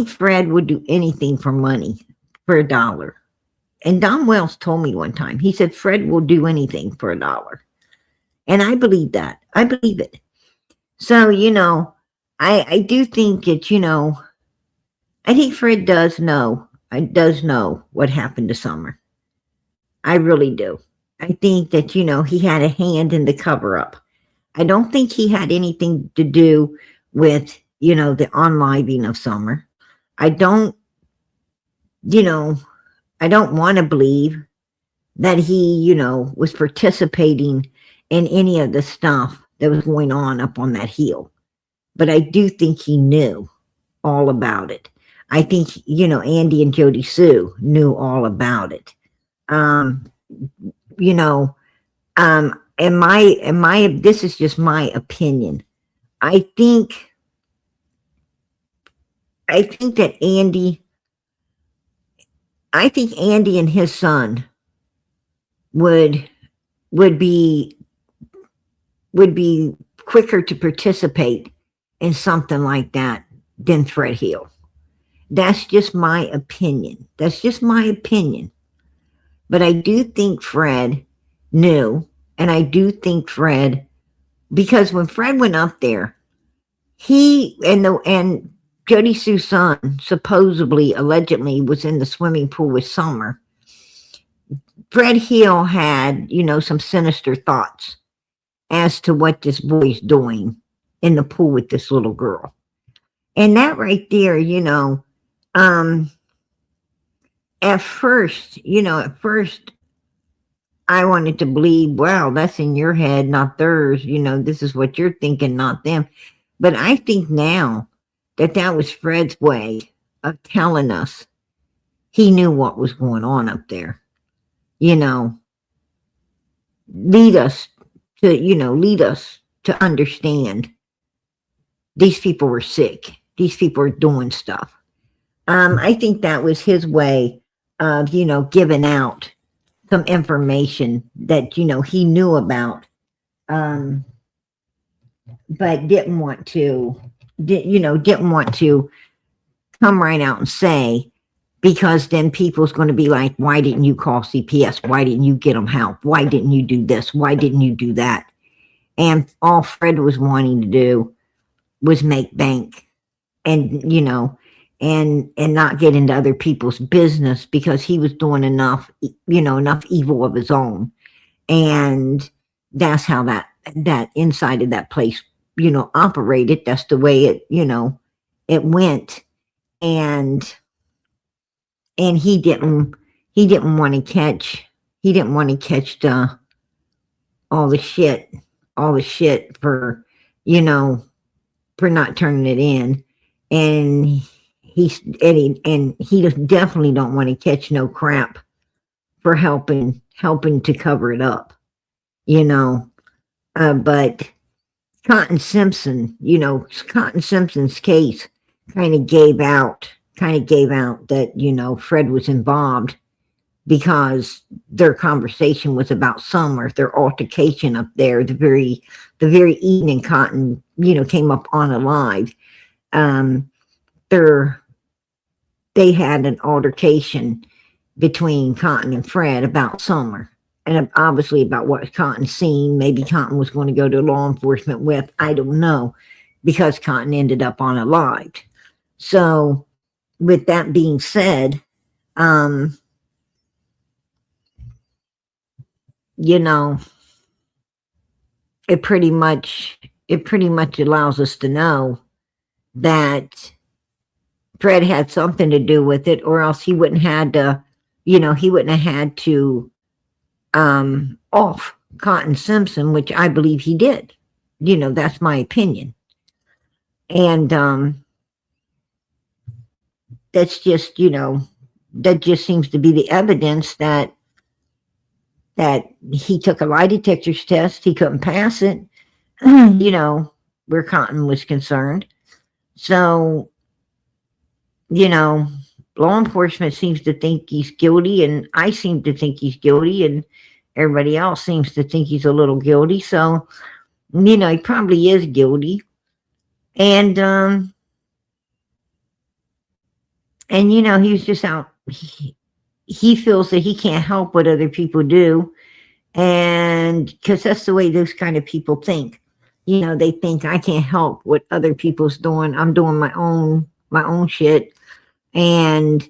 Fred would do anything for money, for $1. And Don Wells told me one time, he said, Fred will do anything for $1. And I believe that. I believe it. So, I do think that, I think Fred does know what happened to Summer. I really do. I think that, he had a hand in the cover up. I don't think he had anything to do with, the unliving of Summer. I don't want to believe that he, was participating in any of the stuff that was going on up on that hill. But I do think he knew all about it. I think, Andy and Jody Sue knew all about it. This is just my opinion. I think that Andy and his son would be quicker to participate in something like that than Fred Hill. That's just my opinion. But I do think Fred knew, and I do think Fred, because when Fred went up there, he and Jody Sue's son supposedly, allegedly, was in the swimming pool with Summer. Fred Hill had, some sinister thoughts as to what this boy's doing in the pool with this little girl. And that right there, at first, I wanted to believe, wow, that's in your head, not theirs. This is what you're thinking, not them. But I think now that was Fred's way of telling us he knew what was going on up there. Lead us to understand these people were sick. These people are doing stuff. I think that was his way of, giving out some information that, he knew about, but didn't want to come right out and say, because then people's going to be like, why didn't you call CPS? Why didn't you get them help? Why didn't you do this? Why didn't you do that? And all Fred was wanting to do was make bank and not get into other people's business, because he was doing enough evil of his own. And that's how that inside of that place operated. That's the way it went. And he didn't want to catch the all the shit for for not turning it in. And he just definitely don't want to catch no crap for helping to cover it up, but Cotton Simpson's case kind of gave out that Fred was involved, because their conversation was about Summer, their altercation up there the very evening Cotton came up unalive. They had an altercation between Cotton and Fred about Summer, and obviously about what Cotton seen. Maybe Cotton was going to go to law enforcement with, I don't know, because Cotton ended up unalived. So with that being said, it pretty much allows us to know that Fred had something to do with it, or else he wouldn't have had to off Cotton Simpson, which I believe he did. That's my opinion. And that's just that just seems to be the evidence that he took a lie detector test, he couldn't pass it, where Cotton was concerned. So law enforcement seems to think he's guilty, and I seem to think he's guilty, and everybody else seems to think he's a little guilty. So he probably is guilty. And he was just out. He feels that he can't help what other people do, and because that's the way those kind of people think. They think, I can't help what other people's doing. I'm doing my own shit, and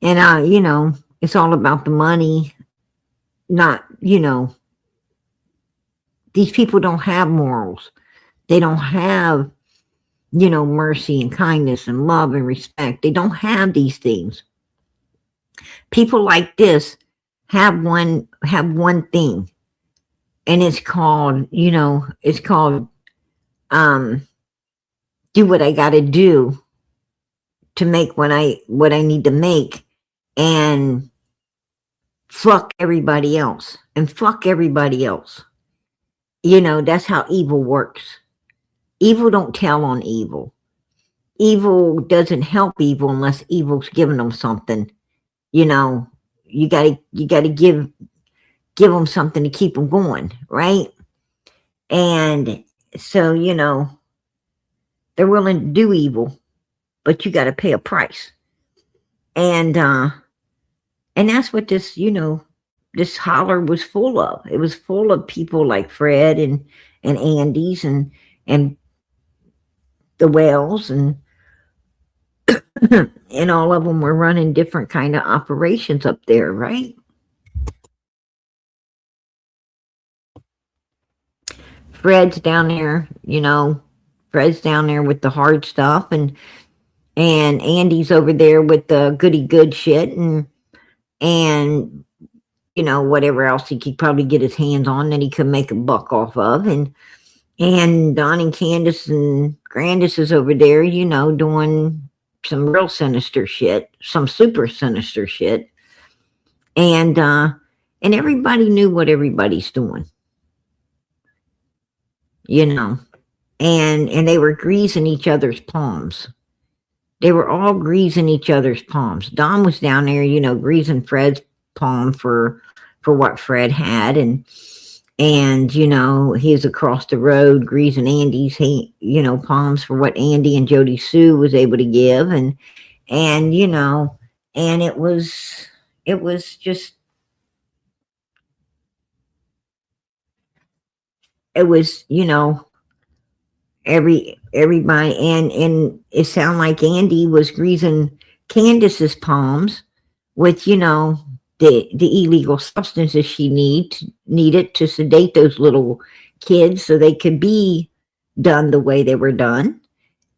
it's all about the money. Not these people don't have morals. They don't have mercy and kindness and love and respect. They don't have these things. People like this have one thing, and it's called do what I got to do to make what I need to make, and fuck everybody else. That's how evil works. Evil don't tell on evil. Evil doesn't help evil unless evil's giving them something. You gotta give them something to keep them going, right? And so they're willing to do evil, but you got to pay a price. And that's what this this holler was full of. It was full of people like Fred and Andy's and the Wells, and and all of them were running different kind of operations up there, right? Fred's down there, Fred's down there with the hard stuff, and Andy's over there with the goody good shit, and whatever else he could probably get his hands on that he could make a buck off of, and Don and Candace and Grandis is over there, doing some real sinister shit, some super sinister shit, and everybody knew what everybody's doing, and they were greasing each other's palms. They were all greasing each other's palms. Don was down there, greasing Fred's palm for what Fred had, and he was across the road greasing Andy's palms for what Andy and Jody Sue was able to give, and it was just everybody, and it sounded like Andy was greasing Candace's palms with, you know, the illegal substances she needed to sedate those little kids so they could be done the way they were done.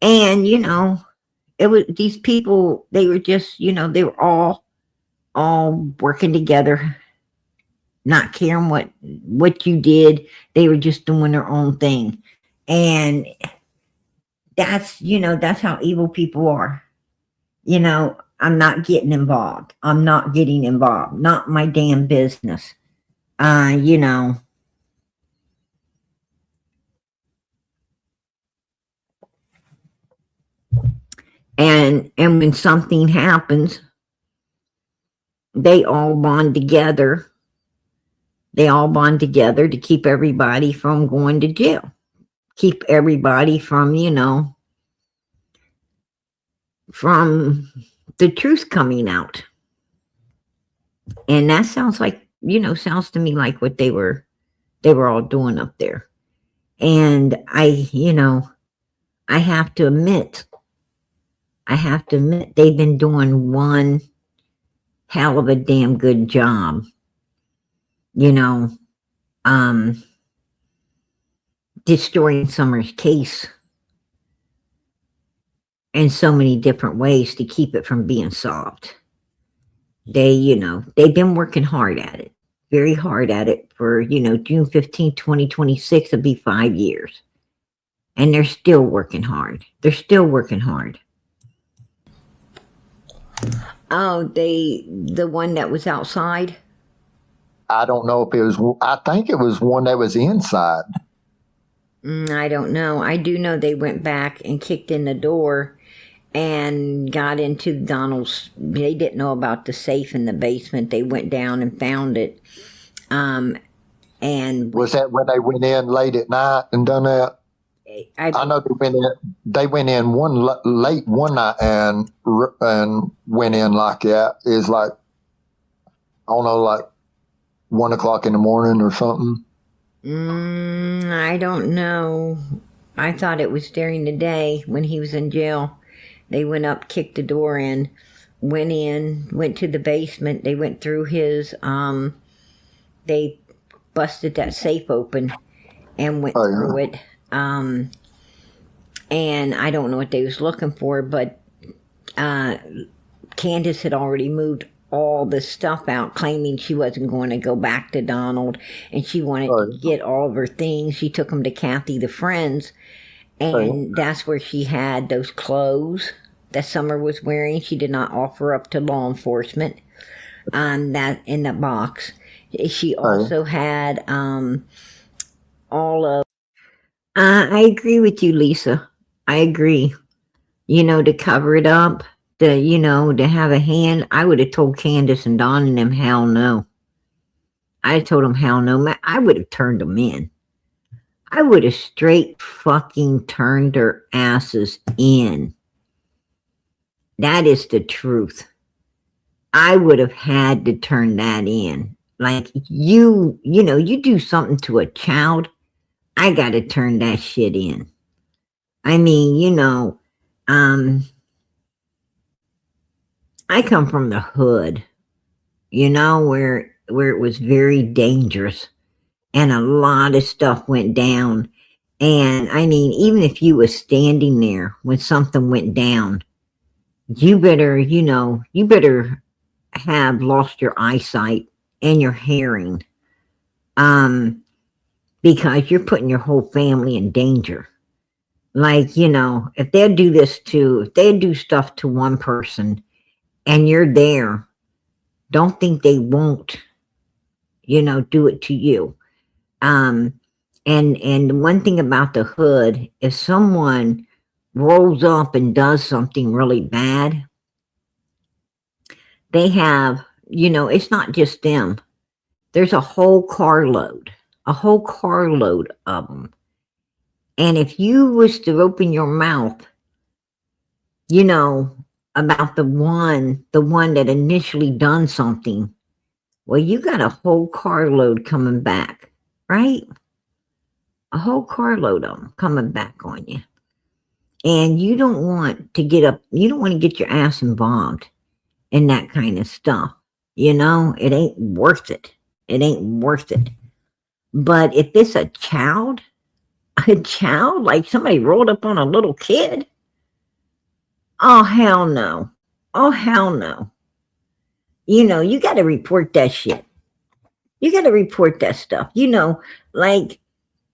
And, you know, it was these people, they were just, you know, they were all working together, not caring what you did. They were just doing their own thing. And that's, you know, that's how evil people are. You know, I'm not getting involved. I'm not getting involved. Not my damn business. You know. And when something happens, they all bond together. They all bond together to keep everybody from going to jail. Keep everybody from, you know, from the truth coming out. And that sounds like, you know, sounds to me like what they were all doing up there. And you know, I have to admit they've been doing one hell of a damn good job, you know, destroying Summer's case in so many different ways to keep it from being solved. You know, they've been working hard at it, very hard at it for, you know, June 15, 2026 will be 5 years. And they're still working hard. They're still working hard. Oh, the one that was outside? I don't know if it was, I think it was one that was inside. I don't know. I do know they went back and kicked in the door and got into Donald's. They didn't know about the safe in the basement. They went down and found it. And was that when they went in late at night and done that? I know they went in late one night and went in like that. Is like, I don't know, like 1 o'clock in the morning or something. I don't know. I thought it was during the day when he was in jail. They went up, kicked the door in, went to the basement. They went through his, they busted that safe open and went through it. And I don't know what they was looking for, but Candace had already moved all the stuff out, claiming she wasn't going to go back to Donald, and she wanted to get all of her things. She took them to Kathy the Friends, and that's where she had those clothes that Summer was wearing. She did not offer up to law enforcement that in the box. She also had all of. I agree with you, Lisa. I agree. You know, to cover it up, you know, to have a hand. I would have told Candace and Don and them, hell no. I told them, hell no. I would have turned them in. I would have straight fucking turned their asses in. That is the truth. I would have had to turn that in. Like, you know, you do something to a child, I got to turn that shit in. I mean, you know, I come from the hood, you know, where it was very dangerous and a lot of stuff went down. And I mean, even if you was standing there when something went down, you better, you know, you better have lost your eyesight and your hearing. Because you're putting your whole family in danger. Like, you know, if they do stuff to one person and you're there, don't think they won't, you know, do it to you. And one thing about the hood, if someone rolls up and does something really bad, they have, you know, it's not just them. There's a whole carload of them. And if you was to open your mouth, you know, about the one that initially done something, well, you got a whole carload coming back, right? a whole carload of them coming back on you. And you don't want to get your ass involved in that kind of stuff. You know, it ain't worth it. It ain't worth it. But if it's a child, like somebody rolled up on a little kid, oh, hell no. Oh, hell no. You know, you got to report that shit. You got to report that stuff. You know, like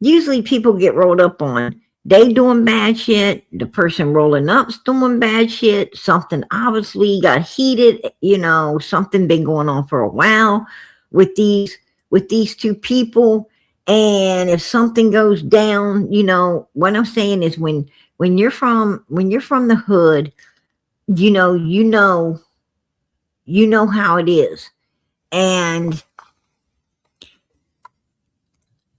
usually people get rolled up on. They doing bad shit. The person rolling up's doing bad shit. Something obviously got heated. You know, something been going on for a while with these two people. And if something goes down, you know, what I'm saying is when you're from the hood, you know how it is. And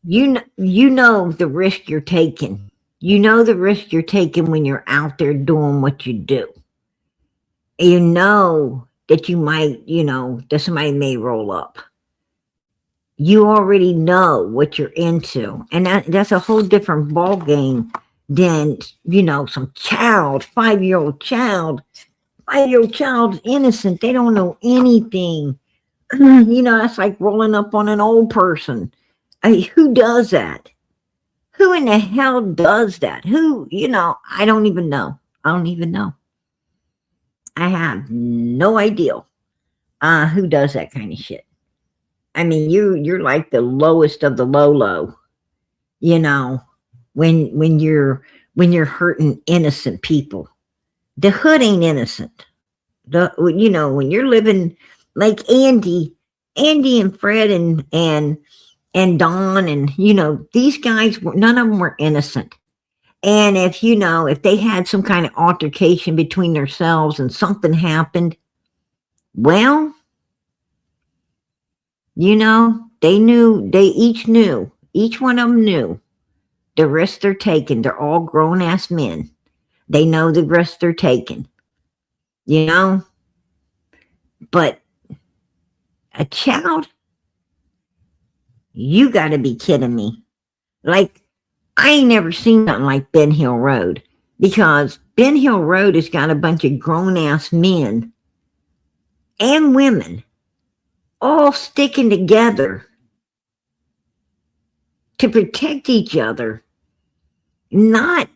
you know the risk you're taking. You know the risk you're taking when you're out there doing what you do. You know that you might, that somebody may roll up. You already know what you're into. And that's a whole different ball game than, some child, 5-year-old child. 5-year-old child's innocent. They don't know anything. That's like rolling up on an old person. Who does that? Who in the hell does that? Who, I don't even know. I have no idea who does that kind of shit. I mean, you're like the lowest of the low, when you're hurting innocent people. The hood ain't innocent. When you're living like Andy and Fred and Don and, these guys, none of them were innocent. And if they had some kind of altercation between themselves and something happened, well, each one of them knew the risk they're taking. They're all grown ass men. They know the risk they're taking, but a child, you got to be kidding me. Like, I ain't never seen nothing like Ben Hill Road, because Ben Hill Road has got a bunch of grown-ass men and women all sticking together to protect each other. Not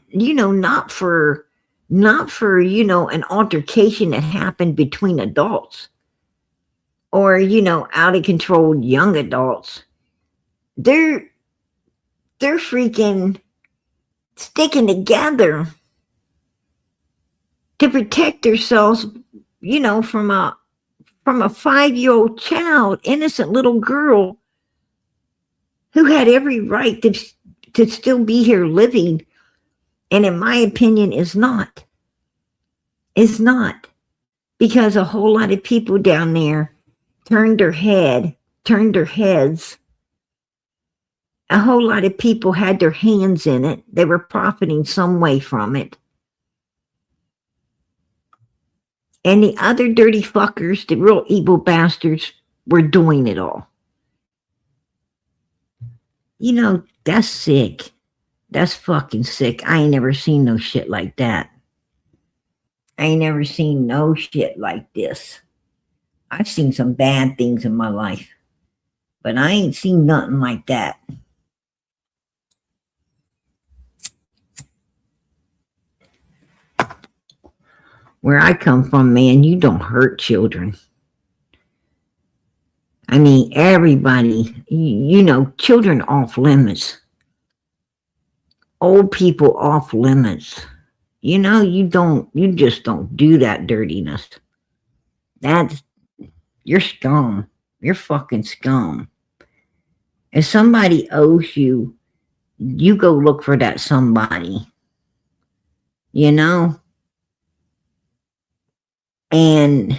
for an altercation that happened between adults or, out of control young adults. They're freaking sticking together to protect themselves, from a 5-year-old child, innocent little girl who had every right to still be here living, and in my opinion is not. It's not, because a whole lot of people down there turned their heads. A whole lot of people had their hands in it. They were profiting some way from it. And the other dirty fuckers, the real evil bastards, were doing it all. That's sick. That's fucking sick. I ain't never seen no shit like that. I ain't never seen no shit like this. I've seen some bad things in my life, but I ain't seen nothing like that. Where I come from, man, you don't hurt children. I mean, everybody, children off limits. Old people off limits. You just don't do that dirtiness. You're scum. You're fucking scum. If somebody owes you, you go look for that somebody. And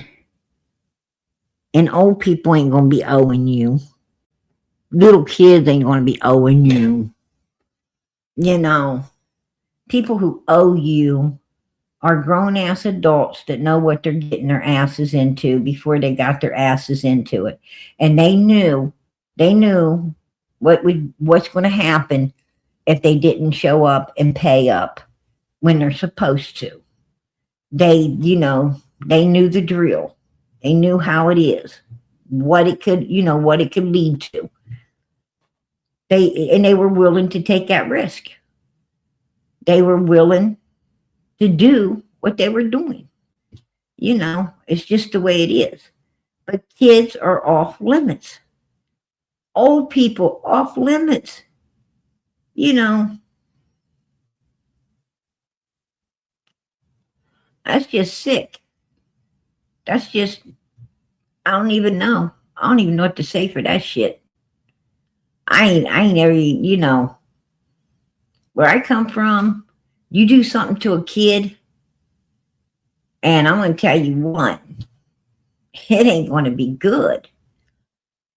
old people ain't gonna be owing you. Little kids ain't gonna be owing you. People who owe you are grown-ass adults that know what they're getting their asses into before they got their asses into it. And they knew what's going to happen if they didn't show up and pay up when they're supposed to. They, they knew the drill. They knew how it is, what it could, what it could lead to. They were willing to take that risk. They were willing to do what they were doing. It's just the way it is. But kids are off limits. Old people off limits. That's just sick. That's just, I don't even know. I don't even know what to say for that shit. I ain't ever, where I come from, you do something to a kid, and I'm going to tell you what, it ain't going to be good.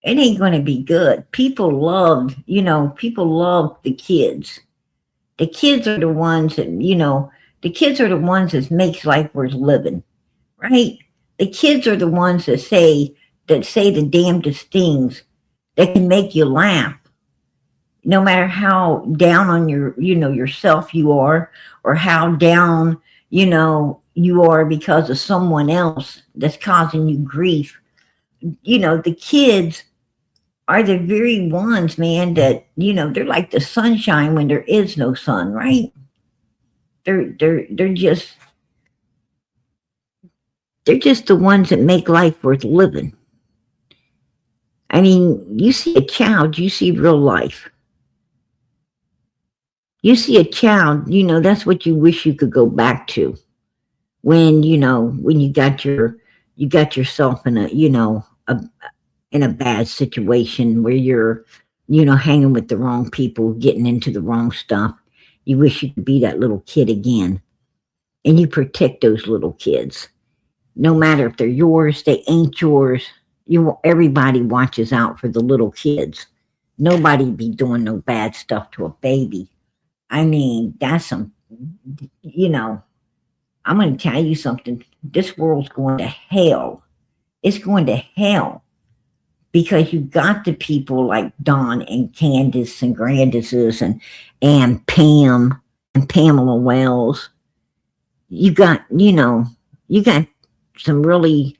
It ain't going to be good. People love the kids. The kids are the ones that, the kids are the ones that makes life worth living, right? The kids are the ones that say the damnedest things that can make you laugh, no matter how down on yourself you are, or how down, you are because of someone else that's causing you grief. The kids are the very ones, man, that, they're like the sunshine when there is no sun, right? They're just the ones that make life worth living. I mean, you see a child, you see real life. You see a child, that's what you wish you could go back to. When you got yourself in a bad situation where you're, hanging with the wrong people, getting into the wrong stuff. You wish you could be that little kid again. And you protect those little kids. No matter if they're yours, they ain't yours. Everybody watches out for the little kids. Nobody be doing no bad stuff to a baby. I mean, that's some, I'm going to tell you something. This world's going to hell. It's going to hell. Because you got the people like Don and Candace and Grandis's and Pam and Pamela Wells. You got some really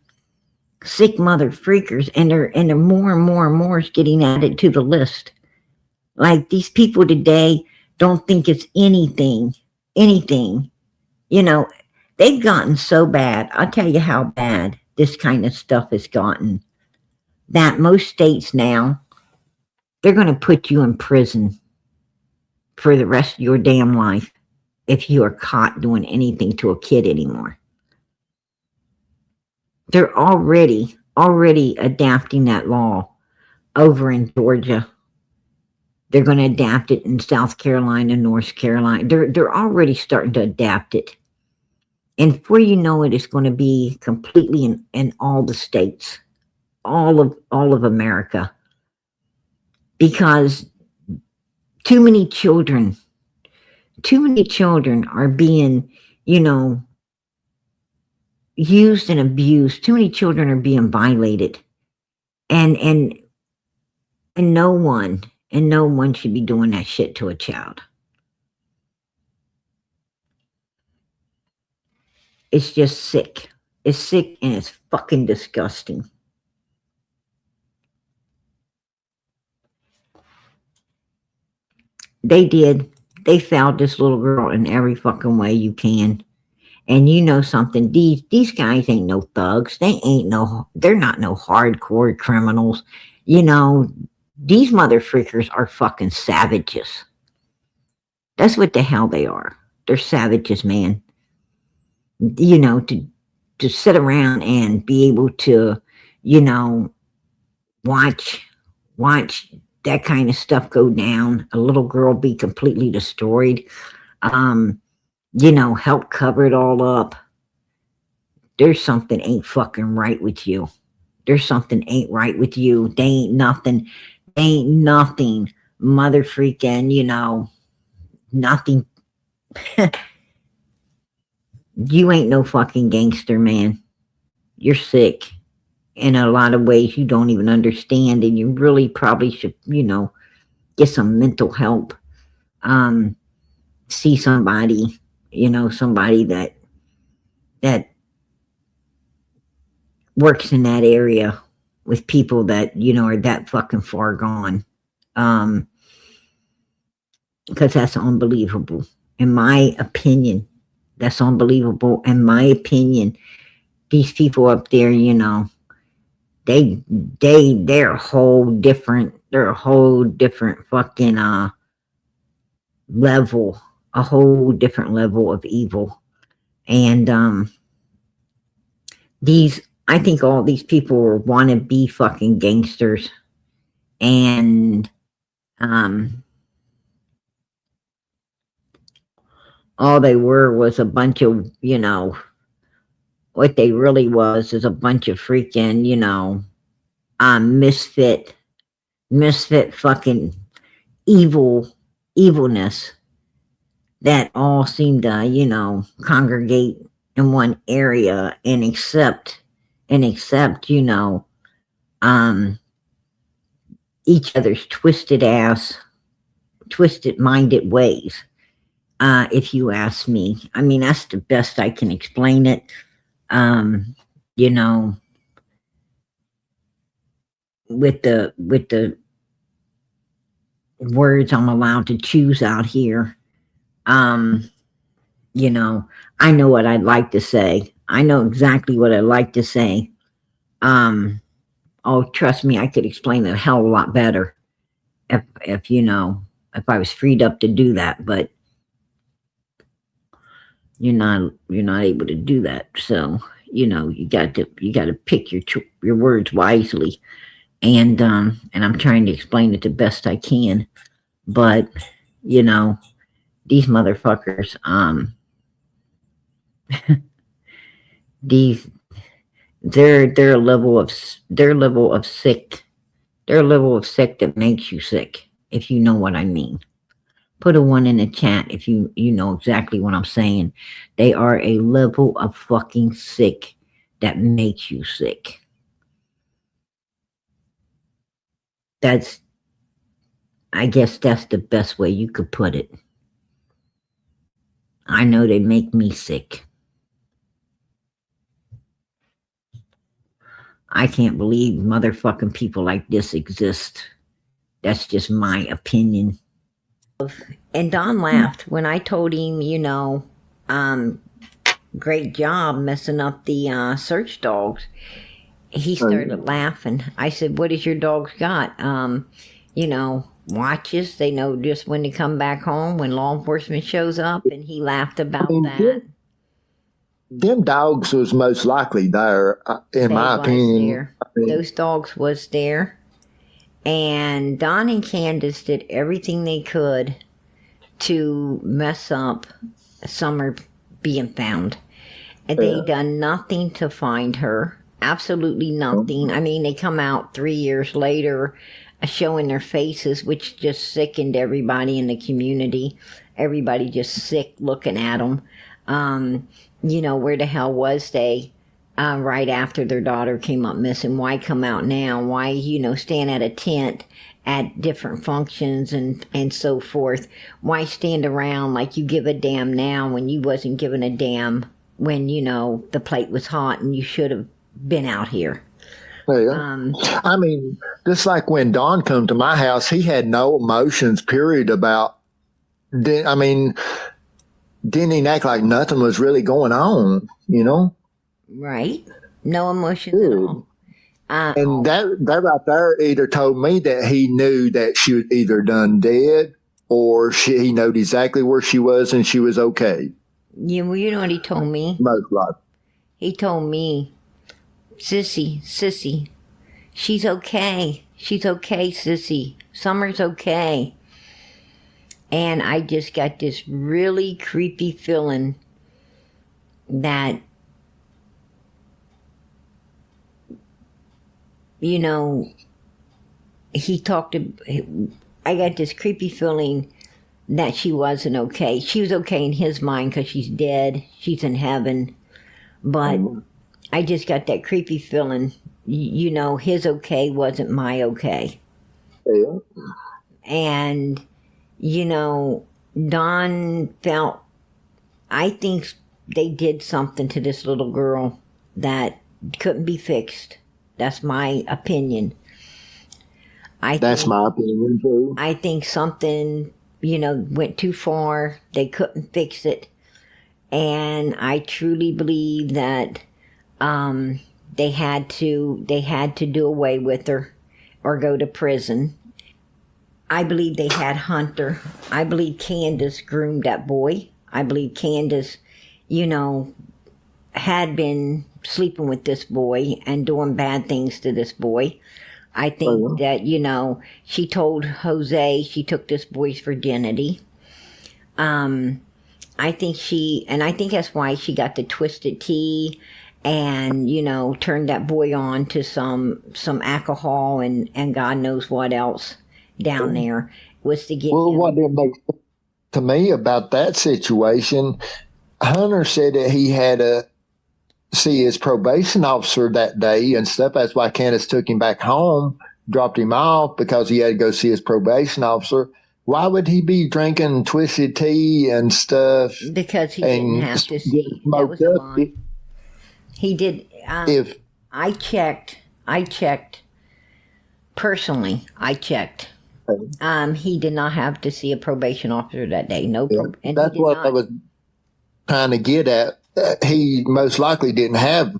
sick mother freakers, and they're more and more and more getting added to the list. Like, these people today don't think it's anything. They've gotten so bad. I'll tell you how bad this kind of stuff has gotten, that most states now, they're going to put you in prison for the rest of your damn life if you are caught doing anything to a kid anymore. They're already adapting that law over in Georgia. They're going to adapt it in South Carolina, North Carolina. They're already starting to adapt it. And before you know it, it's going to be completely in all the states, all of America. Because too many children are being, used and abused. Too many children are being violated. And no one should be doing that shit to a child. It's just sick. It's sick and it's fucking disgusting. They found this little girl in every fucking way you can. And you know something, these guys ain't no thugs. They're not no hardcore criminals. These mother freakers are fucking savages. That's what the hell they are. They're savages, man. To sit around and be able to, watch that kind of stuff go down, a little girl be completely destroyed, help cover it all up. There's something ain't fucking right with you. There's something ain't right with you. They ain't nothing mother freaking, nothing. You ain't no fucking gangster, man. You're sick in a lot of ways you don't even understand, and you really probably should, get some mental help. see somebody, somebody that works in that area with people that, are that fucking far gone. Because that's unbelievable. In my opinion, that's unbelievable. In my opinion, these people up there, they're a whole different fucking level, a whole different level of evil. And I think all these people want to be fucking gangsters, and all they were was a bunch of, what they really was is a bunch of freaking, misfit fucking evilness that all seem to, congregate in one area and accept, each other's twisted minded ways. If you ask me, I mean, that's the best I can explain it. With the words I'm allowed to choose out here, I know what I'd like to say. I know exactly what I'd like to say. Oh, trust me, I could explain it a hell of a lot better if I was freed up to do that, but you're not able to do that. So, you got to pick your words wisely. And I'm trying to explain it the best I can, but these motherfuckers, their level of sick that makes you sick, if you know what I mean. Put a 1 in the chat if you know exactly what I'm saying. They are a level of fucking sick that makes you sick. I guess that's the best way you could put it. I know they make me sick. I can't believe motherfucking people like this exist. That's just my opinion. And Don laughed when I told him, great job messing up the search dogs. He started laughing. I said, what has your dogs got? Watches. They know just when to come back home when law enforcement shows up. And he laughed about that. Them dogs was most likely there, in my opinion. Those dogs was there. And Don and Candace did everything they could to mess up Summer being found. And they done nothing to find her. Absolutely nothing. I mean, they come out 3 years later showing their faces, which just sickened everybody in the community. Everybody just sick looking at them. Where the hell was they right after their daughter came up missing? Why come out now? Why, stand at a tent at different functions and so forth? Why stand around like you give a damn now when you wasn't giving a damn when, the plate was hot and you should have been out here? Yeah. I mean, just like when Don come to my house, he had no emotions, period, about, didn't even act like nothing was really going on, Right. No emotions at all. And that right there either told me that he knew that she was either done dead or he knew exactly where she was and she was okay. Yeah, well, you know what he told me? Most likely. He told me, Sissy, she's okay. She's okay, Sissy. Summer's okay. And I just got this really creepy feeling that, I got this creepy feeling that she wasn't okay. She was okay in his mind because she's dead. She's in heaven. But I just got that creepy feeling, his okay wasn't my okay. Yeah. And, Don felt, I think they did something to this little girl that couldn't be fixed. That's my opinion. That's my opinion too. I think something, went too far. They couldn't fix it. And I truly believe that they had to do away with her or go to prison. I believe they had Hunter. I believe Candace groomed that boy. I believe Candace, had been sleeping with this boy and doing bad things to this boy. I think that, she told Jose she took this boy's virginity. I think that's why she got the twisted tea and, turned that boy on to some alcohol and God knows what else down there, was to get him. What did make to me about that situation, Hunter said that he had to see his probation officer that day and stuff. That's why Candace took him back home, dropped him off because he had to go see his probation officer. Why would he be drinking twisted tea and stuff? Because he didn't have to see. That was a lie. He did. I checked. Personally, I checked. He did not have to see a probation officer that day. No, and that's what I was trying to get at. He most likely didn't have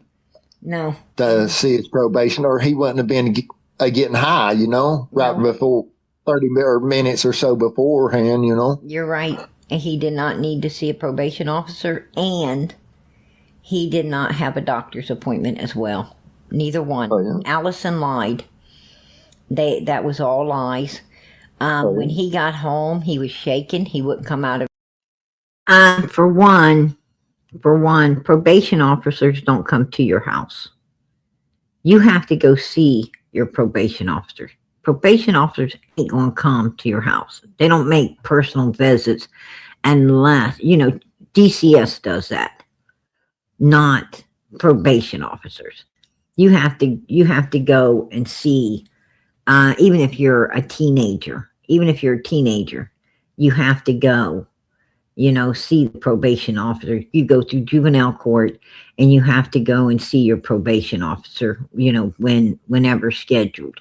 to see his probation, or he wouldn't have been getting high. Right before 30 minutes or so beforehand. You're right. And he did not need to see a probation officer, and he did not have a doctor's appointment as well. Neither one. Oh, yeah. Allison lied. That was all lies. When he got home, he was shaking. He wouldn't come out of. For one, probation officers don't come to your house. You have to go see your probation officer. Probation officers ain't going to come to your house. They don't make personal visits unless, DCS does that, not probation officers. You have to go and see. Even if you're a teenager, you have to go, see the probation officer. You go through juvenile court and you have to go and see your probation officer, whenever scheduled.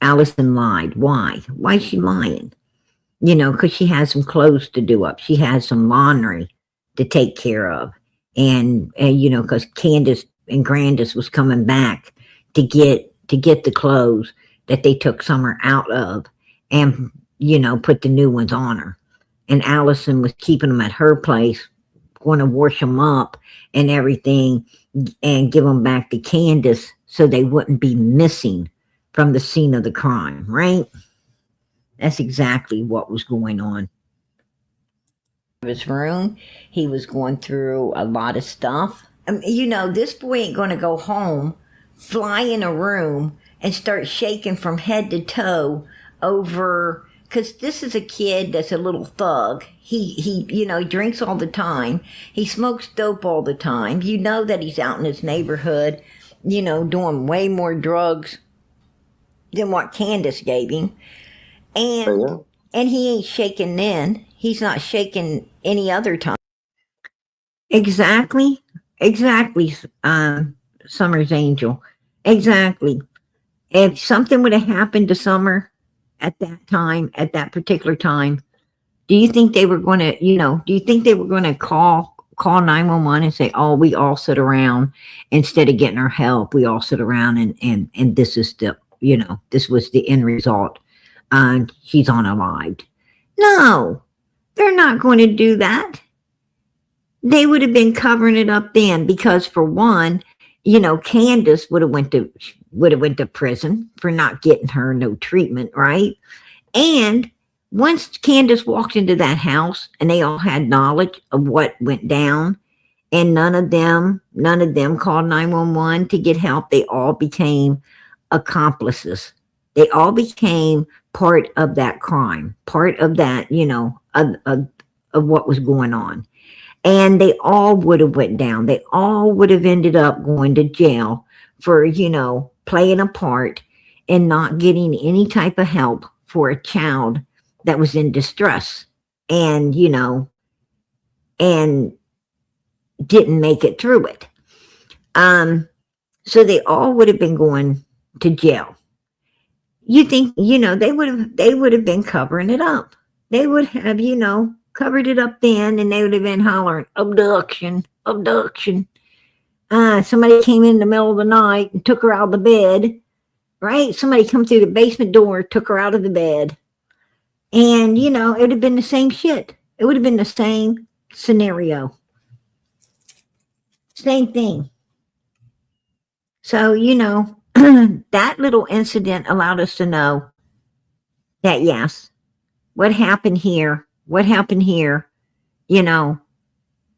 Allison lied. Why? Why is she lying? Because she has some clothes to do up. She has some laundry to take care of. And because Candace and Grandis was coming back to get the clothes that they took Summer out of and, put the new ones on her. And Allison was keeping them at her place, going to wash them up and everything and give them back to Candace so they wouldn't be missing from the scene of the crime, right? That's exactly what was going on. His room, he was going through a lot of stuff. This boy ain't going to go home, fly in a room and start shaking from head to toe over, because this is a kid that's a little thug. He drinks all the time. He smokes dope all the time. That he's out in his neighborhood, doing way more drugs than what Candace gave him. And he ain't shaking then. He's not shaking any other time. Exactly, Summer's angel. Exactly. If something would have happened to Summer at that particular time, do you think they were going to call 911 and say, oh, we all sit around instead of getting her help, we all sit around and this is this was the end result. She's unalived. No, they're not going to do that. They would have been covering it up then because for one, Candace would have went to prison for not getting her no treatment, right? And once Candace walked into that house and they all had knowledge of what went down, and none of them called 911 to get help, they all became accomplices. They all became part of that crime, part of that, of what was going on. And they all would have went down. They all would have ended up going to jail for, playing a part and not getting any type of help for a child that was in distress and, and didn't make it through it. So they all would have been going to jail. You think, they would have been covering it up. They would have, covered it up then, and they would have been hollering, abduction, abduction. Somebody came in the middle of the night and took her out of the bed, right? Somebody come through the basement door, took her out of the bed. And, it would have been the same shit. It would have been the same scenario. Same thing. So, that little incident allowed us to know that, yes, what happened here,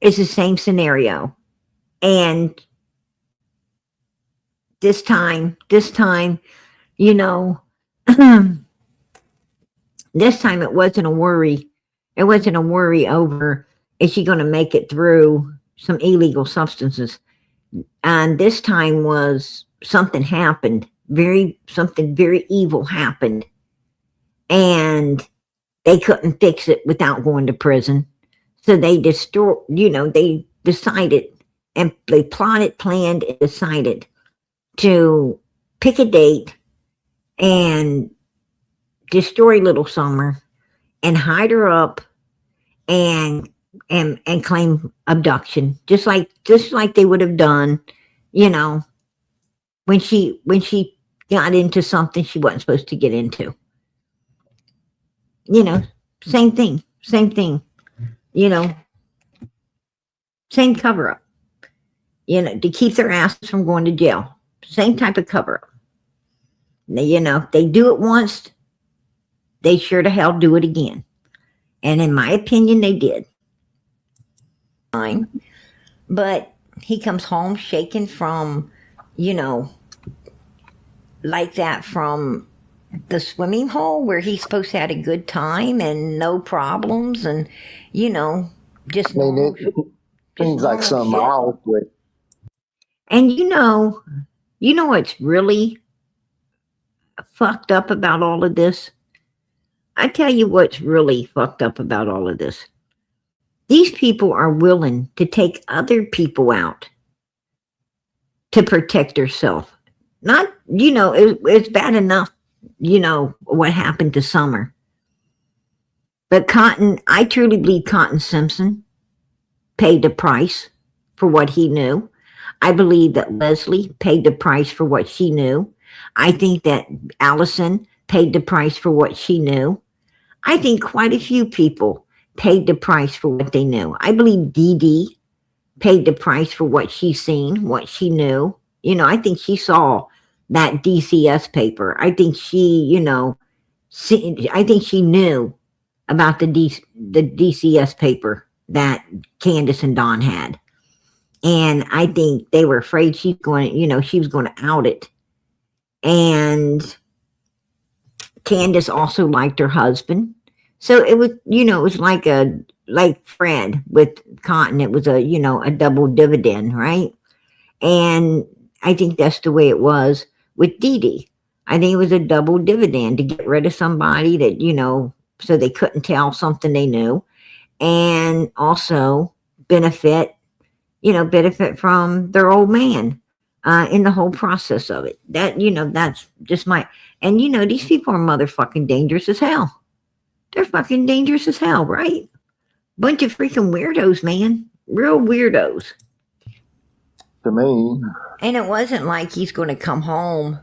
is the same scenario. And this time, this time it wasn't a worry. It wasn't a worry over, is she going to make it through some illegal substances? And this time was something happened. Something very evil happened. And they couldn't fix it without going to prison. So they they decided, and they plotted, planned, and decided to pick a date and destroy little Summer and hide her up and claim abduction, just like they would have done, when she got into something she wasn't supposed to get into. Same thing, same cover up, to keep their asses from going to jail. Same type of cover up. Now, they do it once, they sure to hell do it again. And in my opinion, they did. But he comes home shaken from, like that from the swimming hole where he's supposed to have a good time and no problems and, just. It seems like something off with. And what's really fucked up about all of this? I tell you what's really fucked up about all of this. These people are willing to take other people out to protect themselves. Not, it's bad enough, what happened to Summer. But I truly believe Cotton Simpson paid the price for what he knew. I believe that Leslie paid the price for what she knew. I think that Allison paid the price for what she knew. I think quite a few people paid the price for what they knew. I believe Dee Dee paid the price for what she seen, what she knew. I think she saw that DCS paper. I think she, I think she knew about the DCS paper that Candace and Dawn had. And I think they were afraid she was going to out it. And Candace also liked her husband. So it was, it was like Fred with Cotton. It was a double dividend, right? And I think that's the way it was with Dee Dee. I think it was a double dividend to get rid of somebody that, so they couldn't tell something they knew, and also benefit from their old man in the whole process of it. That, that's just and these people are motherfucking dangerous as hell. They're fucking dangerous as hell, right? Bunch of freaking weirdos, man. Real weirdos. To me. And it wasn't like he's going to come home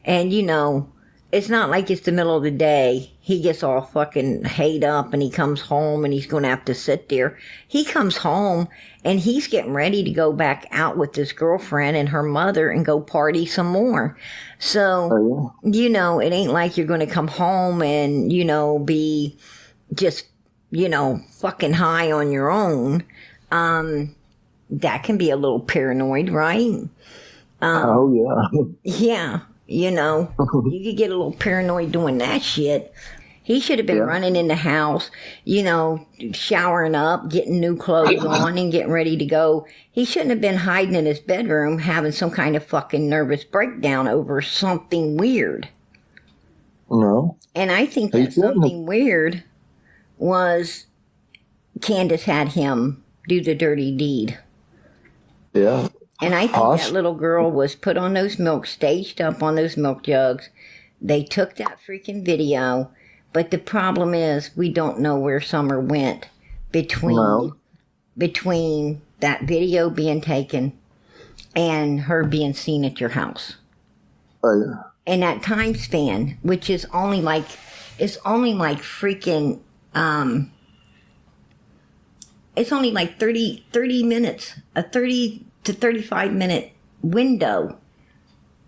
and, it's not like it's the middle of the day. He gets all fucking hayed up and he comes home and he's going to have to sit there. He comes home and he's getting ready to go back out with his girlfriend and her mother and go party some more. So, it ain't like you're going to come home and, be just, fucking high on your own. That can be a little paranoid, right? Yeah. You could get a little paranoid doing that shit. He should have been running in the house, showering up, getting new clothes on and getting ready to go. He shouldn't have been hiding in his bedroom having some kind of fucking nervous breakdown over something weird. No. And I think He that shouldn't have. something weird was Candace had him do the dirty deed. Yeah. And I think that little girl was put on those milk, staged up on those milk jugs. They took that freaking video. But the problem is we don't know where Summer went between that video being taken and her being seen at your house. Yeah. And that time span, which is only like freaking it's only like 30 minutes, a 30 to 35 minute window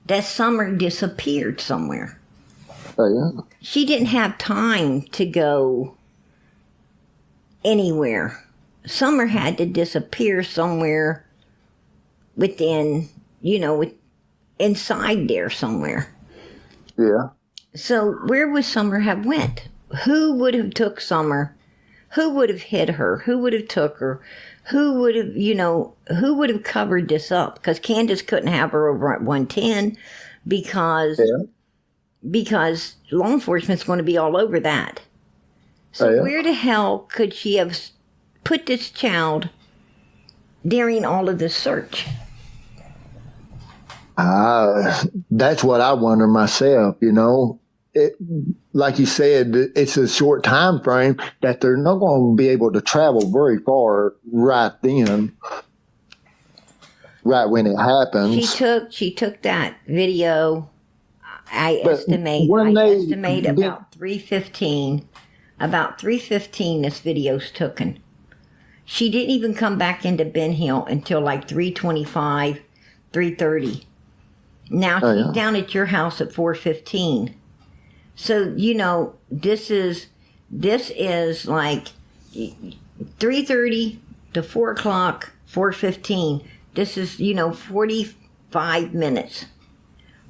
that Summer disappeared somewhere. Yeah. She didn't have time to go anywhere. Summer had to disappear somewhere within, inside there somewhere. Yeah. So where would Summer have went? Who would have took Summer? Who would have hit her? Who would have took her? Who would have, who would have covered this up? Because Candace couldn't have her over at 110 because law enforcement's going to be all over that. So where the hell could she have put this child during all of this search? That's what I wonder myself, like you said, it's a short time frame that they're not going to be able to travel very far right then, right when it happens. She took that video. I estimate about 3:15. About 3:15 this video's taken. She didn't even come back into Ben Hill until like 3:25, 3:30. Now she's down at your house at 4:15. So, this is like 3:30 to 4 o'clock, 4:15. This is, 45 minutes.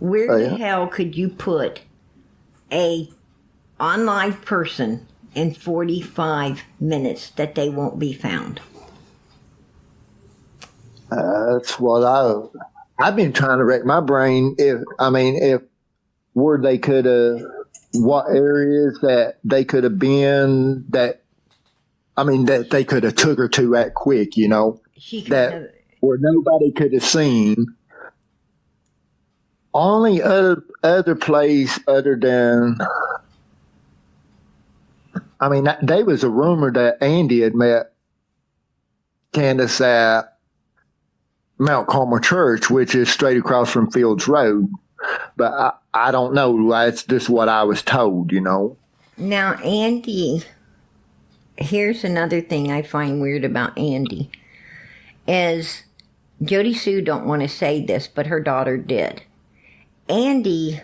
Where the hell could you put a online person in 45 minutes that they won't be found? That's what I've been trying to rack my brain. If where they could have, what areas that they could have been that they could have took her to that quick, where nobody could have seen. Only other place other than, there was a rumor that Andy had met Candace at Mount Carmel Church, which is straight across from Fields Road. But I don't know. That's just what I was told, Now, Andy, here's another thing I find weird about Andy, is Jody Sue don't want to say this, but her daughter did. Jody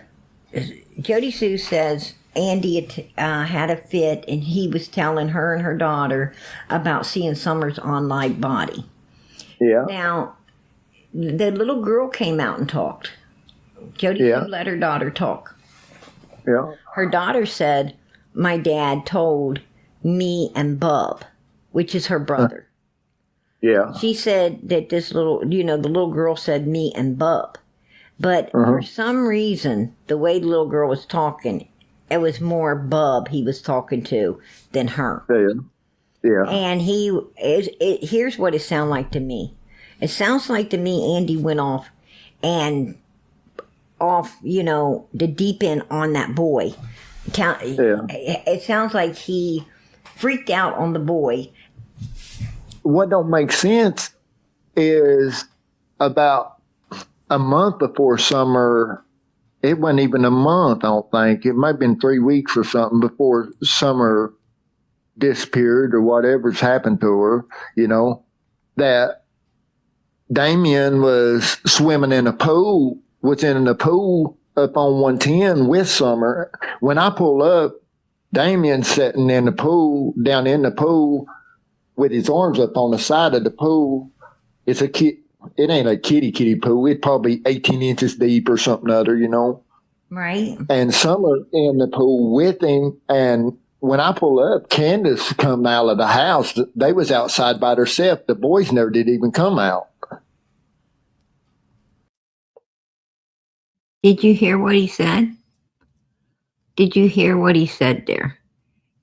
Sue says Andy had a fit and he was telling her and her daughter about seeing Summer's online body. Yeah. Now, the little girl came out and talked. Jody Sue let her daughter talk. Yeah. Her daughter said, my dad told me and Bub, which is her brother. Yeah. She said that this little, the little girl said me and Bub. But for some reason, the way the little girl was talking, it was more Bub he was talking to than her. Yeah. And here's what it sounded like to me. It sounds like to me Andy went off, the deep end on that boy. It sounds like he freaked out on the boy. What don't make sense is about a month before Summer, it wasn't even a month, I don't think. It might have been 3 weeks or something before Summer disappeared or whatever's happened to her, that Damien was swimming in a pool, was in the pool up on 110 with Summer. When I pull up, Damien's sitting in the pool, down in the pool, with his arms up on the side of the pool. It's it ain't a kitty pool. It's probably 18 inches deep or something other, Right. And Summer in the pool with him. And when I pull up, Candace come out of the house. They was outside by themselves. The boys never did even come out. Did you hear what he said? Did you hear what he said there?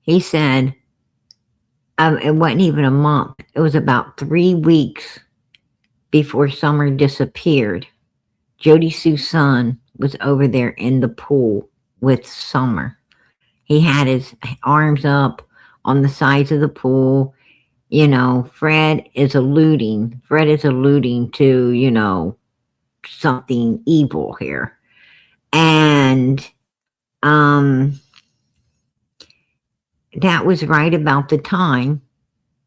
He said, it wasn't even a month. It was about 3 weeks before Summer disappeared. Jody Sue's son was over there in the pool with Summer. He had his arms up on the sides of the pool. You know, Fred is alluding to, you know, something evil here. And that was right about the time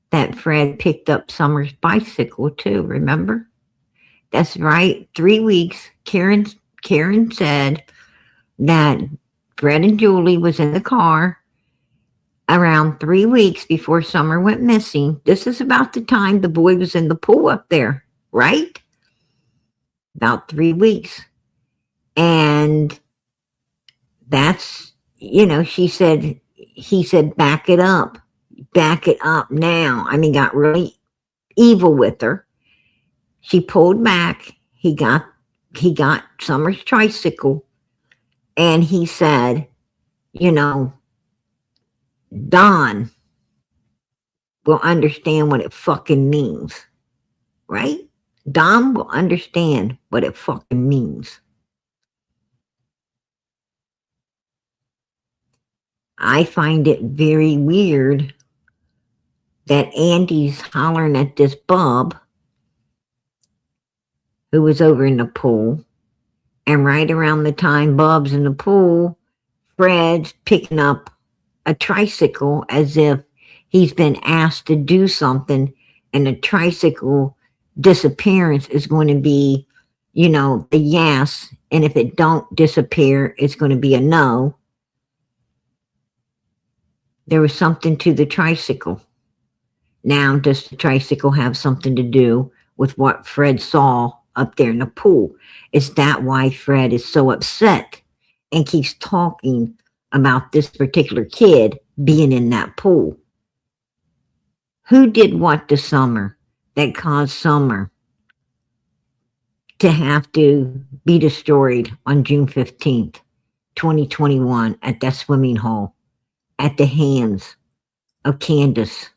that Fred picked up Summer's bicycle too, remember? That's right. 3 weeks. Karen said that Fred and Julie was in the car around 3 weeks before Summer went missing. This is about the time the boy was in the pool up there, right? About 3 weeks. And that's, you know, he said, back it up now. I mean, got really evil with her. She pulled back. He got Summer's tricycle, and he said, you know, Don will understand what it fucking means, right? Don will understand what it fucking means. I find it very weird that Andy's hollering at this bub who was over in the pool, and right around the time Bub's in the pool, Fred's picking up a tricycle as if he's been asked to do something, and the tricycle disappearance is going to be, you know, a yes, and if it don't disappear, it's going to be a no. There was something to the tricycle. Now, does the tricycle have something to do with what Fred saw up there in the pool? Is that why Fred is so upset and keeps talking about this particular kid being in that pool? Who did what to Summer that caused Summer to have to be destroyed on June 15th, 2021 at that swimming hole at the hands of Candace,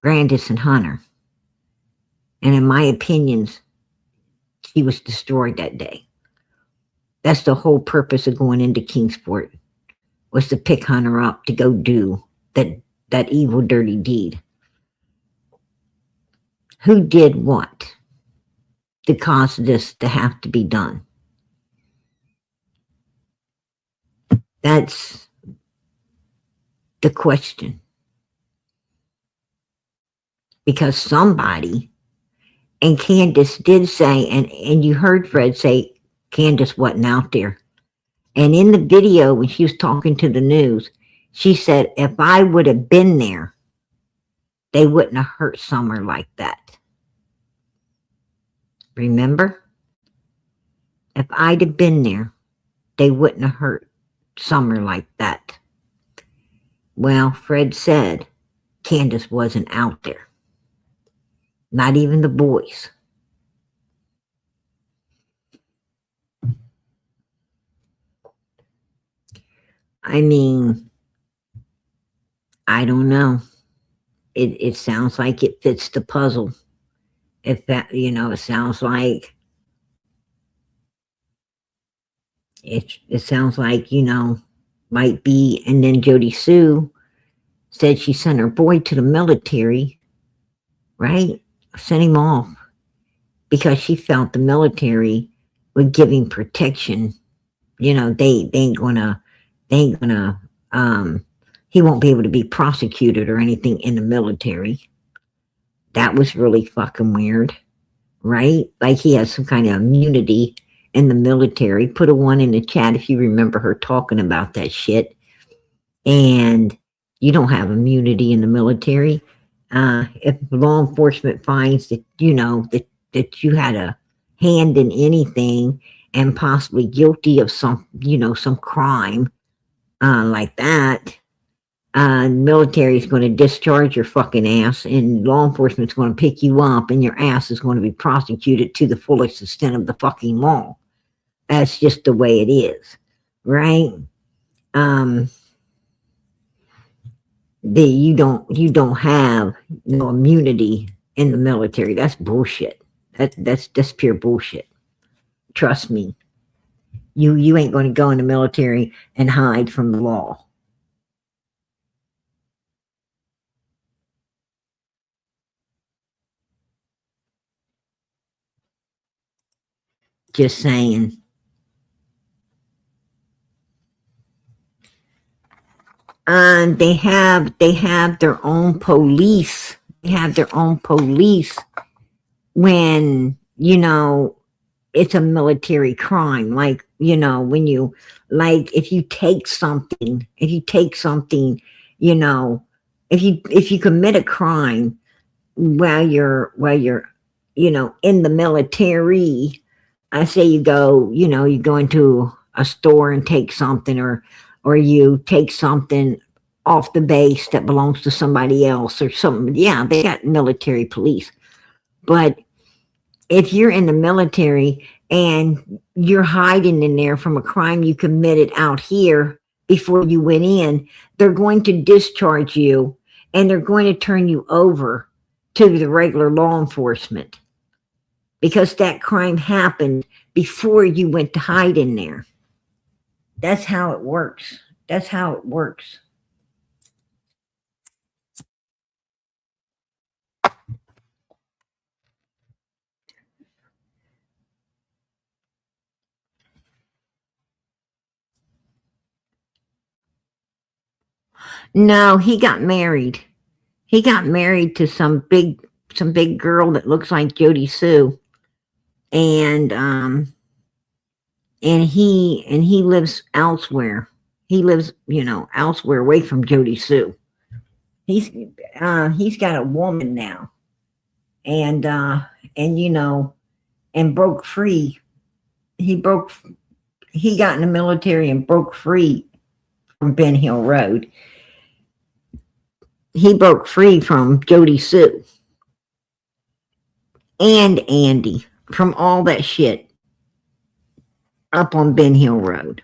Grandis, and Hunter? And in my opinions, she was destroyed that day. That's the whole purpose of going into Kingsport, was to pick Hunter up to go do that evil, dirty deed. Who did what to cause this to have to be done? That's the question. Because somebody, and Candace did say, and you heard Fred say Candace wasn't out there. And in the video, when she was talking to the news, she said, if I would have been there, they wouldn't have hurt Summer like that. Remember? If I'd have been there, they wouldn't have hurt Summer like that. Well, Fred said Candace wasn't out there. Not even the boys. I mean, I don't know. It sounds like it fits the puzzle. If that, you know, it sounds like it sounds like, you know, might be. And then Jody Sue said she sent her boy to the military, right? Sent him off because she felt the military would give him protection. You know, they ain't gonna, he won't be able to be prosecuted or anything in the military. That was really fucking weird, right? Like he has some kind of immunity in the military. Put a 1 in the chat if you remember her talking about that shit. And you don't have immunity in the military. If law enforcement finds that, you know, that you had a hand in anything and possibly guilty of some, you know, some crime like that, military is going to discharge your fucking ass, and law enforcement is going to pick you up, and your ass is going to be prosecuted to the fullest extent of the fucking law. That's just the way it is, right? um, you don't have no immunity in the military. That's bullshit. That's pure bullshit. Trust me. You ain't going to go in the military and hide from the law. Just saying. And they have their own police. They have their own police when, you know, it's a military crime. Like, you know, when you, like, if you take something, you know, if you commit a crime while you're, you know, in the military, I say you go, you know, you go into a store and take something, or you take something off the base that belongs to somebody else or something. Yeah, they got military police. But if you're in the military and you're hiding in there from a crime you committed out here before you went in, they're going to discharge you and they're going to turn you over to the regular law enforcement because that crime happened before you went to hide in there. That's how it works. That's how it works. No, he got married. He got married to some big girl that looks like Jody Sue. And he lives elsewhere. He lives, you know, elsewhere away from Jody Sue. He's got a woman now. And you know, and broke free. He got in the military and broke free from Ben Hill Road. He broke free from Jody Sue and Andy from all that shit up on Ben Hill Road.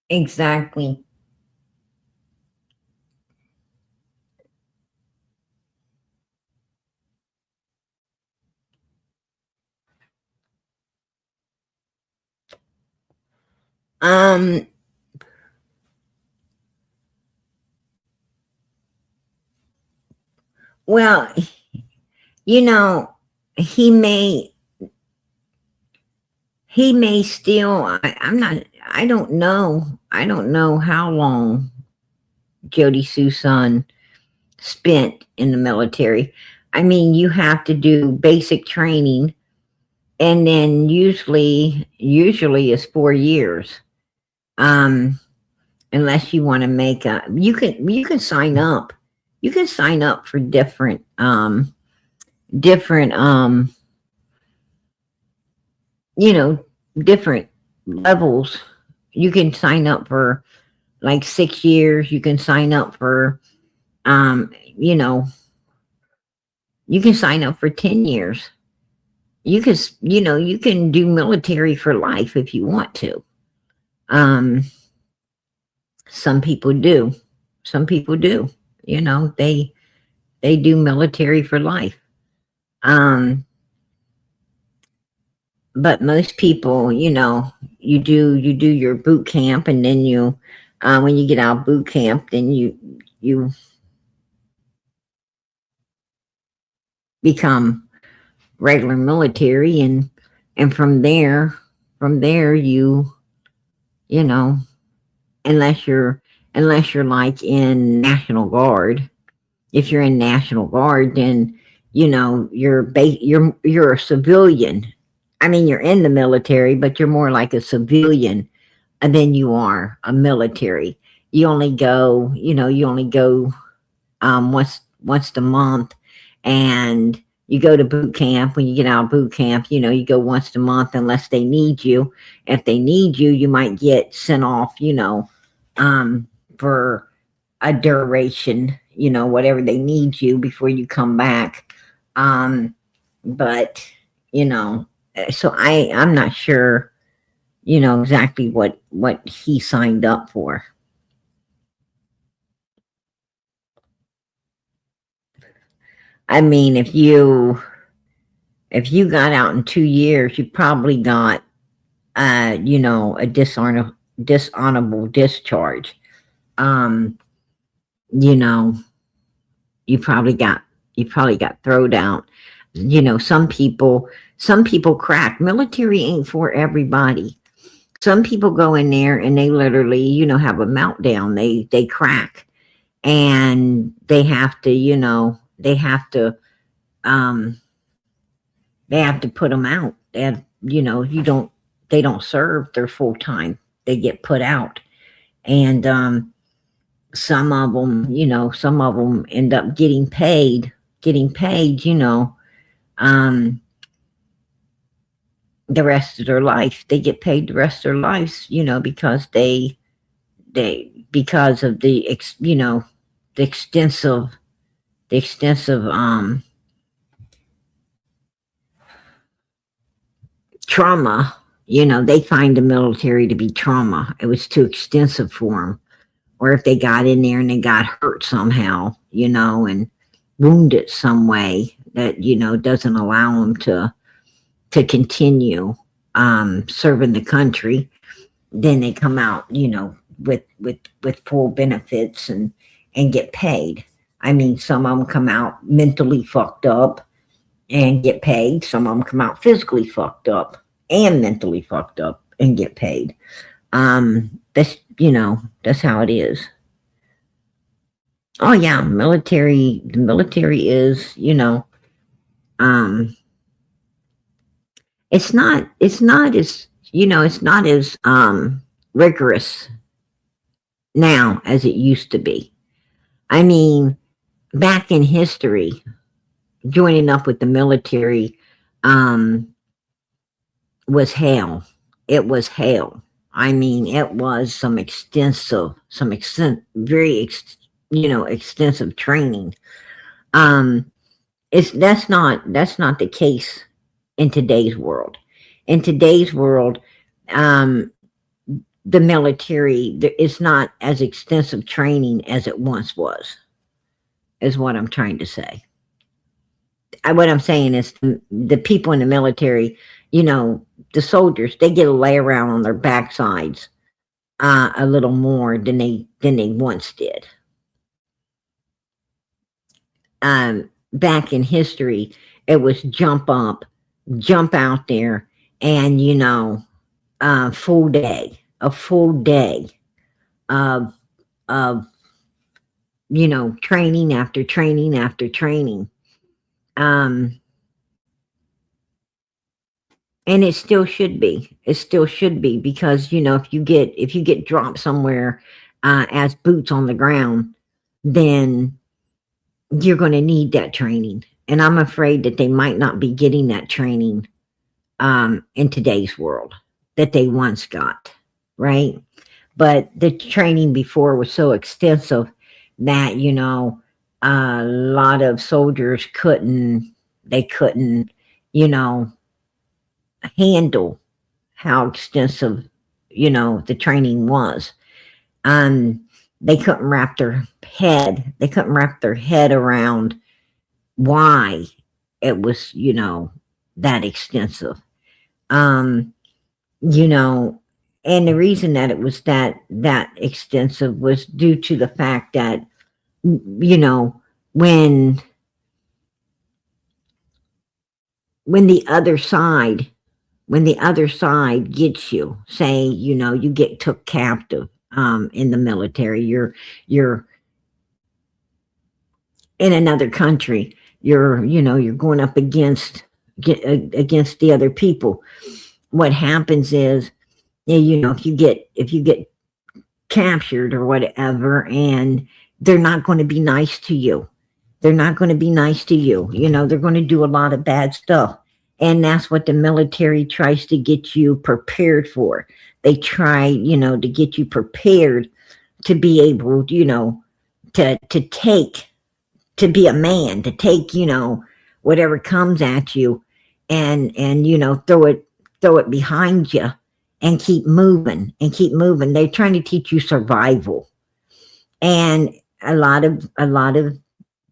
Exactly. Well, you know, he may still, I don't know how long Jody Sue's son spent in the military. I mean, you have to do basic training, and then usually is 4 years. Unless you want to make you can sign up. You can sign up for different you know, different levels. You can sign up for like 6 years. You can sign up for you know, you can sign up for 10 years. You can, you know, you can do military for life if you want to. Some people do. You know, they do military for life. But most people, you know, you do your boot camp, and then you when you get out of boot camp, then you become regular military, and from there you know, unless you're like in National Guard. If you're in National Guard, then you know, you're a civilian. I mean, you're in the military, but you're more like a civilian than you are a military. You only go, once a month, and you go to boot camp. When you get out of boot camp, you go once a month unless they need you. If they need you, you might get sent off, for a duration, whatever they need you before you come back. But, so I'm not sure, exactly what he signed up for. I mean, if you got out in 2 years, you probably got, a dishonorable discharge. You probably got thrown out. Some people crack. Military ain't for everybody. Some people go in there and they literally, have a meltdown. They crack, and they have to, they have to put them out. And they don't serve their full time. They get put out. And some of them end up getting paid, the rest of their life. They get paid the rest of their lives, because because of the extensive trauma. They find the military to be trauma. It was too extensive for them. Or if they got in there and they got hurt somehow, and wounded some way that, doesn't allow them to continue serving the country, then they come out, with full benefits and get paid. I mean, some of them come out mentally fucked up and get paid. Some of them come out physically fucked up and mentally fucked up and get paid. That's how it is. Oh yeah, the military is, it's not as rigorous now as it used to be. I mean, back in history, joining up with the military was hell. It was hell. I mean, it was very extensive training. That's not the case in today's world. In today's world, the military is not as extensive training as it once was, is what I'm trying to say. What I'm saying is the people in the military, the soldiers, they get to lay around on their backsides a little more than they once did. Back in history, it was jump up, jump out there, and a full day of training after training after training. And it still should be. It still should be, because if you get dropped somewhere as boots on the ground, then you're going to need that training. And I'm afraid that they might not be getting that training in today's world that they once got, right? But the training before was so extensive that a lot of soldiers couldn't handle how extensive the training was. They couldn't wrap their head around why it was that extensive. And the reason that it was that extensive was due to the fact that when the other side gets you, say, you get took captive in the military, you're in another country, you're going up against the other people. What happens is, if you get captured or whatever, and they're not going to be nice to you. They're not going to be nice to you. They're going to do a lot of bad stuff. And that's what the military tries to get you prepared for. They try, to get you prepared to be able, to be a man, to take, whatever comes at you and throw it behind you and keep moving. They're trying to teach you survival. And a lot of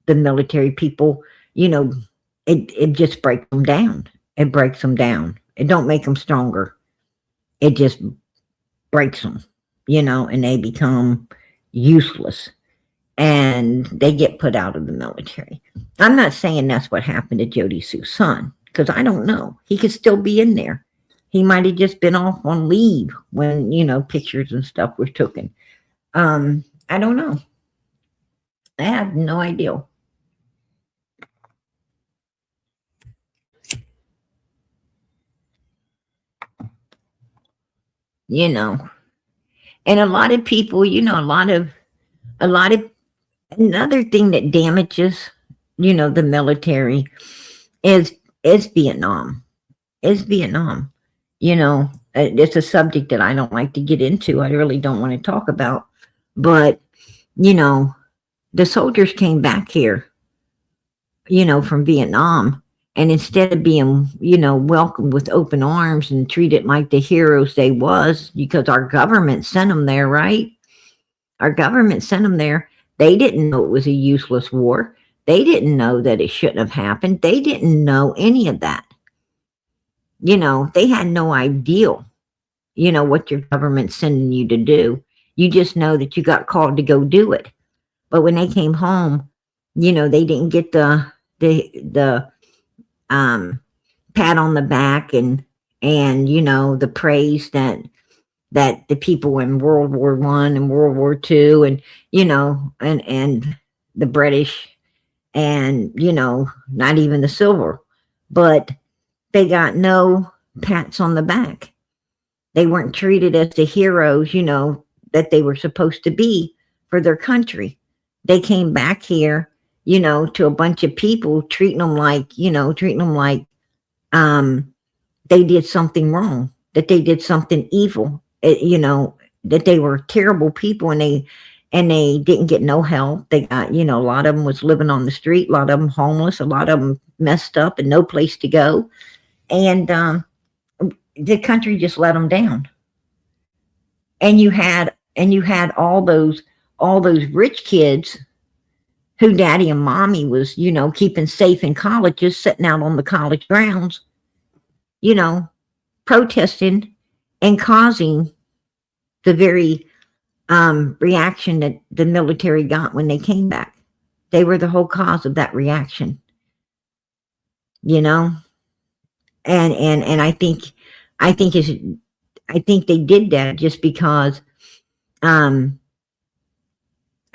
the military people, it just breaks them down. It breaks them down. It don't make them stronger. It just breaks them, and they become useless and they get put out of the military. I'm not saying that's what happened to Jody Sue's son, because I don't know. He could still be in there. He might have just been off on leave when, pictures and stuff were taken. I don't know. I have no idea. And a lot of people, another thing that damages, the military is Vietnam. It's a subject that I don't like to get into. I really don't want to talk about, but, the soldiers came back here, from Vietnam, and instead of being, welcomed with open arms and treated like the heroes they was, because our government sent them there, right? Our government sent them there. They didn't know it was a useless war. They didn't know that it shouldn't have happened. They didn't know any of that. They had no idea, what your government's sending you to do. You just know that you got called to go do it. But when they came home, they didn't get the pat on the back and the praise that the people in World War I and World War II and and the British and not even the silver, but they got no pats on the back. They weren't treated as the heroes that they were supposed to be for their country. They came back here to a bunch of people, treating them like they did something wrong, that they did something evil, that they were terrible people, and they didn't get no help. They got, a lot of them was living on the street, a lot of them homeless, a lot of them messed up and no place to go. And the country just let them down. And you had all those rich kids who daddy and mommy was, keeping safe in colleges, sitting out on the college grounds, protesting and causing the very reaction that the military got when they came back. They were the whole cause of that reaction, and I think they did that just because,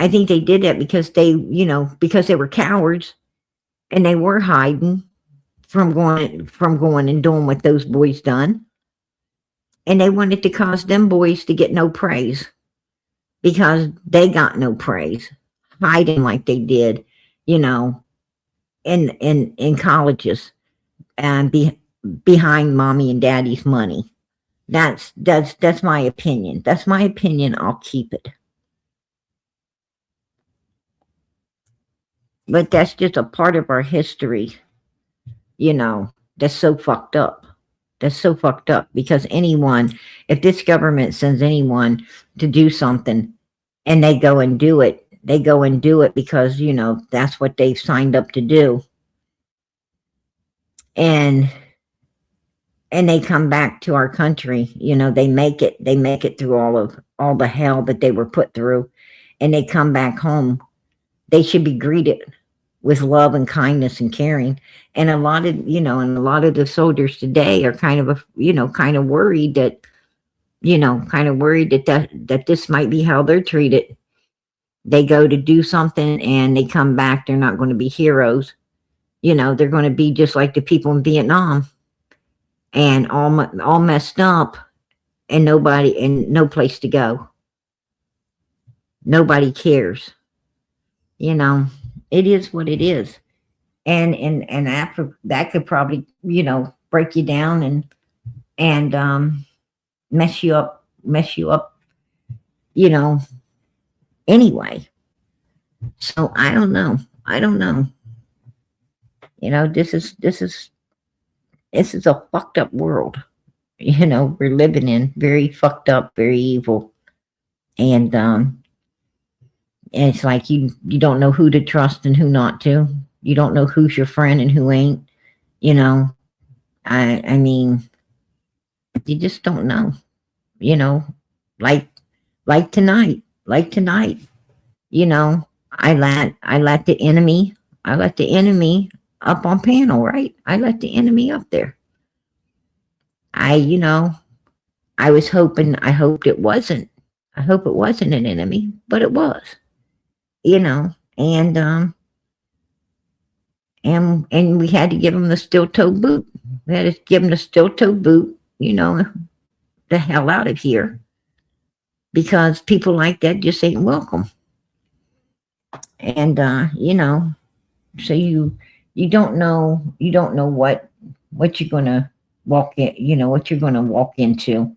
I think they did that because because they were cowards and they were hiding from going and doing what those boys done. And they wanted to cause them boys to get no praise because they got no praise, hiding like they did, in colleges and behind mommy and daddy's money. That's my opinion. That's my opinion. I'll keep it. But that's just a part of our history, that's so fucked up. That's so fucked up because if this government sends anyone to do something and they go and do it because, that's what they've signed up to do. And they come back to our country, they make it through all the hell that they were put through, and they come back home. They should be greeted with love and kindness and caring. And a lot of the soldiers today are kind of worried that, that this might be how they're treated. They go to do something and they come back, they're not going to be heroes. You know, they're going to be just like the people in Vietnam, and all messed up, and no place to go. Nobody cares. You know, it is what it is. And after that could probably, you know, break you down and mess you up, you know, anyway. So I don't know. You know, this is a fucked up world. You know, we're living in very fucked up, very evil. And it's like you don't know who to trust and who not to. You don't know who's your friend and who ain't. You know, I mean, you just don't know. You know, like tonight. You know, I let the enemy up on panel, right? I let the enemy up there. You know, I hoped it wasn't. I hope it wasn't an enemy, but it was. You know, and we had to give him the steel toe boot. We had to give him the steel toe boot, you know, the hell out of here. Because people like that just ain't welcome. And you know, so you don't know what you're gonna walk in, you know, what you're gonna walk into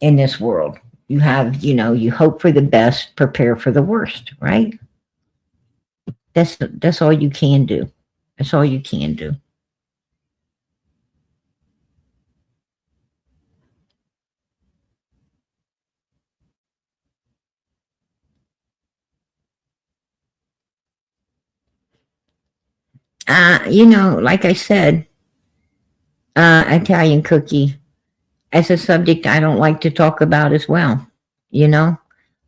in this world. You have, you know, you hope for the best, prepare for the worst, right? That's all you can do. That's all you can do. You know, like I said, Italian cookie as a subject I don't like to talk about as well. You know,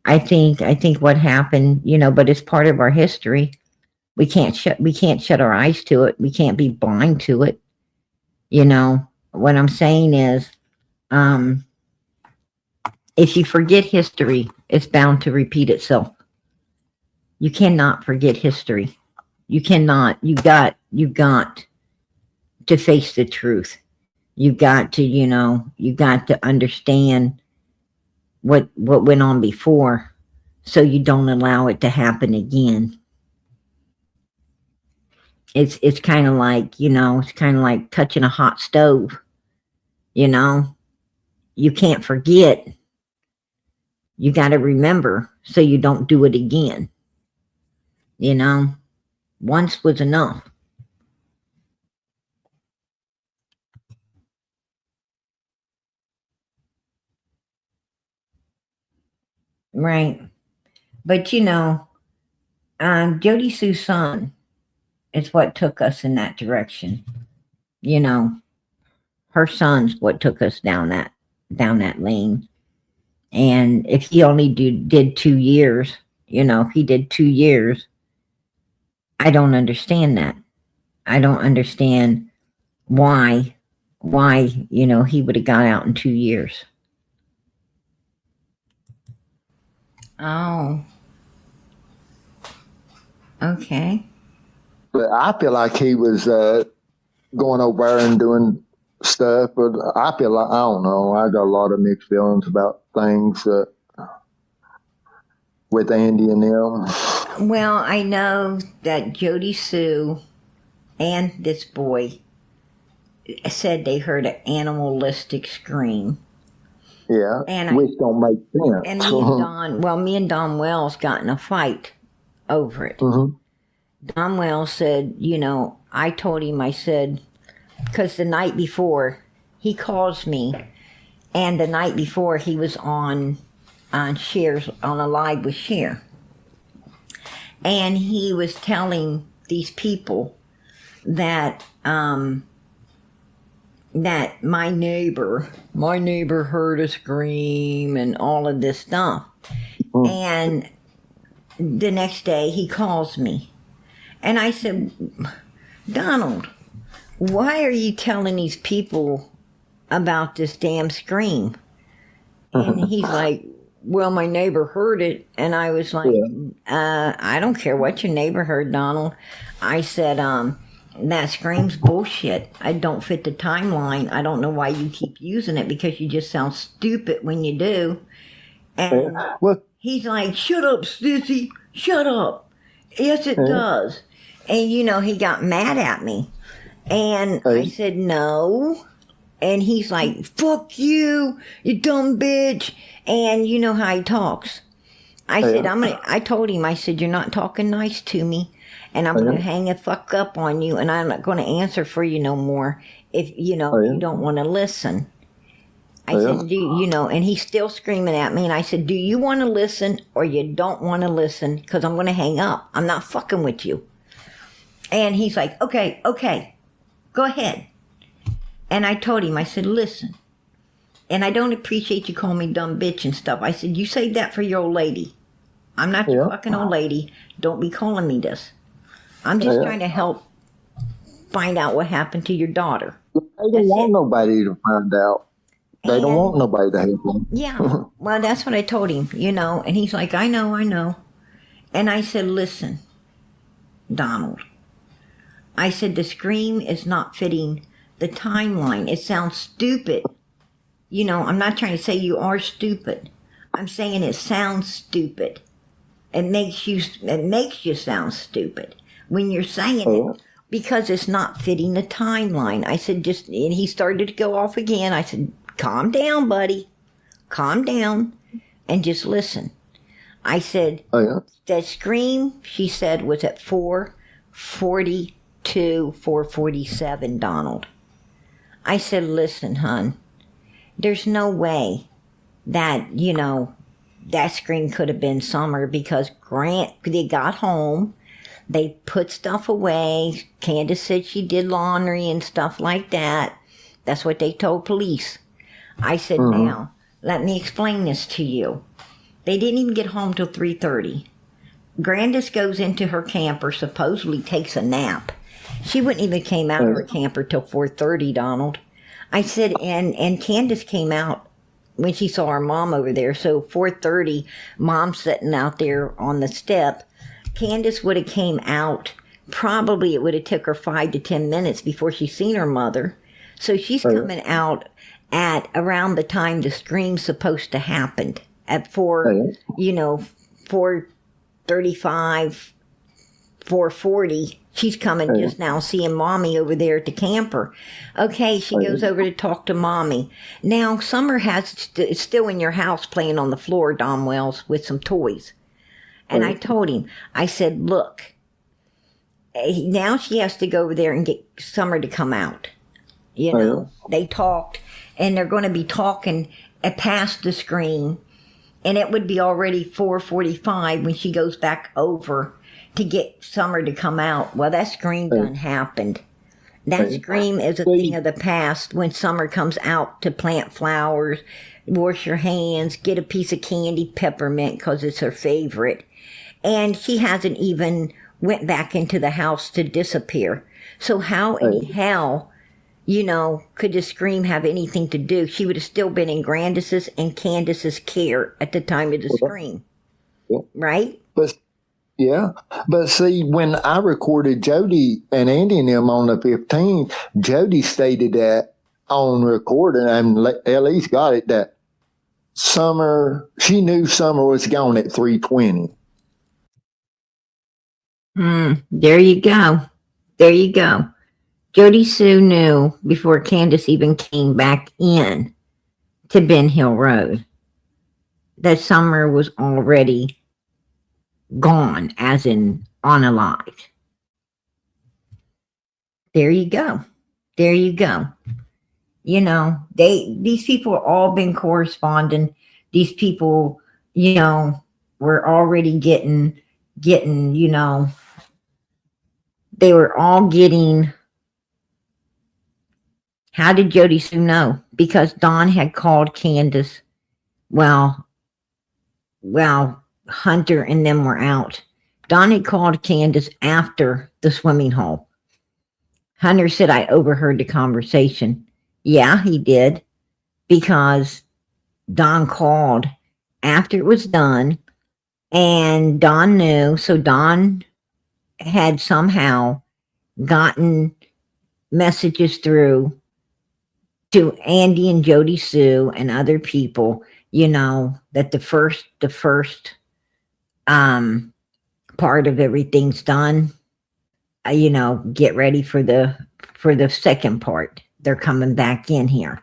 I think what happened, you know, but it's part of our history. We can't shut our eyes to it. We can't be blind to it. You know, what I'm saying is, if you forget history, it's bound to repeat itself. You cannot forget history. You cannot. You got to face the truth. You got to understand what went on before, so you don't allow it to happen again. It's kind of like, you know, it's kind of like touching a hot stove. You know, you can't forget. You got to remember so you don't do it again. You know, once was enough. Right. But you know, Jody Sue's son is what took us in that direction. You know, her son's what took us down that lane. And if he only did 2 years, you know, if he did 2 years, I don't understand that. I don't understand why, you know, he would have got out in 2 years. Oh. Okay. But I feel like he was going over there and doing stuff. But I feel like, I don't know. I got a lot of mixed feelings about things with Andy and them. Well, I know that Jody Sue and this boy said they heard an animalistic scream. Yeah, which don't make sense. And me and Don Wells got in a fight over it. Mm-hmm. Don Wells said, you know, I told him, I said, because the night before, he calls me, and the night before he was on Cher's, on a live with Cher. And he was telling these people that that my neighbor heard a scream and all of this stuff. Mm. And the next day he calls me. And I said, Donald, why are you telling these people about this damn scream? And he's like, well, my neighbor heard it, and I was like, I don't care what your neighbor heard, Donald. I said, that screams bullshit. I don't fit the timeline. I don't know why you keep using it because you just sound stupid when you do. And Well, he's like, shut up, sissy, shut up. Yes, it does. And, you know, he got mad at me. And I said, no. And he's like, fuck you, you dumb bitch. And you know how he talks. I said, I told him, I said, you're not talking nice to me. And I'm going to hang the fuck up on you. And I'm not going to answer for you no more if, you know, you don't want to listen. I said, you know, and he's still screaming at me. And I said, do you want to listen or you don't want to listen? Because I'm going to hang up. I'm not fucking with you. And he's like, okay, go ahead. And I told him, I said, listen, and I don't appreciate you calling me dumb bitch and stuff. I said, you save that for your old lady. I'm not your fucking old lady. Don't be calling me this. I'm just trying to help find out what happened to your daughter. They don't want nobody to find out. They don't want nobody to help them. Yeah, well, that's what I told him, you know. And he's like, I know. And I said, listen, Donald. I said, the scream is not fitting the timeline. It sounds stupid. You know, I'm not trying to say you are stupid. I'm saying it sounds stupid. It makes you sound stupid when you're saying it because it's not fitting the timeline. I said, and he started to go off again. I said, calm down, buddy. Calm down and just listen. I said, that scream, she said, was at 4:42, 4:47, Donald. I said, listen, hon, there's no way that, you know, that scream could have been Summer because they got home, they put stuff away. Candace said she did laundry and stuff like that. That's what they told police. I said, now, let me explain this to you. They didn't even get home till 3:30. Grandis goes into her camper, supposedly takes a nap. She wouldn't even came out of her camper till 4:30, Donald. I said, and Candace came out when she saw her mom over there. So 4:30, mom's sitting out there on the step. Candace would have came out. Probably it would have took her 5 to 10 minutes before she seen her mother. So she's coming out at around the time the scream's supposed to happen at 4:35, 4:40. She's coming just now seeing mommy over there at the camper. Okay, she goes over to talk to mommy. Now, Summer is still in your house playing on the floor, Don Wells, with some toys. And I told him, I said, look, now she has to go over there and get Summer to come out. You know, they talked, and they're going to be talking past the screen. And it would be already 4:45 when she goes back over to get Summer to come out. Well, that scream done happened. That scream is a thing of the past when Summer comes out to plant flowers, wash your hands, get a piece of candy, peppermint, because it's her favorite. And she hasn't even went back into the house to disappear. So how in hell, you know, could the scream have anything to do? She would have still been in Grandis's and Candace's care at the time of the scream. Right? But see, when I recorded Jody and Andy and them on the 15th, Jody stated that on recording, and Ellie's got it, that she knew Summer was gone at 3:20. There you go. Jody Sue knew before Candace even came back in to Ben Hill Road that Summer was already gone, as in unalive. There you go. You know, these people have all been corresponding. These people, you know, were already getting, you know, they were all getting. How did Jody Sue know? Because Don had called Candace. Well, Hunter and them were out. Don had called Candace after the swimming hole. Hunter said, I overheard the conversation. Yeah, he did. Because Don called after it was done, and Don knew, so Don had somehow gotten messages through to Andy and Jody Sue and other people, you know, that the first part of everything's done. You know, get ready for the second part. They're coming back in here.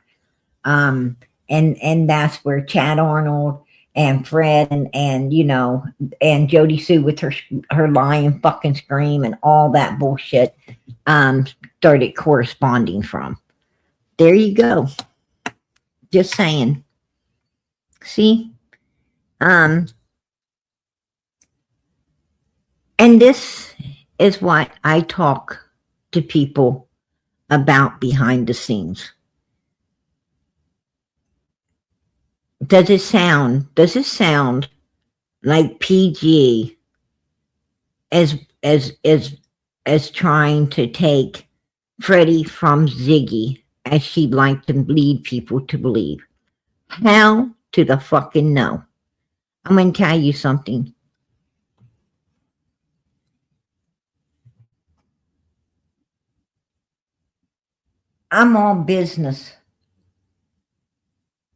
And that's where Chad Arnold and Fred and you know, and Jody Sue with her lying fucking scream and all that bullshit started corresponding from. There you go. Just saying. See? And this is what I talk to people about behind the scenes. Does it sound like PG as trying to take Freddie from Ziggy as she'd like to lead people to believe? Hell to the fucking no. I'm going to tell you something. I'm all business.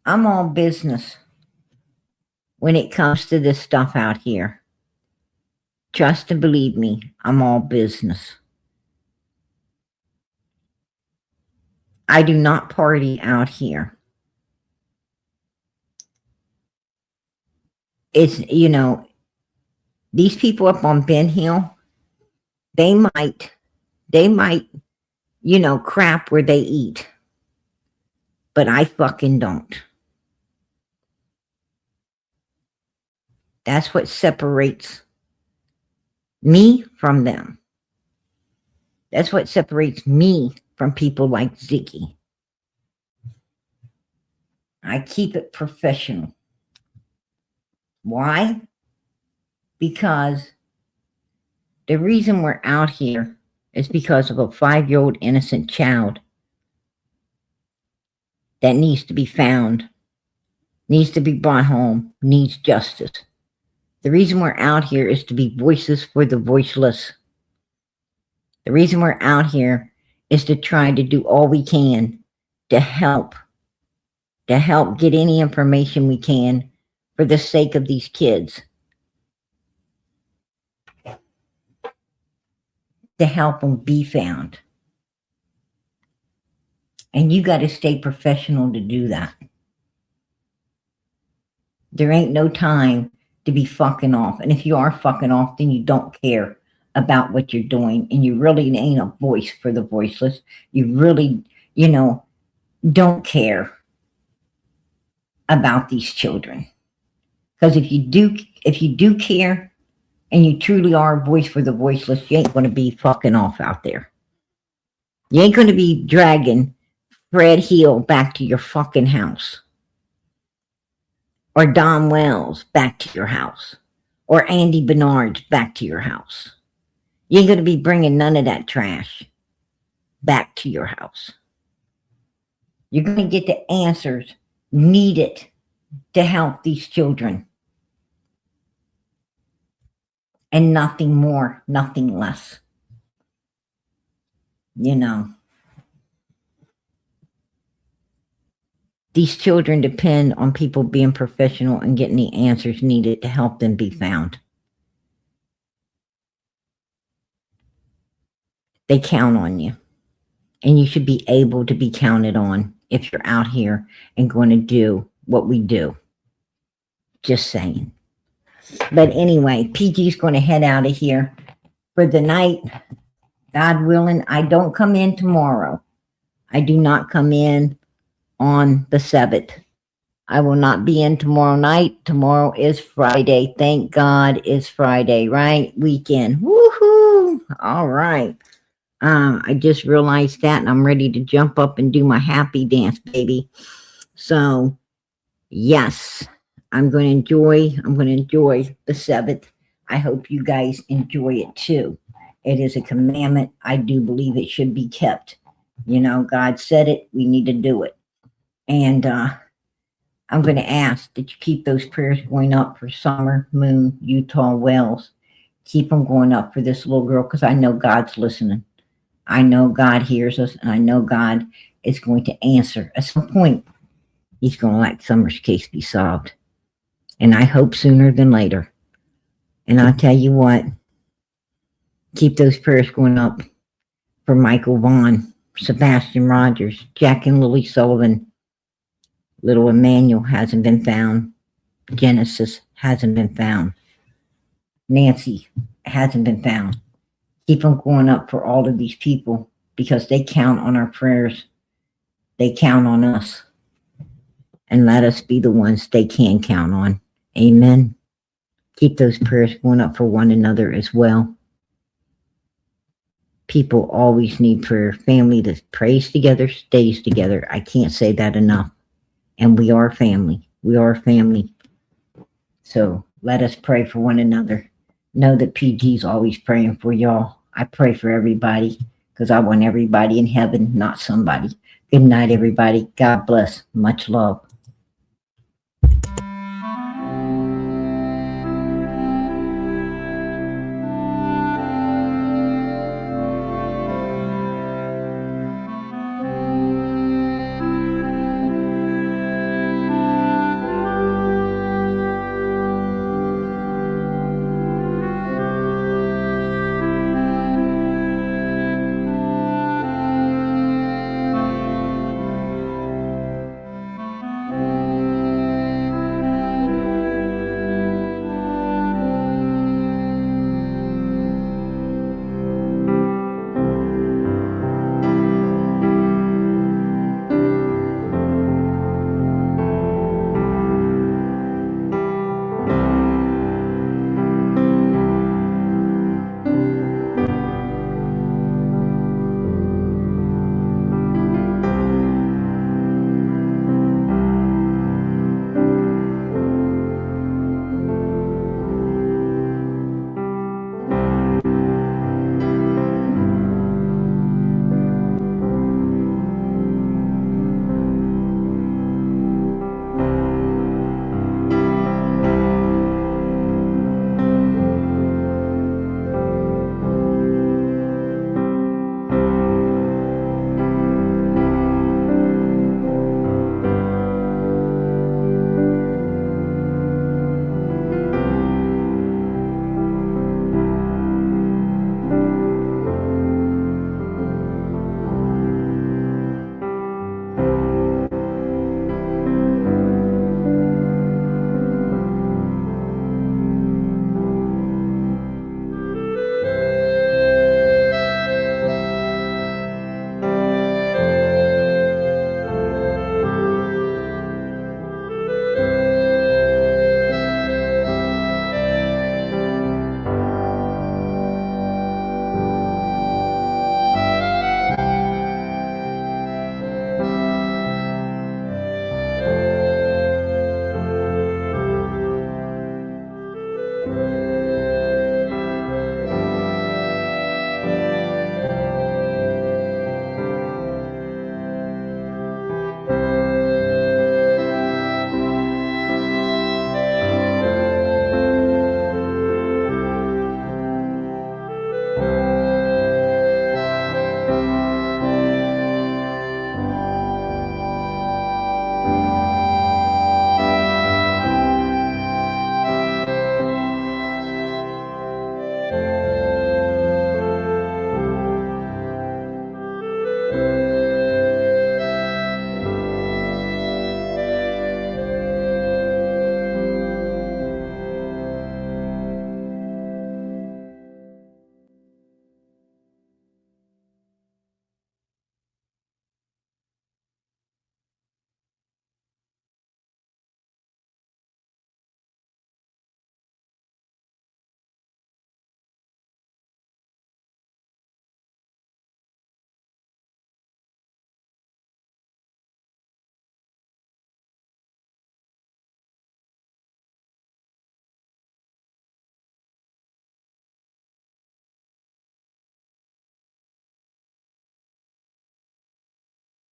I'm all business when it comes to this stuff out here. Trust and believe me, I'm all business. I do not party out here. It's, you know, these people up on Ben Hill, they might, you know, crap where they eat. But I fucking don't. That's what separates me from them. That's what separates me from people like Ziggy. I keep it professional. Why? Because the reason we're out here is because of a 5-year-old innocent child that needs to be found, needs to be brought home, needs justice. The reason we're out here is to be voices for the voiceless. The reason we're out here is to try to do all we can to help get any information we can for the sake of these kids. To help them be found. And you got to stay professional to do that. There ain't no time to be fucking off. And if you are fucking off, then you don't care about what you're doing. And you really ain't a voice for the voiceless. You really, you know, don't care about these children. Because if you do care and you truly are a voice for the voiceless, you ain't going to be fucking off out there. You ain't going to be dragging Fred Hill back to your fucking house. Or Don Wells back to your house. Or Andy Bernard back to your house. You ain't going to be bringing none of that trash back to your house. You're going to get the answers needed to help these children. And nothing more, nothing less. You know. These children depend on people being professional and getting the answers needed to help them be found. They count on you. And you should be able to be counted on if you're out here and going to do what we do. Just saying. But anyway, PG's going to head out of here for the night. God willing, I don't come in tomorrow. I do not come in on the 7th. I will not be in tomorrow night. Tomorrow is Friday. Thank God it's Friday, right? Weekend. Woohoo! All right. I just realized that and I'm ready to jump up and do my happy dance, baby. So, yes, I'm going to enjoy the 7th. I hope you guys enjoy it too. It is a commandment. I do believe it should be kept. You know, God said it. We need to do it. And I'm going to ask that you keep those prayers going up for Summer, Moon, Utah, Wells. Keep them going up for this little girl, because I know God's listening. I know God hears us, and I know God is going to answer. At some point, he's going to let Summer's case be solved. And I hope sooner than later. And I'll tell you what, keep those prayers going up for Michael Vaughn, Sebastian Rogers, Jack and Lily Sullivan. Little Emmanuel hasn't been found. Genesis hasn't been found. Nancy hasn't been found. Keep them going up for all of these people, because they count on our prayers. They count on us. And let us be the ones they can count on. Amen. Keep those prayers going up for one another as well. People always need prayer. Family that prays together stays together. I can't say that enough. And we are family. We are family. So let us pray for one another. Know that PG's always praying for y'all. I pray for everybody, because I want everybody in heaven, not somebody. Good night, everybody. God bless. Much love.